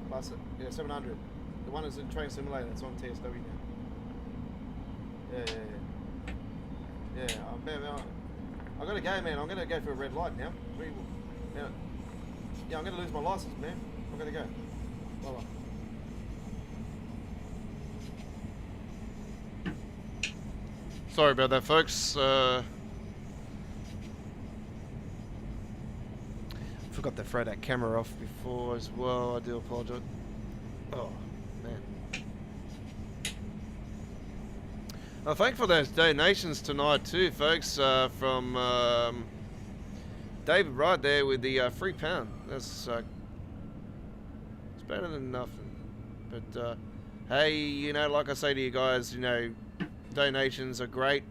Plus it. Yeah, 700. The one is in Train Simulator. It's on TSW now. Yeah. I gotta go, man. I'm gonna go for a red light now. Yeah, I'm gonna lose my license, man. I'm gonna go. Bye-bye. Sorry about that, folks. Forgot to throw that camera off before as well. I do apologize. Oh, man. Thank for those donations tonight too, folks. From David right there with the £3. That's it's better than nothing. But hey, you know, like I say to you guys, you know, donations are great,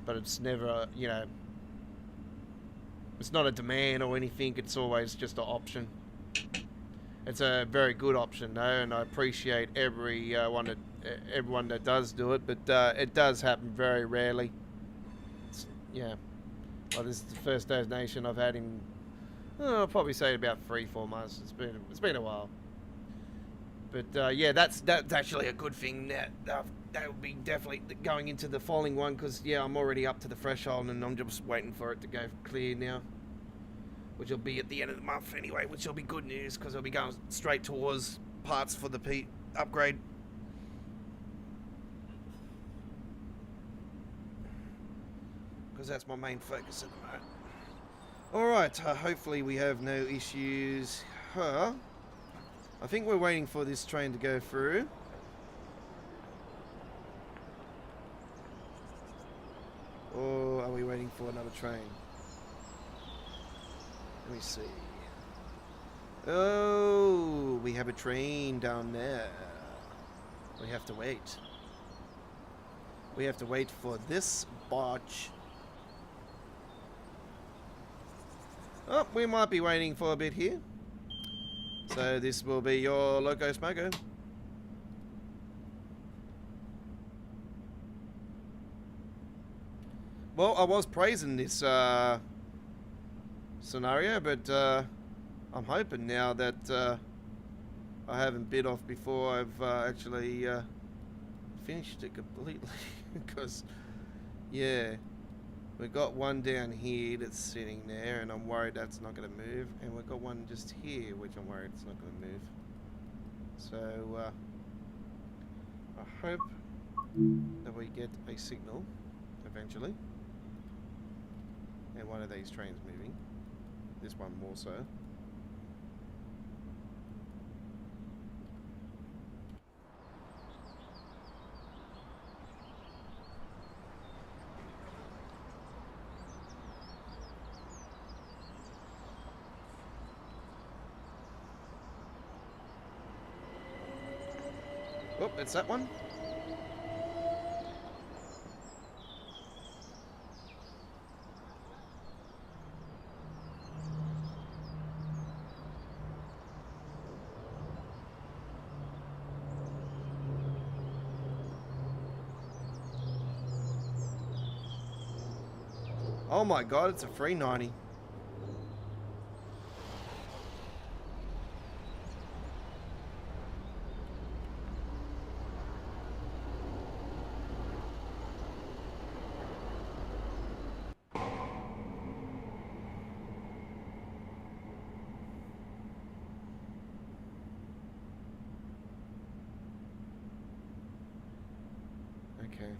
but it's never, you know, it's not a demand or anything. It's always just an option. It's a very good option though, and I appreciate everyone that does do it, but it does happen very rarely. Yeah, well, this is the first donation I've had in, I'll probably say about 3-4 months. It's been a while, but yeah, that's actually a good thing. That will be definitely going into the following one, because yeah, I'm already up to the threshold, and I'm just waiting for it to go clear now, which will be at the end of the month anyway, which will be good news, because I'll be going straight towards parts for the P upgrade. Because that's my main focus at the moment. Alright, hopefully we have no issues. I think we're waiting for this train to go through. Or are we waiting for another train? Let me see. Oh, we have a train down there. We have to wait. We have to wait for this barge. Oh, we might be waiting for a bit here. So this will be your Loco Smoko. Well, I was praising this scenario, but I'm hoping now that I haven't bit off before I've actually finished it completely. Because, yeah, we've got one down here that's sitting there, and I'm worried that's not going to move. And we've got one just here, which I'm worried it's not going to move. So, I hope that we get a signal eventually. And one of these trains moving. This one more so. Oh, it's that one. Oh my god, it's a free 90. Okay.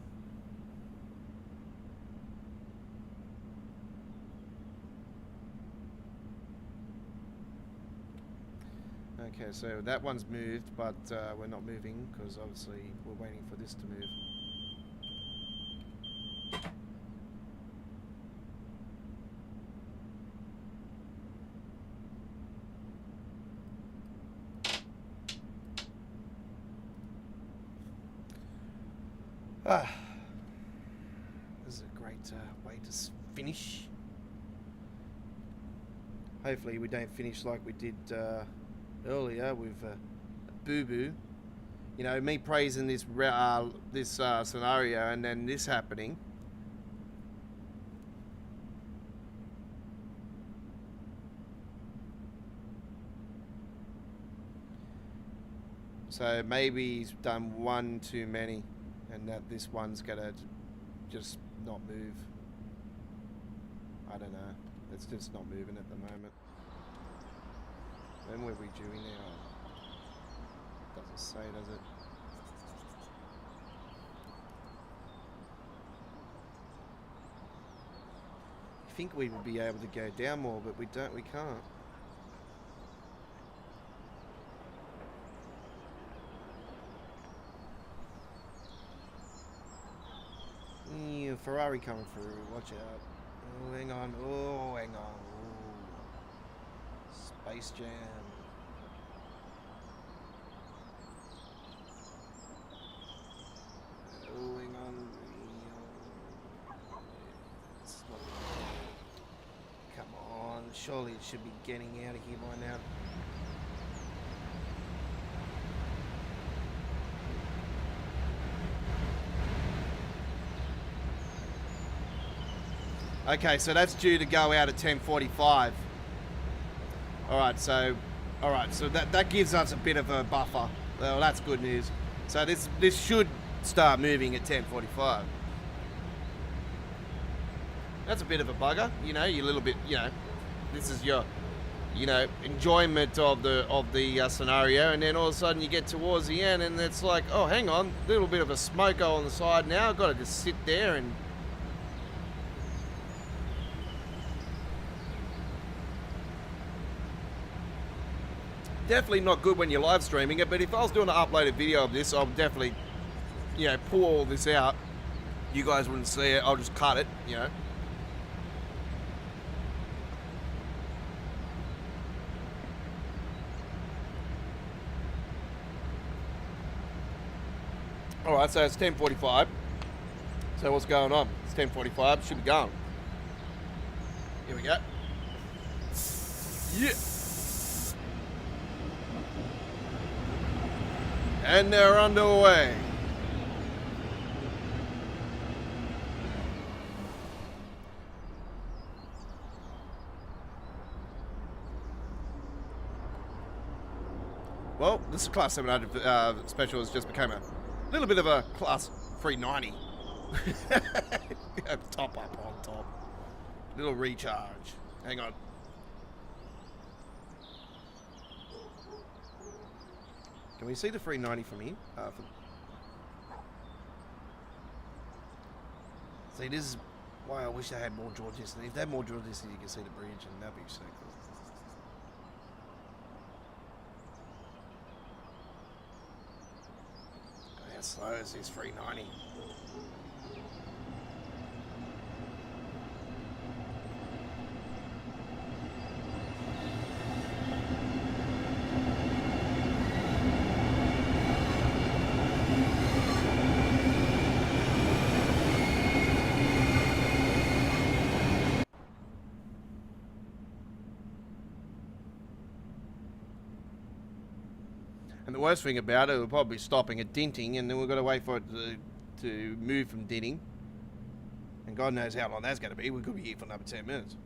Okay, so that one's moved, but we're not moving because obviously we're waiting for this to move. Ah, this is a great way to finish. Hopefully we don't finish like we did earlier with Boo Boo. You know, me praising this scenario and then this happening. So maybe he's done one too many, and that this one's gonna just not move. I don't know. It's just not moving at the moment. When were we due now? Doesn't say, does it? I think we would be able to go down more, but we don't. We can't. Yeah, Ferrari coming through. Watch out. Oh, hang on. Oh, hang on. Oh. Space Jam. Oh, hang on. It's not... Come on. Surely it should be getting out of here by now. Okay, so that's due to go out at 10:45. Alright, so that gives us a bit of a buffer. Well, that's good news. So this should start moving at 10:45. That's a bit of a bugger, you know, you little bit, you know, this is your, you know, enjoyment of the scenario, and then all of a sudden you get towards the end and it's like, oh, hang on, a little bit of a smoko on the side now, I've got to just sit there and definitely not good when you're live streaming it, but if I was doing an uploaded video of this, I would definitely, you know, pull all this out. You guys wouldn't see it. I'll just cut it, you know. Alright, so it's 10:45. So what's going on? It's 10:45. Should be going. Here we go. Yeah. And they're underway. Well, this Class 700 Special has just become a little bit of a Class 390. Top up on top. Little recharge. Hang on. Can we see the 390 from here? See, this is why I wish they had more draw distance. If they had more draw distance, you can see the bridge, and that'd be so cool. How slow is this 390? And the worst thing about it, we're probably stopping at dinting, and then we've got to wait for it to move from dinting. And God knows how long that's going to be. We could be here for another 10 minutes.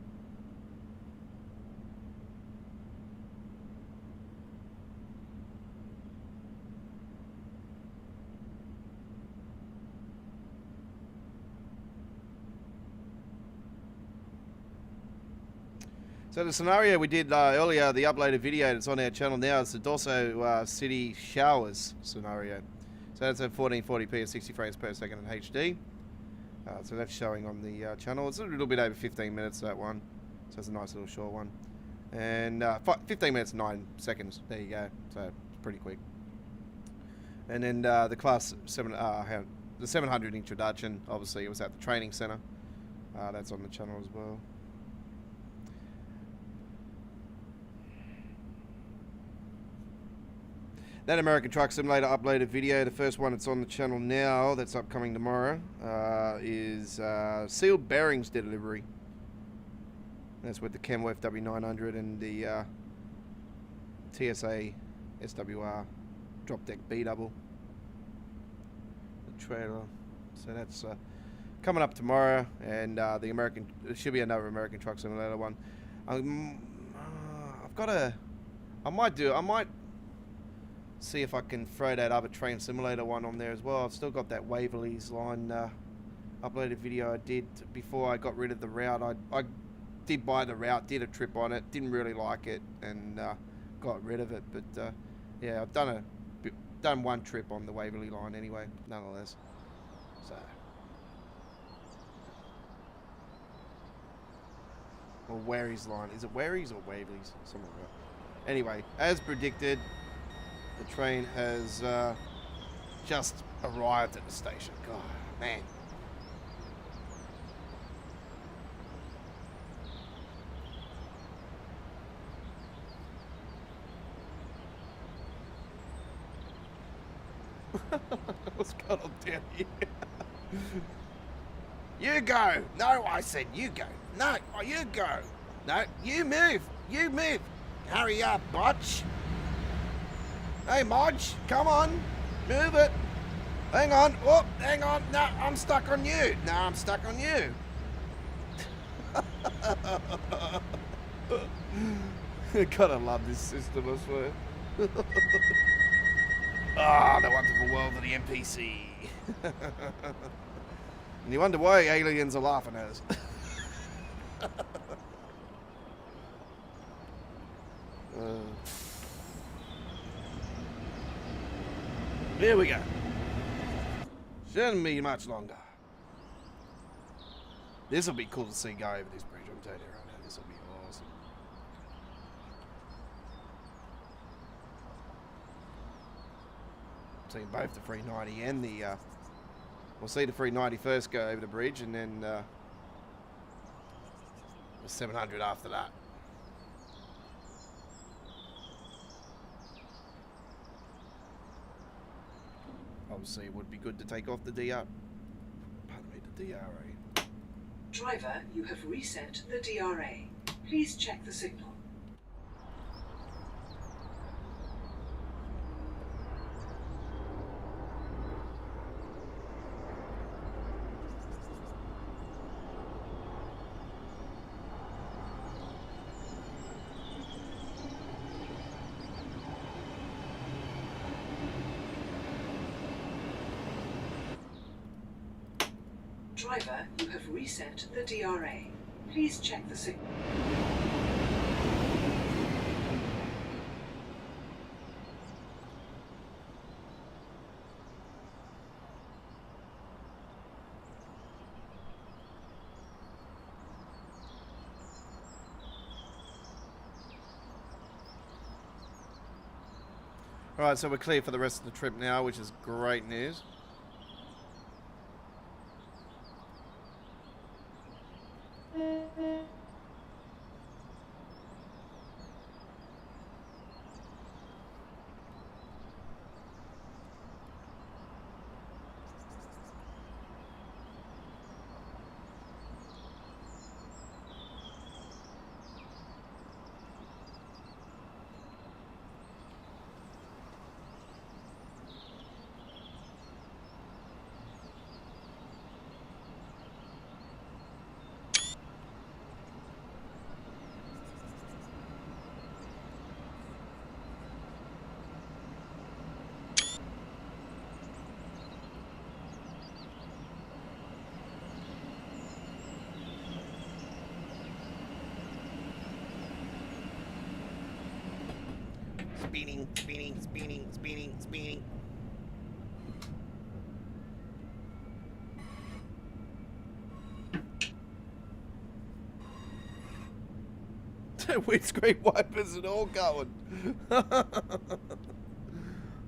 So the scenario we did earlier, the uploaded video that's on our channel now, is the Dorso City Showers scenario. So that's at 1440p at 60 frames per second in HD. So that's showing on the channel. It's a little bit over 15 minutes, that one. So it's a nice little short one. And 15 minutes, 9 seconds. There you go. So it's pretty quick. And then the Class 7, the 700 introduction, obviously it was at the training center. That's on the channel as well. That American Truck Simulator uploaded video, the first one that's on the channel now, that's upcoming tomorrow, is sealed bearings delivery. That's with the Kenworth W900 and the TSA SWR drop deck B double. The trailer. So that's coming up tomorrow, and the American, there should be another American Truck Simulator one. I've got a, I might see if I can throw that other train simulator one on there as well. I've still got that Waverley's line uploaded video I did before I got rid of the route. I did buy the route, did a trip on it, didn't really like it, and got rid of it. But yeah, I've done one trip on the Waverley line anyway, nonetheless. So, or Wary's line. Is it Wary's or Waverley's? Something like that. Anyway, as predicted, the train has just arrived at the station. God, man. What's going on down here? You go. No, I said you go. No, you go. No, you move. You move. Hurry up, botch. Hey, Modge, come on. Move it. Hang on. Oh, hang on. No, I'm stuck on you. No, I'm stuck on you. God, I love this system, I swear. Ah, the wonderful world of the NPC. And you wonder why aliens are laughing at us. Here we go. Shouldn't be much longer. This will be cool to see go over this bridge. I'm telling you right now, this will be awesome. Seeing both the 390 and the we'll see the 390 first go over the bridge, and then the 700 after that. Obviously, it would be good to take off the DR. Pardon me, the DRA. Driver, you have reset the DRA. Please check the signal. Driver, you have reset the DRA. Please check the signal. Alright, so we're clear for the rest of the trip now, which is great news. spinning, spinning, spinning, spinning, spinning. Windscreen wipers and all going. Oh,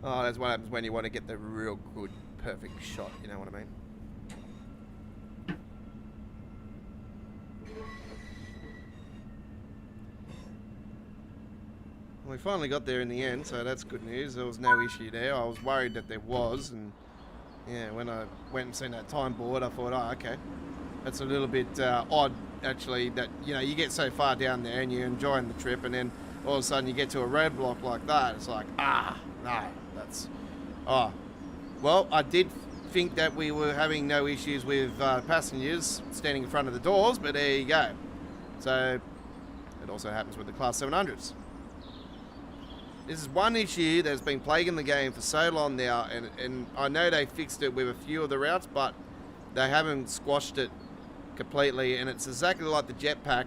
that's what happens when you want to get the real good, perfect shot. You know what I mean? We finally got there in the end, so that's good news. There was no issue there. I was worried that there was, and yeah, when I went and seen that time board, I thought, oh, okay, that's a little bit odd, actually. That you get so far down there and you're enjoying the trip, and then all of a sudden you get to a roadblock like that. It's like, no, that's well, I did think that we were having no issues with passengers standing in front of the doors, but there you go. So it also happens with the Class 700s. This is one issue that's been plaguing the game for so long now, and I know they fixed it with a few of the routes, but they haven't squashed it completely, and it's exactly like the jetpack.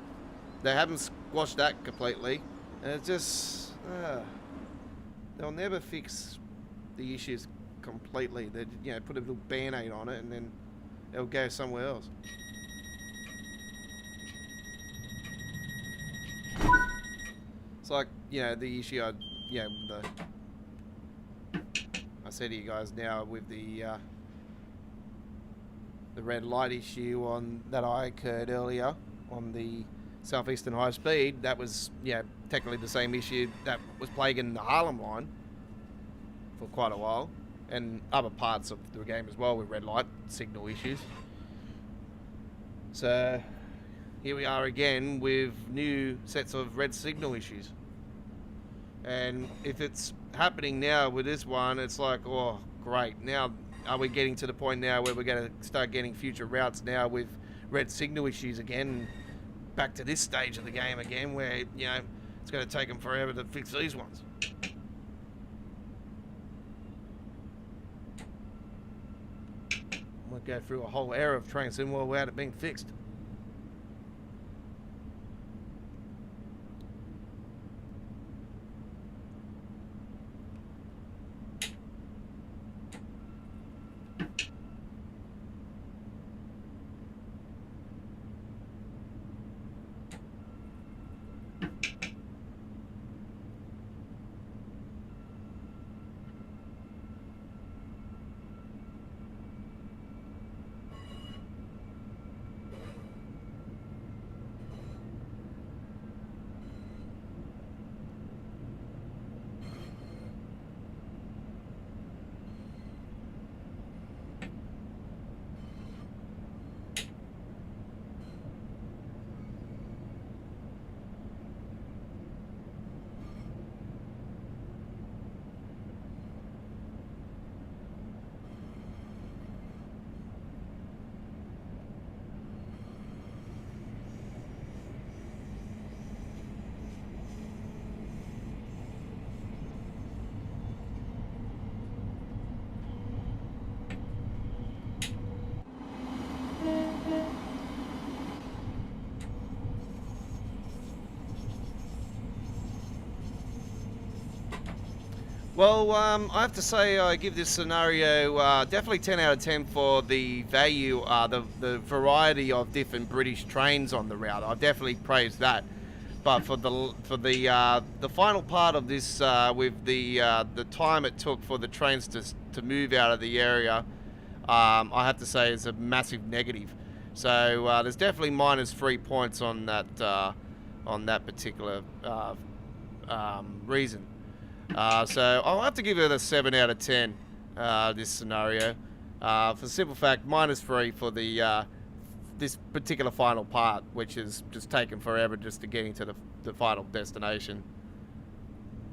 They haven't squashed that completely, and it's just they'll never fix the issues completely. They put a little band-aid on it, and then it'll go somewhere else. It's like the issue I said to you guys now with the red light issue that I occurred earlier on the Southeastern High Speed. That was technically the same issue that was plaguing the Harlem line for quite a while, and other parts of the game as well with red light signal issues. So here we are again with new sets of red signal issues. And if it's happening now with this one, it's like, oh, great. Now, are we getting to the point now where we're going to start getting future routes now with red signal issues again? Back to this stage of the game again, where, it's going to take them forever to fix these ones. We'll go through a whole era of train sim without it being fixed. Well, I have to say I give this scenario definitely 10 out of 10 for the value, the variety of different British trains on the route. I definitely praise that. But for the final part of this, with the time it took for the trains to move out of the area, I have to say it's a massive negative. So there's definitely -3 points on that particular reason. So I'll have to give it a 7 out of 10, this scenario. For the simple fact, -3 for the this particular final part, which is just taken forever just to getting to the final destination.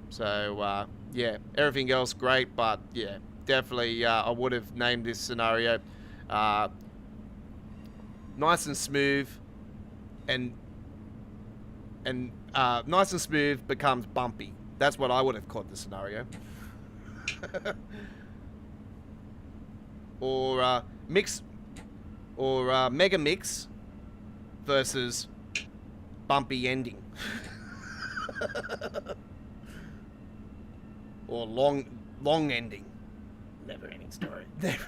So yeah, everything else great, but yeah, definitely I would have named this scenario nice and smooth, and nice and smooth becomes bumpy. That's what I would have called the scenario. Or mega mix versus bumpy ending. Or long ending. Never ending story. Never.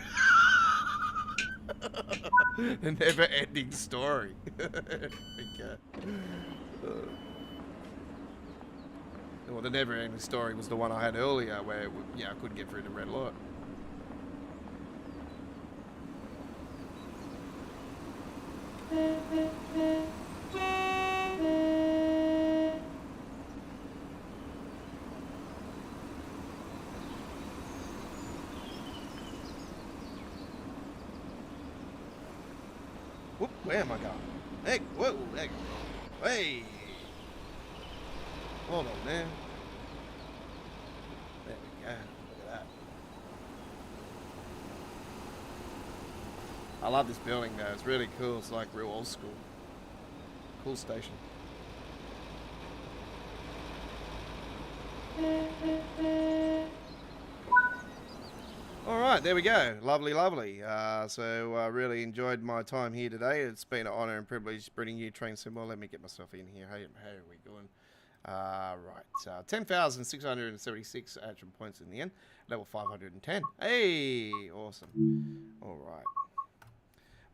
The never ending story. Okay. Well, the never ending story was the one I had earlier where, yeah, I couldn't get through the red light. Whoop, where am I going? Hey, whoa, hey. Hold on there. There we go. Look at that. I love this building though. It's really cool. It's like real old school. Cool station. All right, there we go. Lovely, lovely. So I really enjoyed my time here today. It's been an honour and privilege bringing you Train Symbol. Let me get myself in here. How are we going? Right, 10,676 action points in the end. Level 510. Hey, awesome. All right.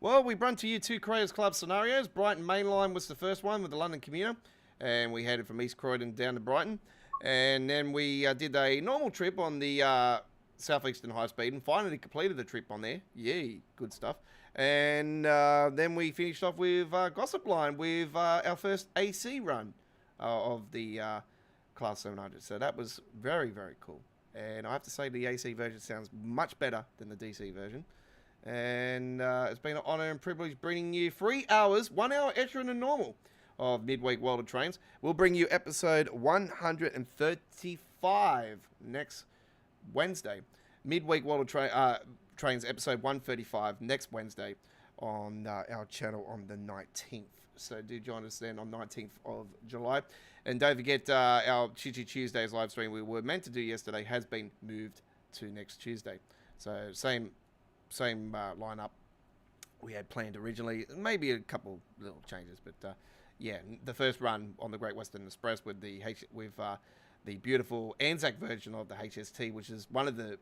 Well, we brought to you 2 Creators Club scenarios. Brighton Mainline was the first one with the London commuter, and we headed from East Croydon down to Brighton. And then we did a normal trip on the South Eastern High Speed and finally completed the trip on there. Yay, good stuff. And then we finished off with Gossip Line with our first AC run of the Class 700. So that was very, very cool. And I have to say the AC version sounds much better than the DC version. And it's been an honour and privilege bringing you 3 hours, 1 hour extra than normal of Midweek World of Trains. We'll bring you episode 135 next Wednesday. Midweek World of Trains episode 135 next Wednesday on our channel on the 19th. So do join us then on 19th of July. And don't forget our Chichi Tuesdays live stream we were meant to do yesterday has been moved to next Tuesday. So same lineup we had planned originally. Maybe a couple little changes, but yeah, the first run on the Great Western Express with the beautiful Anzac version of the HST, which is one of the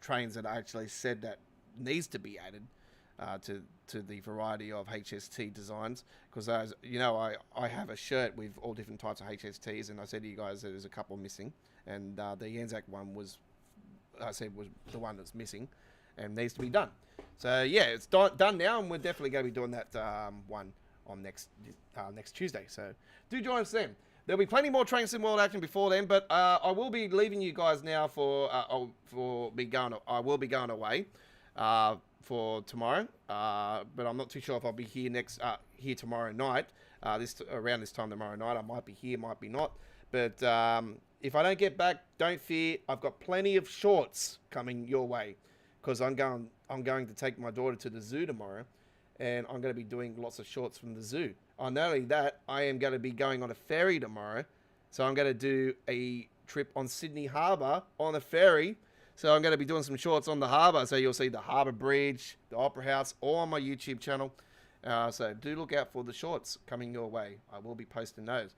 trains that I actually said that needs to be added to the variety of HST designs, because as you know, I have a shirt with all different types of HSTs, and I said to you guys that there's a couple missing, and the Anzac one was the one that's missing and needs to be done. So yeah, it's done now, and we're definitely going to be doing that one on next Tuesday. So do join us then. There'll be plenty more Train Sim World action before then, but I will be leaving you guys now I will be going away for tomorrow. But I'm not too sure if I'll be here here tomorrow night. Around this time tomorrow night, I might be here, might be not. But if I don't get back, don't fear. I've got plenty of shorts coming your way, because I'm going to take my daughter to the zoo tomorrow, and I'm going to be doing lots of shorts from the zoo. Not only that, I am going to be going on a ferry tomorrow. So I'm going to do a trip on Sydney Harbour on a ferry. So I'm going to be doing some shorts on the harbour. So you'll see the Harbour Bridge, the Opera House, all on my YouTube channel. So do look out for the shorts coming your way. I will be posting those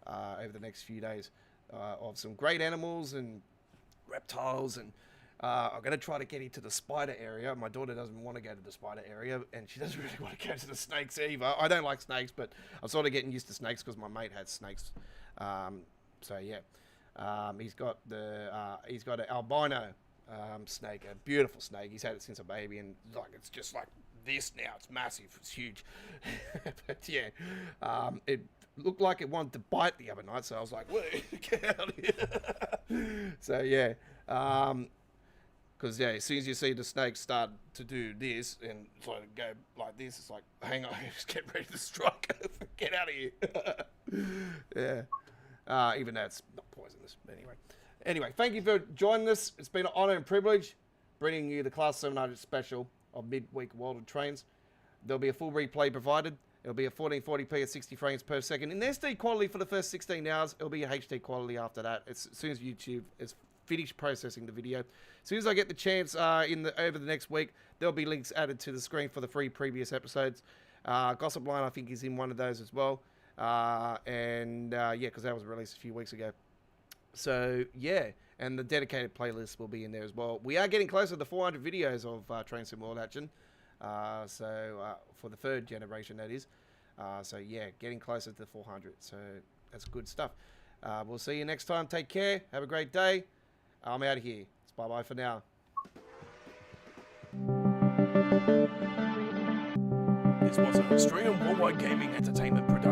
over the next few days of some great animals and reptiles, and I'm going to try to get into the spider area. My daughter doesn't want to go to the spider area, and she doesn't really want to go to the snakes either. I don't like snakes, but I'm sort of getting used to snakes because my mate has snakes. So yeah, he's got an albino snake, a beautiful snake. He's had it since a baby, and it's just like this now. It's massive. It's huge. But yeah, it looked like it wanted to bite the other night, so I was like, "Wait, get out of here!" So yeah. Because, yeah, as soon as you see the snake start to do this and sort of go like this, it's like, hang on, just get ready to strike. Get out of here. Yeah. Even though it's not poisonous. But anyway, thank you for joining us. It's been an honour and privilege bringing you the Class 700 special of Midweek World of Trains. There'll be a full replay provided. It'll be a 1440p at 60 frames per second. In SD quality for the first 16 hours. It'll be a HD quality after that. As soon as YouTube is finished processing the video. As soon as I get the chance over the next week, there'll be links added to the screen for the 3 previous episodes. Gossip Line, I think, is in one of those as well. Yeah, because that was released a few weeks ago. So, yeah. And the dedicated playlist will be in there as well. We are getting closer to the 400 videos of Train Sim World Action. For the third generation, that is. So yeah, getting closer to the 400. So that's good stuff. We'll see you next time. Take care. Have a great day. I'm out of here. It's bye-bye for now. This was an Australian Worldwide Gaming Entertainment production.